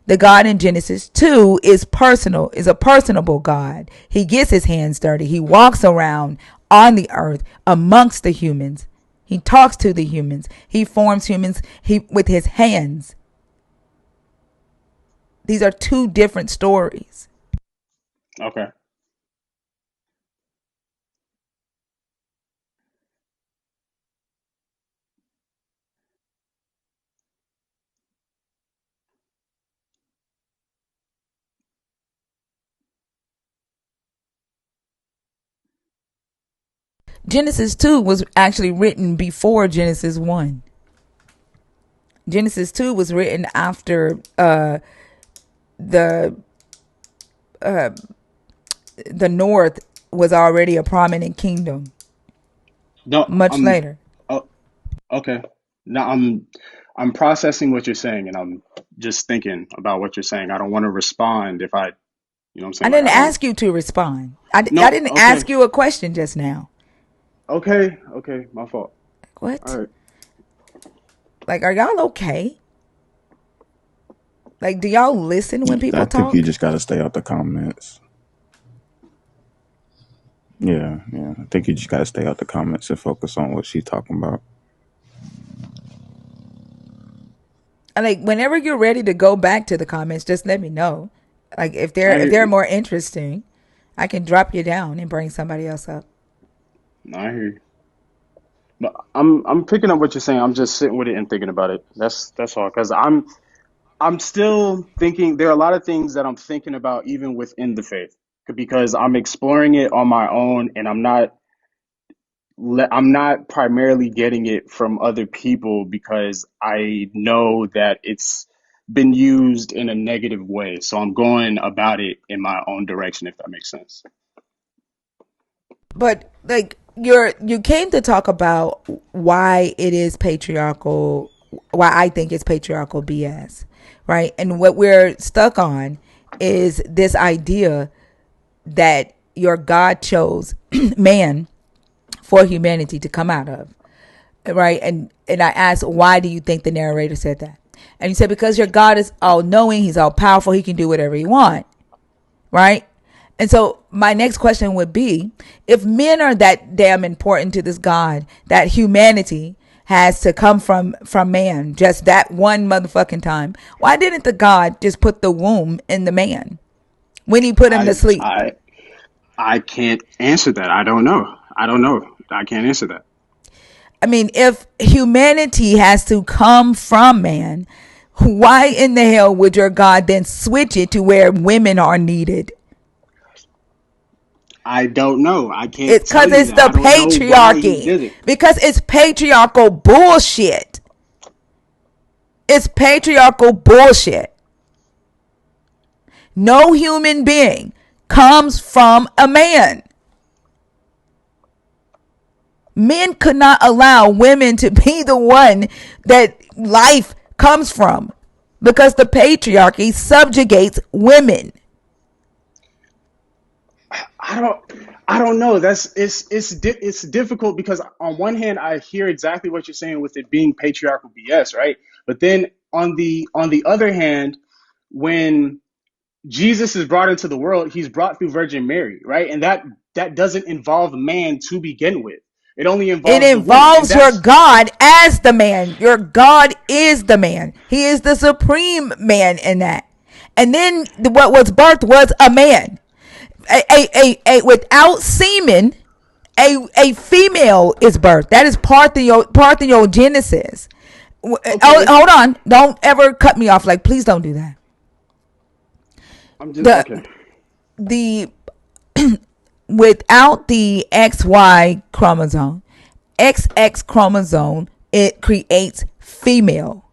The God in Genesis 2 is personal, is a personable God. He gets his hands dirty. He walks around on the earth amongst the humans. He talks to the humans. He forms humans with his hands. These are two different stories. Okay. Genesis 2 was actually written before Genesis 1. Genesis 2 was written after the the north was already a prominent kingdom No, much later. oh, okay. Now I'm processing what you're saying, and I'm just thinking about what you're saying. I don't want to respond if I, you know what I'm I saying? Like didn't I don't. ask you to respond. I No, didn't okay, ask you a question just now. okay, my fault. All What? right. Like, are y'all okay? Like, do y'all listen when I people think you talk? just got to stay out the comments. Yeah, yeah. I think you just got to stay out the comments and focus on what she's talking about. Like, whenever you're ready to go back to the comments, just let me know. Like, if I hear they're you. more interesting, I can drop you down and bring somebody else up. No, I hear you. But I'm picking up what you're saying. I'm just sitting with it and thinking about it. That's all. Because I'm still thinking. There are a lot of things that I'm thinking about even within the faith because I'm exploring it on my own, and I'm not primarily getting it from other people because I know that it's been used in a negative way. So I'm going about it in my own direction, if that makes sense. But like, you came to talk about why it is patriarchal, why I think it's patriarchal BS, right? And what we're stuck on is this idea that your God chose man for humanity to come out of, right? And I asked, why do you think the narrator said that? And he said, because your God is all knowing, he's all powerful, he can do whatever he wants, right? And so my next question would be, if men are that damn important to this God, that humanity has to come from man just that one motherfucking time, why didn't the God just put the womb in the man when he put him to I sleep? I I can't answer that. I don't know. I don't know. I can't answer that. I mean, if humanity has to come from man, why in the hell would your God then switch it to where women are needed? I don't know. I can't It's tell because you it's that. the I don't know why he patriarchy. did it. Because it's patriarchal bullshit. It's patriarchal bullshit. No human being comes from a man. Men could not allow women to be the one that life comes from because the patriarchy subjugates women. I don't I don't know. That's it's difficult because on one hand I hear exactly what you're saying with it being patriarchal BS, right? But then on the other hand, when Jesus is brought into the world, he's brought through Virgin Mary, right? And that doesn't involve man to begin with. It only It involves the woman. And involves your that's God as the man. Your God is the man. He is the supreme man in that. And then what was birthed was a man. Without semen, a female is birthed. That is parthenogenesis. Oh, okay. hold on. Don't ever cut me off. Like, please don't do that. I'm just The okay. the without the XY chromosome, XX chromosome, it creates female.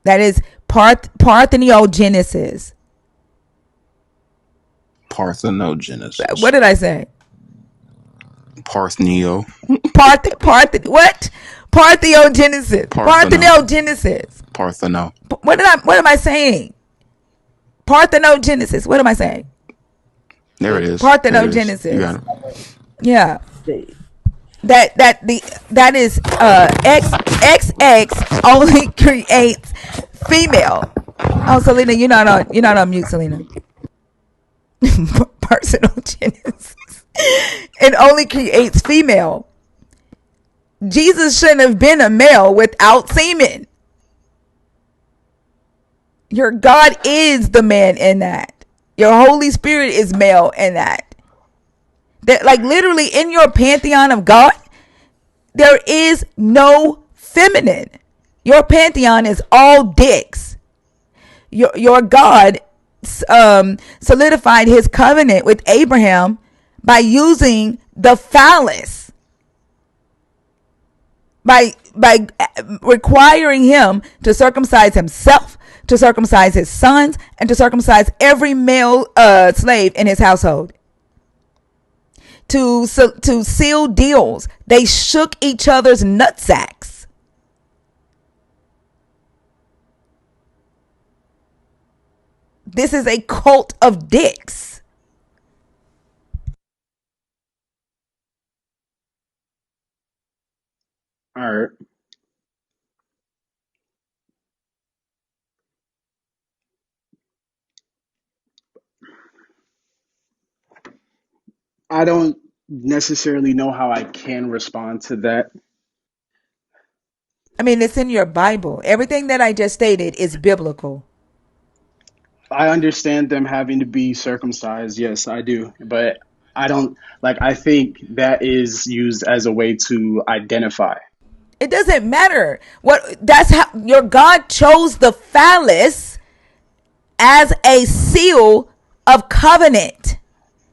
That is parthenogenesis. What Parthenogenesis. did I say? Parthneo. What? Parthenogenesis. Partheno. Parthenogenesis. Partheno. What am I saying? Parthenogenesis. What am I saying? There it is. There it is. You got Parthenogenesis. it. Yeah. That is XX only creates female. Oh, Selena, you're not on mute, Selena. Parthenogenesis. It only creates female. Jesus shouldn't have been a male without semen. Your God is the man in that. Your Holy Spirit is male in that. That, like, literally in your pantheon of God, there is no feminine. Your pantheon is all dicks. Your God solidified his covenant with Abraham by using the phallus, by requiring him to circumcise himself, to circumcise his sons, and to circumcise every male slave in his household. To seal deals, they shook each other's nutsacks. This is a cult of dicks. All right. I don't necessarily know how I can respond to that. I mean, it's in your Bible. Everything that I just stated is biblical. I understand them having to be circumcised. Yes, I do. But I don't like, I think that is used as a way to identify. It doesn't matter. That's how your God chose the phallus as a seal of covenant.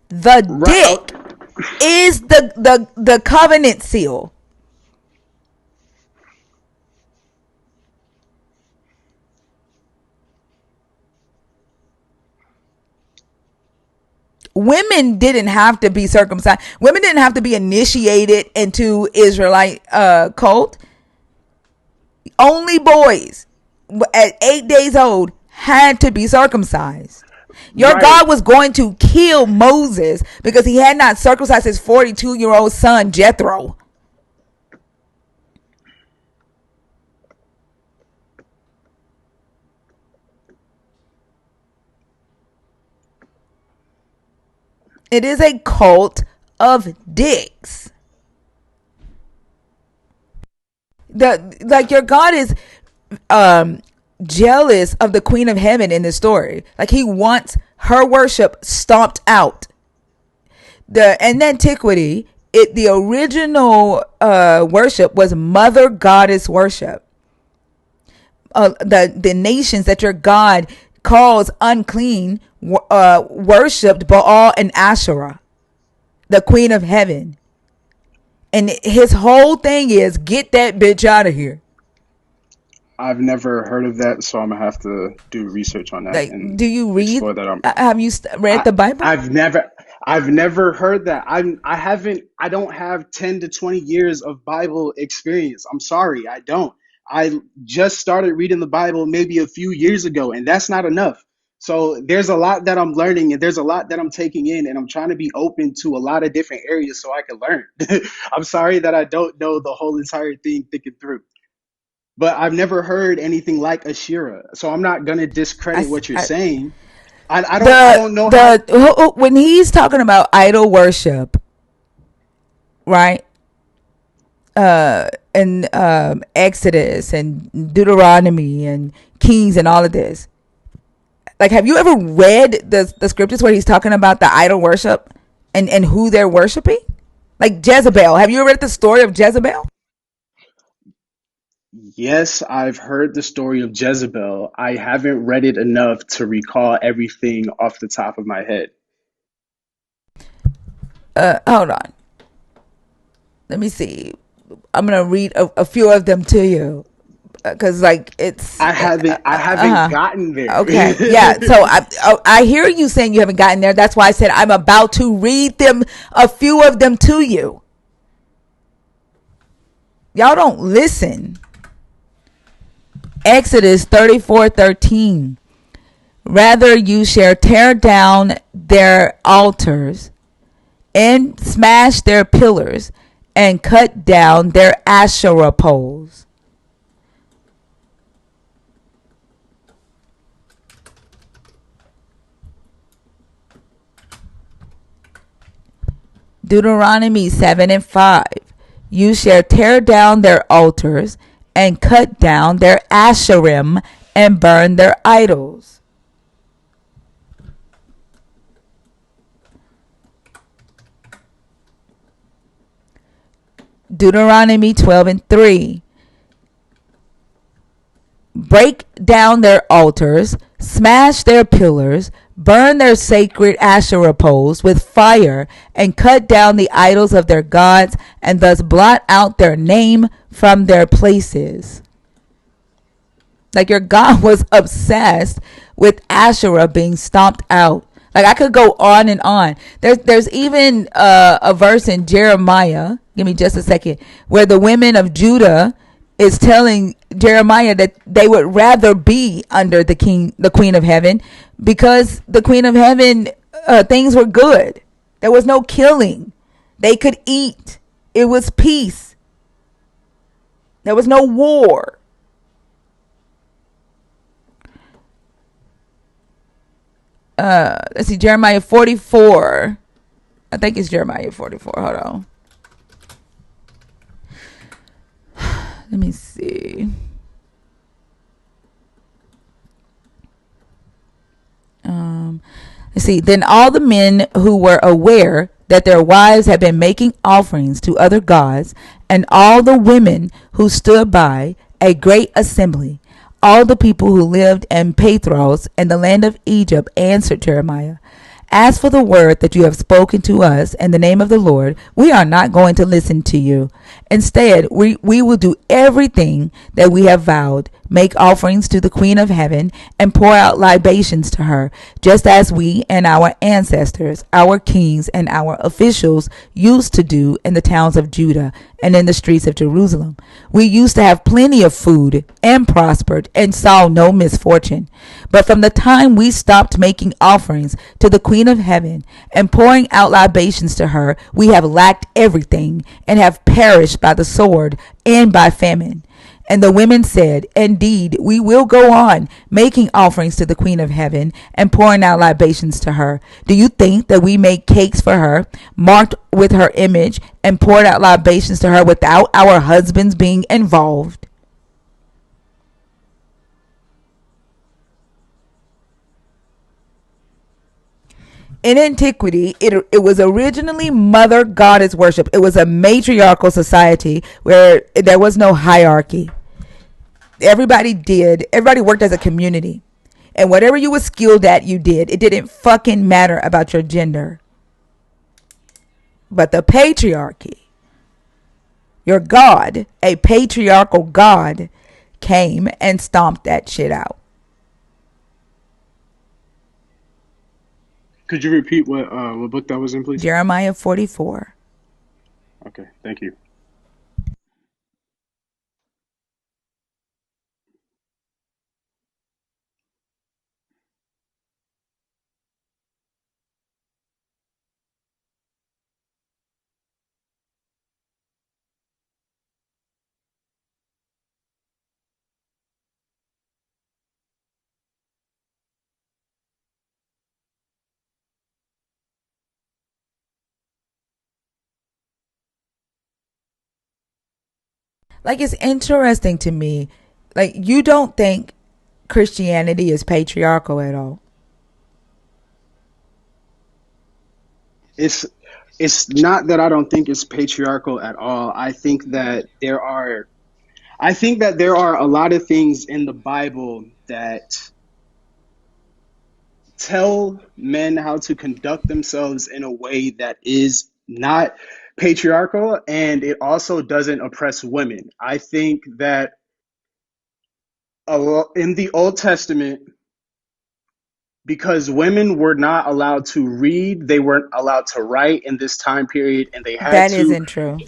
The Right. dick is the covenant seal. Women didn't have to be circumcised. Women didn't have to be initiated into Israelite cult. Only boys at 8 days old had to be circumcised. Your Right. God was going to kill Moses because he had not circumcised his 42-year-old son Jethro. It is a cult of dicks. Your God is jealous of the Queen of Heaven in this story. Like, he wants her worship stomped out. In antiquity, the original worship was mother goddess worship. The nations that your God calls unclean worshipped Baal and Asherah, the Queen of Heaven. And his whole thing is, get that bitch out of here. I've never heard of that, so I'm gonna have to do research on that Like, and do you read? explore that. Have you read I, the Bible? I've never heard that. I haven't. I don't have 10 to 20 years of Bible experience. I'm sorry, I don't. I just started reading the Bible maybe a few years ago, and that's not enough. So there's a lot that I'm learning, and there's a lot that I'm taking in, and I'm trying to be open to a lot of different areas so I can learn. I'm sorry that I don't know the whole entire thing thinking through. But I've never heard anything like Ashira, so I'm not gonna discredit what you're I saying. I don't know how. when he's talking about idol worship, right? And Exodus and Deuteronomy and Kings and all of this. Like, have you ever read the scriptures where he's talking about the idol worship and who they're worshiping? Like Jezebel. Have you ever read the story of Jezebel? Yes, I've heard the story of Jezebel. I haven't read it enough to recall everything off the top of my head. Hold on. Let me see. I'm gonna read a few of them to you, because like it's I haven't gotten there. okay. Yeah. So I hear you saying you haven't gotten there. That's why I said I'm about to read them, a few of them to you. Y'all don't listen. Exodus 34:13. Rather you shall tear down their altars and smash their pillars and cut down their Asherah poles. Deuteronomy 7:5. You shall tear down their altars and cut down their Asherim and burn their idols. Deuteronomy 12:3. Break down their altars, smash their pillars, burn their sacred Asherah poles with fire, and cut down the idols of their gods, and thus blot out their name from their places. Like your God was obsessed with Asherah being stomped out. Like I could go on and on. There's even a verse in Jeremiah. Give me just a second, where the women of Judah is telling Jeremiah that they would rather be under the Queen of Heaven, because the Queen of Heaven, things were good. There was no killing. They could eat. It was peace. There was no war. Let's see, Jeremiah 44. I think it's Jeremiah 44. Hold on. Let me see. Let's see. Then all the men who were aware that their wives had been making offerings to other gods, and all the women who stood by, a great assembly, all the people who lived in Pathros in the land of Egypt, answered Jeremiah, as for the word that you have spoken to us in the name of the Lord, we are not going to listen to you. Instead, we will do everything that we have vowed, make offerings to the Queen of Heaven, and pour out libations to her, just as we and our ancestors, our kings, and our officials used to do in the towns of Judah and in the streets of Jerusalem. We used to have plenty of food and prospered and saw no misfortune. But from the time we stopped making offerings to the Queen of Heaven and pouring out libations to her, we have lacked everything and have perished by the sword and by famine. And the women said, indeed, we will go on making offerings to the Queen of Heaven and pouring out libations to her. Do you think that we made cakes for her, marked with her image, and poured out libations to her without our husbands being involved? In antiquity, it was originally mother goddess worship. It was a matriarchal society where there was no hierarchy. Everybody worked as a community. And whatever you were skilled at, you did. It didn't fucking matter about your gender. But the patriarchy, your God, a patriarchal God, came and stomped that shit out. Could you repeat what book that was in, please? Jeremiah 44. Okay, thank you. Like, it's interesting to me. Like, you don't think Christianity is patriarchal at all. It's it's not that I don't think it's patriarchal at all. I think that there are I think that there are a lot of things in the Bible that tell men how to conduct themselves in a way that is not patriarchal, and it also doesn't oppress women. I think that in the Old Testament, because women were not allowed to read, they weren't allowed to write in this time period, and they had That to. isn't true.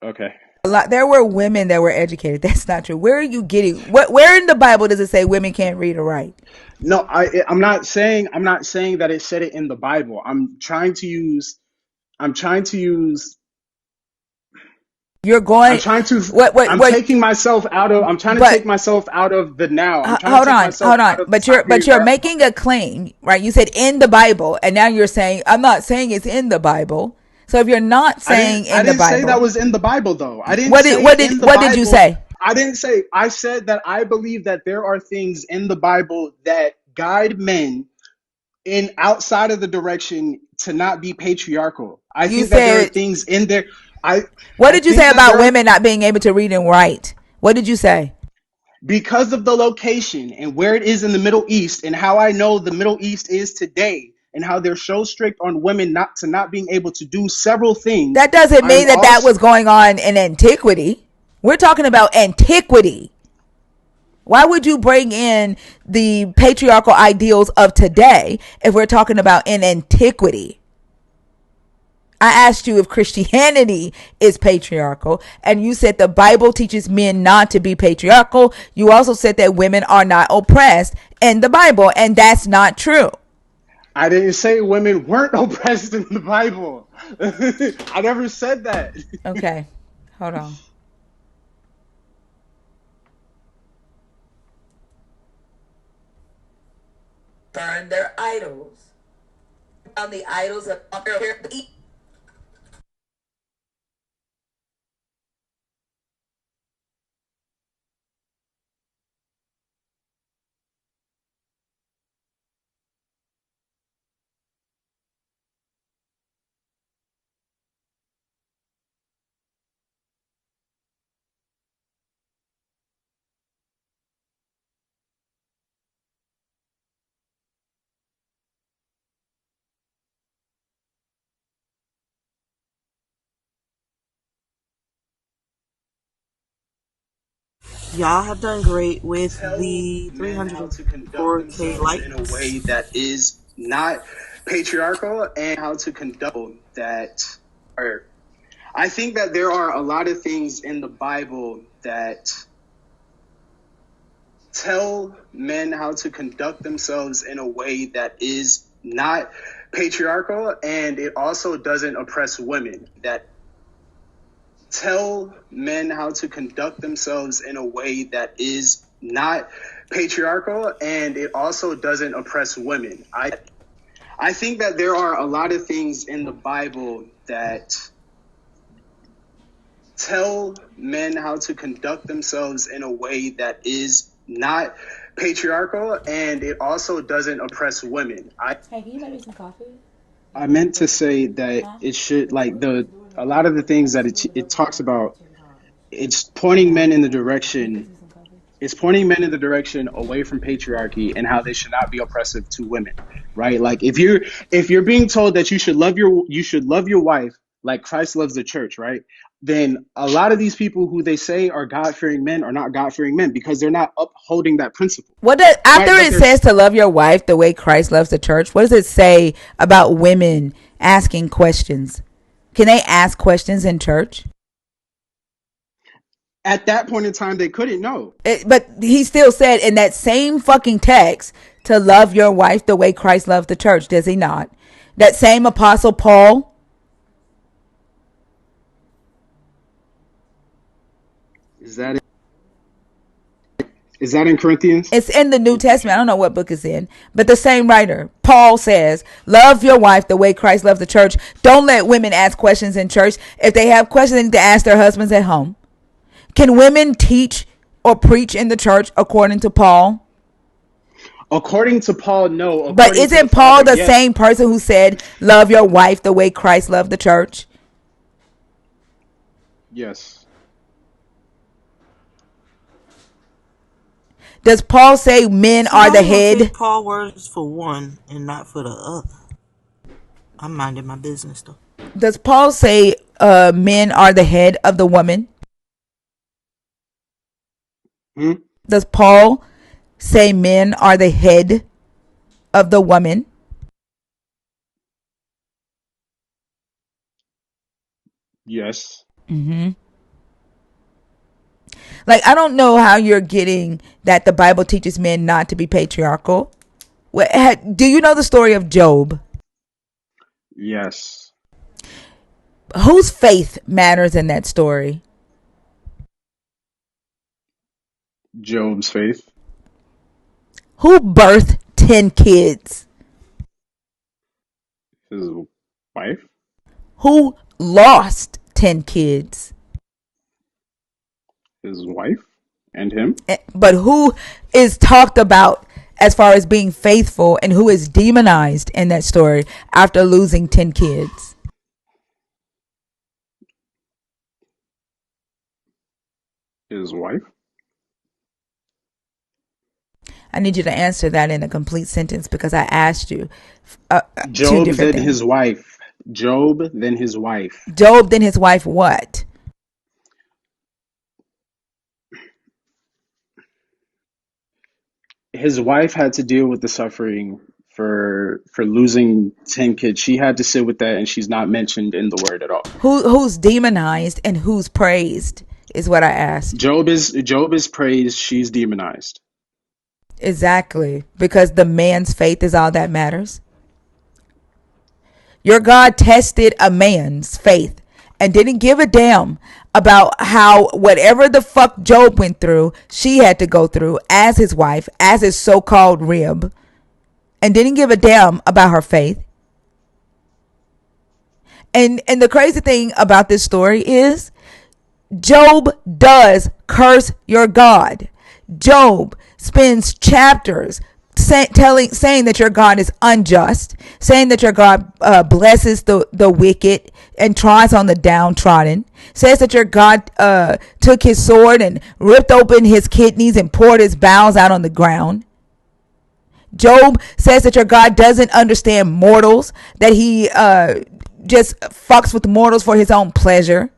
Okay. A lot. There were women that were educated. That's not true. Where are you getting? What? Where in the Bible does it say women can't read or write? No, I'm not saying that it said it in the Bible. I'm trying to use You're I'm going. trying to What? What? I'm What? taking myself out of I'm trying to take But myself out of the now. I'm trying to hold take on, myself hold on. out of the But time period you're where making a claim, right? You said in the Bible, and now you're saying I'm not saying it's in the Bible. So if you're not I didn't saying I in the didn't say that Bible, was in the Bible though. I didn't say in the what did you Bible. say? I didn't say I said that I believe that there are things in the Bible that guide men in outside of the direction to not be patriarchal. I You think that there are said things in there. I what I did you think say that about there are women not being able to read and write? What did you say? because of the location and where it is in the Middle East and how I know the Middle East is today and how they're so strict on women not being able to do several things. That doesn't I'm mean that that also was going on in antiquity. We're talking about antiquity. Why would you bring in the patriarchal ideals of today if we're talking about in antiquity? I asked you if Christianity is patriarchal, and you said the Bible teaches men not to be patriarchal. You also said that women are not oppressed in the Bible, and that's not true. I didn't say women weren't oppressed in the Bible. I never said that. Okay, hold on. Burn their idols. On the idols of Y'all have done great with Tell the men how to conduct 304K themselves in a likes. way that is not patriarchal and how to conduct that are. I think that there are a lot of things in the Bible that tell men how to conduct themselves in a way that is not patriarchal and it also doesn't oppress women. That tell men how to conduct themselves in a way that is not patriarchal and it also doesn't oppress women. I think that there are a lot of things in the Bible that tell men how to conduct themselves in a way that is not patriarchal and it also doesn't oppress women. Hey, can you make me some coffee? I meant to say that Huh? it should like the a lot of the things that it talks about it's I pointing got men it. in the Can you fix direction me some coffee? it's pointing men in the direction away from patriarchy and how they should not be oppressive to women, right? Like if you're being told that you should love your wife like Christ loves the church, right? Then a lot of these people who they say are God-fearing men are not God-fearing men because they're not upholding that principle, What does after right? But it there's says to love your wife the way Christ loves the church? What does it say about women asking questions? Can they ask questions in church? at that point in time they couldn't know. But he still said in that same fucking text to love your wife the way Christ loved the church. Does he not? That same apostle Paul. Is that is that in Corinthians? It's in the New Testament. I don't know what book it's in, but the same writer, Paul says, love your wife the way Christ loved the church. Don't let women ask questions in church. If they have questions, they need to ask their husbands at home. Can women teach or preach in the church according to Paul? According to Paul, no. But According to the isn't Father, Paul the yes. same person who said, love your wife the way Christ loved the church? Yes. Does Paul say men See, are why the you gonna take head? Paul words for one and not for the other? I'm minding my business though. Does Paul say men are the head of the woman? Hmm? Does Paul say men are the head of the woman? Yes. Like, I don't know how you're getting that the Bible teaches men not to be patriarchal. Do you know the story of Job? Yes. Whose faith matters in that story? Job's faith. Who birthed 10 kids? His wife. Who lost 10 kids? His wife. And him. But who is talked about as far as being faithful and who is demonized in that story after losing 10 kids? His wife. I need you to answer that in a complete sentence because I asked you two Job, different then things. his wife. Job, then his wife. Job, then his wife, what? His wife had to deal with the suffering for losing 10 kids. She had to sit with that, and she's not mentioned in the word at all. Who's demonized and who's praised is what I asked. Job is praised, she's demonized. Exactly. Because the man's faith is all that matters. Your God tested a man's faith and didn't give a damn about how whatever the fuck Job went through, she had to go through as his wife, as his so-called rib, and didn't give a damn about her faith. And the crazy thing about this story is Job does curse your God. Job spends chapters saying that your God is unjust, saying that your God blesses the wicked and tries on the downtrodden, says that your God took his sword and ripped open his kidneys and poured his bowels out on the ground. Job says that your God doesn't understand mortals, that he just fucks with mortals for his own pleasure.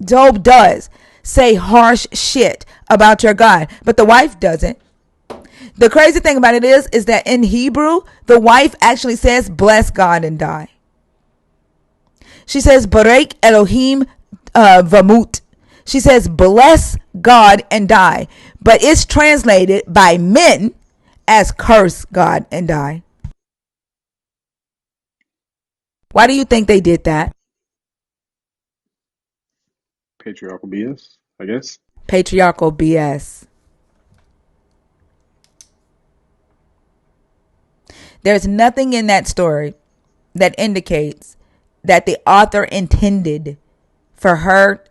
Job does say harsh shit about your God, but the wife doesn't. The crazy thing about it is that in Hebrew, the wife actually says, bless God and die. She says, Barek Elohim Vamut. She says, bless God and die. But it's translated by men as curse God and die. Why do you think they did that? Patriarchal BS, I guess. Patriarchal BS. There's nothing in that story that indicates that the author intended for her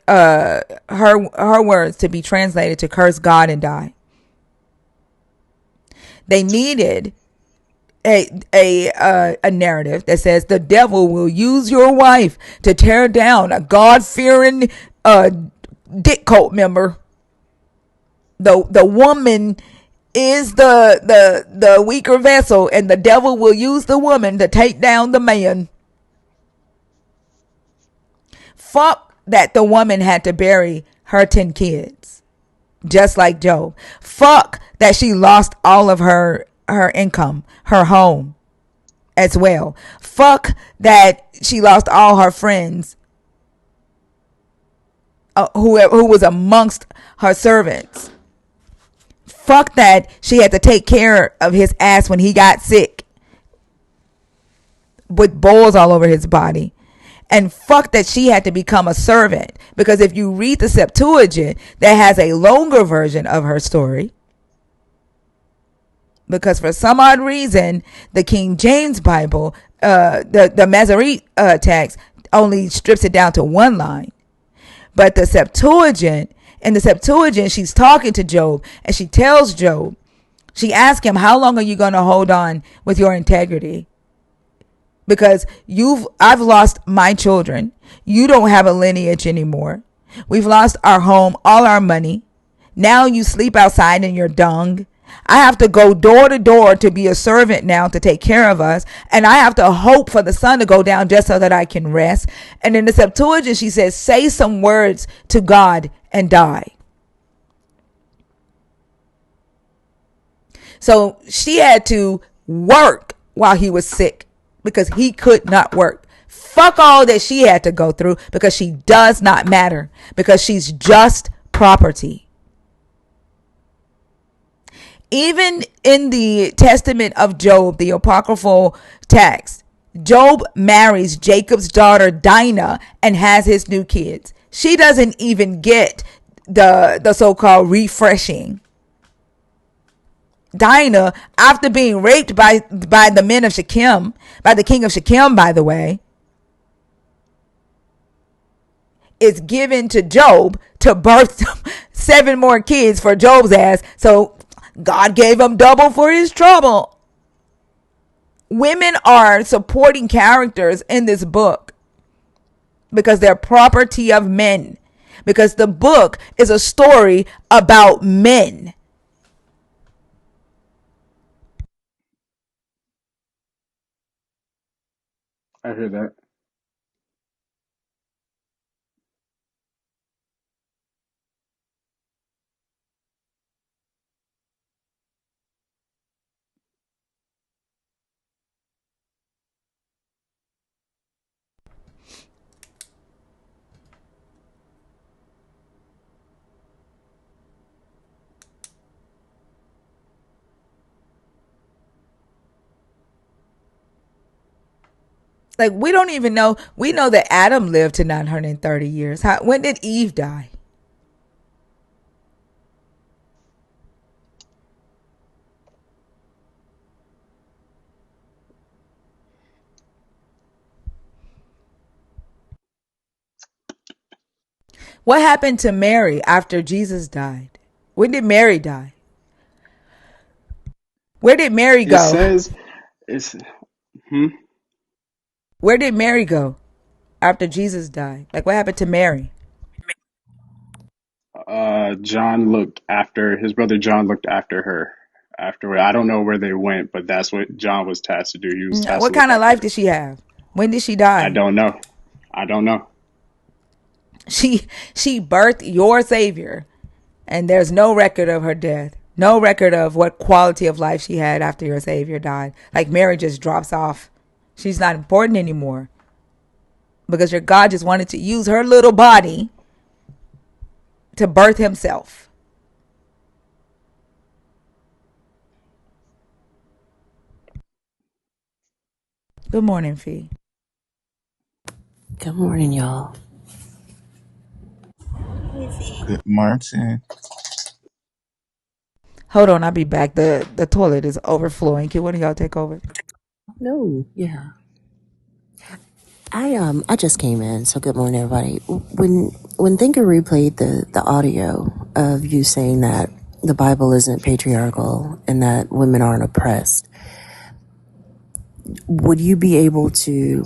words to be translated to curse God and die. They needed a narrative that says the devil will use your wife to tear down a God fearing dick cult member. The woman is the weaker vessel, and the devil will use the woman to take down the man. Fuck that the woman had to bury her 10 kids, just like Job. Fuck that she lost all of her income, her home as well. Fuck that she lost all her friends, who was amongst her servants. Fuck that she had to take care of his ass when he got sick with boils all over his body. And fuck that she had to become a servant. Because if you read the Septuagint, that has a longer version of her story. Because for some odd reason, the King James Bible, the Masoretic text, only strips it down to one line. But the Septuagint, in the Septuagint, she's talking to Job, and she tells Job, she asks him, how long are you going to hold on with your integrity? because I've lost my children. You don't have a lineage anymore. We've lost our home, all our money. Now you sleep outside in your dung. I have to go door to door to be a servant now to take care of us. And I have to hope for the sun to go down just so that I can rest. And in the Septuagint, she says, say some words to God and die. So she had to work while he was sick because he could not work. Fuck all that she had to go through because she does not matter, because she's just property. Even in the testament of Job, the apocryphal text, Job marries Jacob's daughter Dinah and has his new kids. She doesn't even get the so-called refreshing. Dinah, after being raped by the men of Shechem, by the king of Shechem, by the way, is given to Job to birth 7 more kids for Job's ass. So God gave him double for his trouble. Women are supporting characters in this book because they're property of men. Because the book is a story about men. I hear that. Like, we don't even know. We know that Adam lived to 930 years. When did Eve die? What happened to Mary after Jesus died? When did Mary die? Where did Mary It go? says it's hmm? Where did Mary go after Jesus died? Like, what happened to Mary? John looked after his brother. John looked after her afterward. I don't know where they went, but that's what John was tasked to do. He was tasked What to look kind of after life her. did she have? When did she I die? don't know. I don't know. She birthed your savior, and there's no record of her death. No record of what quality of life she had after your savior died. Like, Mary just drops off. She's not important anymore because your God just wanted to use her little body to birth himself. Good morning, Fee. Good morning, y'all. Good Martin. Hold on, I'll be back. The toilet is overflowing. Can one of y'all take over? No, yeah. I just came in, so good morning, everybody. When Thinker replayed the audio of you saying that the Bible isn't patriarchal and that women aren't oppressed, would you be able to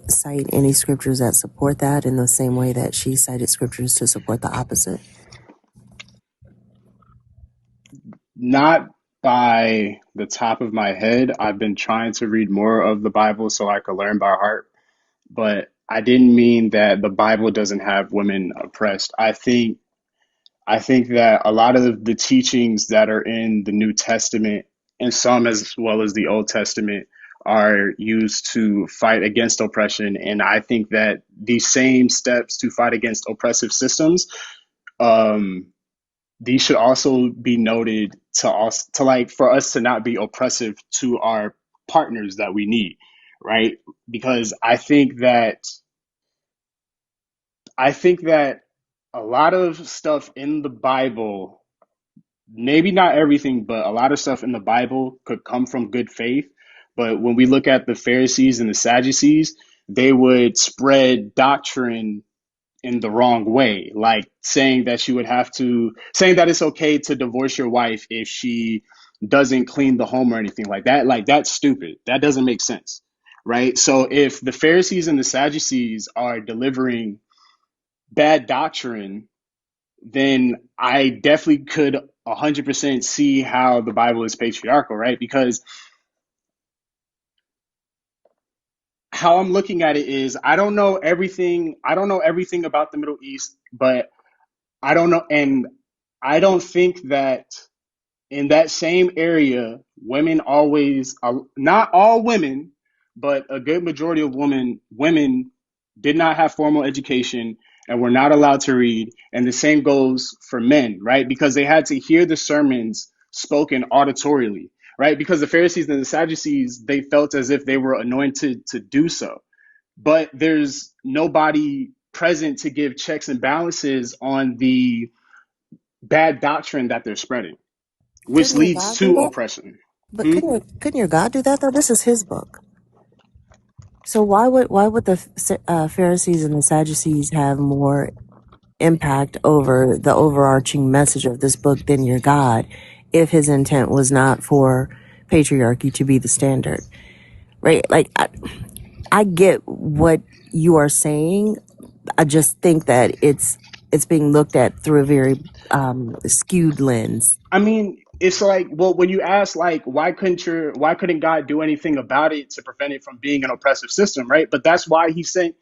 cite any scriptures that support that in the same way that she cited scriptures to support the opposite? Not by the top of my head. I've been trying to read more of the Bible so I could learn by heart, but I didn't mean that the Bible doesn't have women oppressed. I think that a lot of the teachings that are in the New Testament and some as well as the Old Testament are used to fight against oppression. And I think that these same steps to fight against oppressive systems, um, these should also be noted to us to like for us to not be oppressive to our partners that we need, right? Because I think that a lot of stuff in the Bible, maybe not everything, but a lot of stuff in the Bible could come from good faith. But when we look at the Pharisees and the Sadducees, they would spread doctrine in the wrong way, like saying that it's okay to divorce your wife if she doesn't clean the home or anything like that. Like, that's stupid. That doesn't make sense, right? So if the Pharisees and the Sadducees are delivering bad doctrine, then I definitely could 100% see how the Bible is patriarchal, right? Because how I'm looking at it is I don't know everything. I don't know everything about the Middle East, but I don't know, and I don't think that in that same area, women always, not all women, but a good majority of women did not have formal education and were not allowed to read. And the same goes for men, right? Because they had to hear the sermons spoken auditorially, right? Because the Pharisees and the Sadducees, they felt as if they were anointed to do so. But there's nobody present to give checks and balances on the bad doctrine that they're spreading, which Couldn't your leads God do to that? oppression. But Hmm? couldn't your God do that though? This is His book. So why would the Pharisees and the Sadducees have more impact over the overarching message of this book than your God, if His intent was not for patriarchy to be the standard, right? Like I get what you are saying. I just think that it's being looked at through a very skewed lens. I mean, it's like, well, when you ask, like, why couldn't God do anything about it to prevent it from being an oppressive system, right? But that's why he sent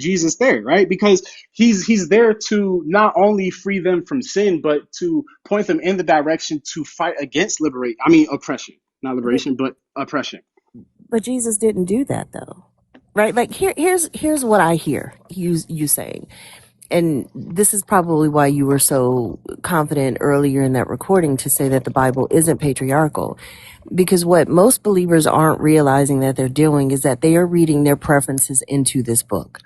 Jesus there, right? Because he's there to not only free them from sin, but to point them in the direction to fight against oppression, not But liberation, but oppression. but Jesus didn't do that though, right? Like here's what I hear you saying. And this is probably why you were so confident earlier in that recording to say that the Bible isn't patriarchal. Because what most believers aren't realizing that they're doing is that they are reading their preferences into this book.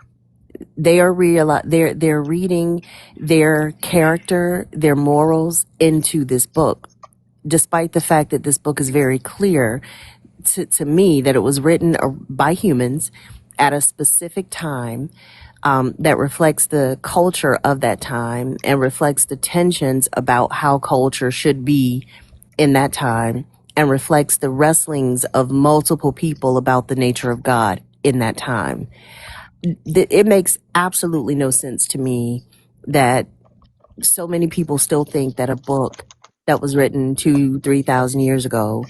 They're reading their character, their morals into this book, despite the fact that this book is very clear to me that it was written by humans at a specific time, that reflects the culture of that time and reflects the tensions about how culture should be in that time and reflects the wrestlings of multiple people about the nature of God in that time. It makes absolutely no sense to me that so many people still think that a book that was written 3,000 years ago,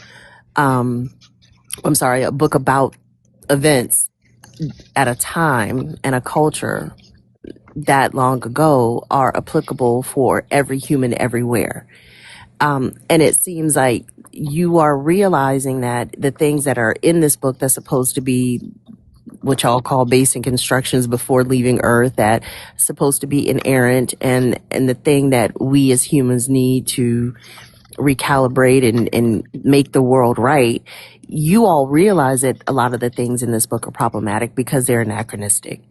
I'm sorry, a book about events at a time and a culture that long ago are applicable for every human everywhere. And it seems like you are realizing that the things that are in this book that's supposed to be what y'all call basic instructions before leaving Earth, that supposed to be inerrant, and the thing that we as humans need to recalibrate and make the world right. You all realize that a lot of the things in this book are problematic because they're anachronistic.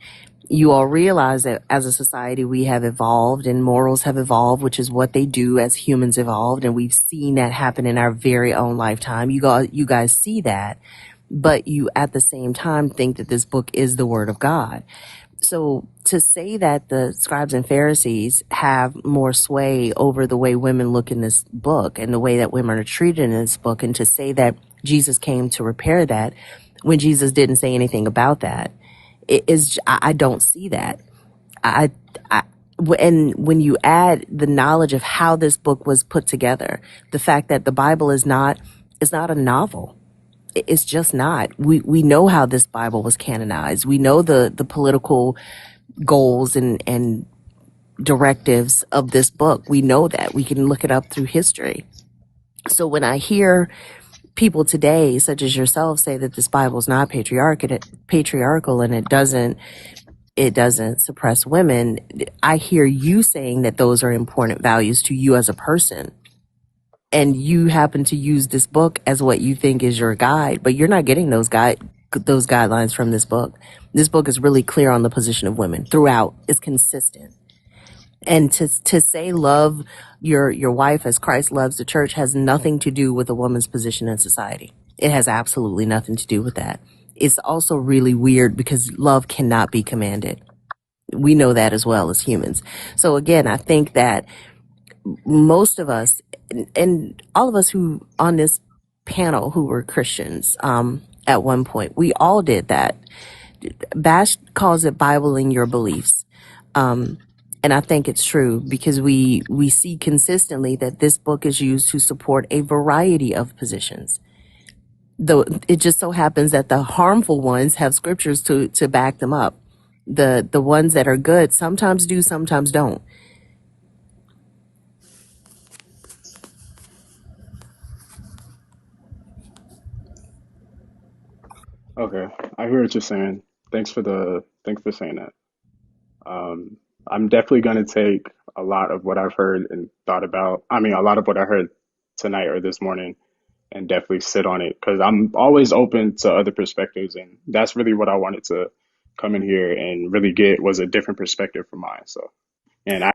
You all realize that as a society we have evolved and morals have evolved, which is what they do as humans evolved, and we've seen that happen in our very own lifetime. You guys see that, but you at the same time think that this book is the word of God. So to say that the scribes and Pharisees have more sway over the way women look in this book and the way that women are treated in this book, and to say that Jesus came to repair that when Jesus didn't say anything about that, it is, I don't see that. I, I, and when you add the knowledge of how this book was put together, the fact that the Bible is not a novel. It's just not. We know how this Bible was canonized. We know the political goals and directives of this book. We know that. We can look it up through history. So when I hear people today, such as yourself, say that this Bible is not patriarchal and it doesn't suppress women, I hear you saying that those are important values to you as a person. And you happen to use this book as what you think is your guide, but you're not getting those guidelines from this book. This book is really clear on the position of women throughout. It's consistent. And to say love your wife as Christ loves the church has nothing to do with a woman's position in society. It has absolutely nothing to do with that. It's also really weird because love cannot be commanded. We know that as well as humans. So again, I think that most of us and all of us who on this panel who were Christians, at one point. We all did that. Bash calls it Bibling your beliefs. And I think it's true because we see consistently that this book is used to support a variety of positions. Though it just so happens that the harmful ones have scriptures to back them up. The ones that are good sometimes do, sometimes don't. Okay, I hear what you're saying. Thanks for saying that. I'm definitely gonna take a lot of what I've heard and thought about. I mean, a lot of what I heard tonight or this morning, and definitely sit on it because I'm always open to other perspectives, and that's really what I wanted to come in here and really get was a different perspective from mine. So, and I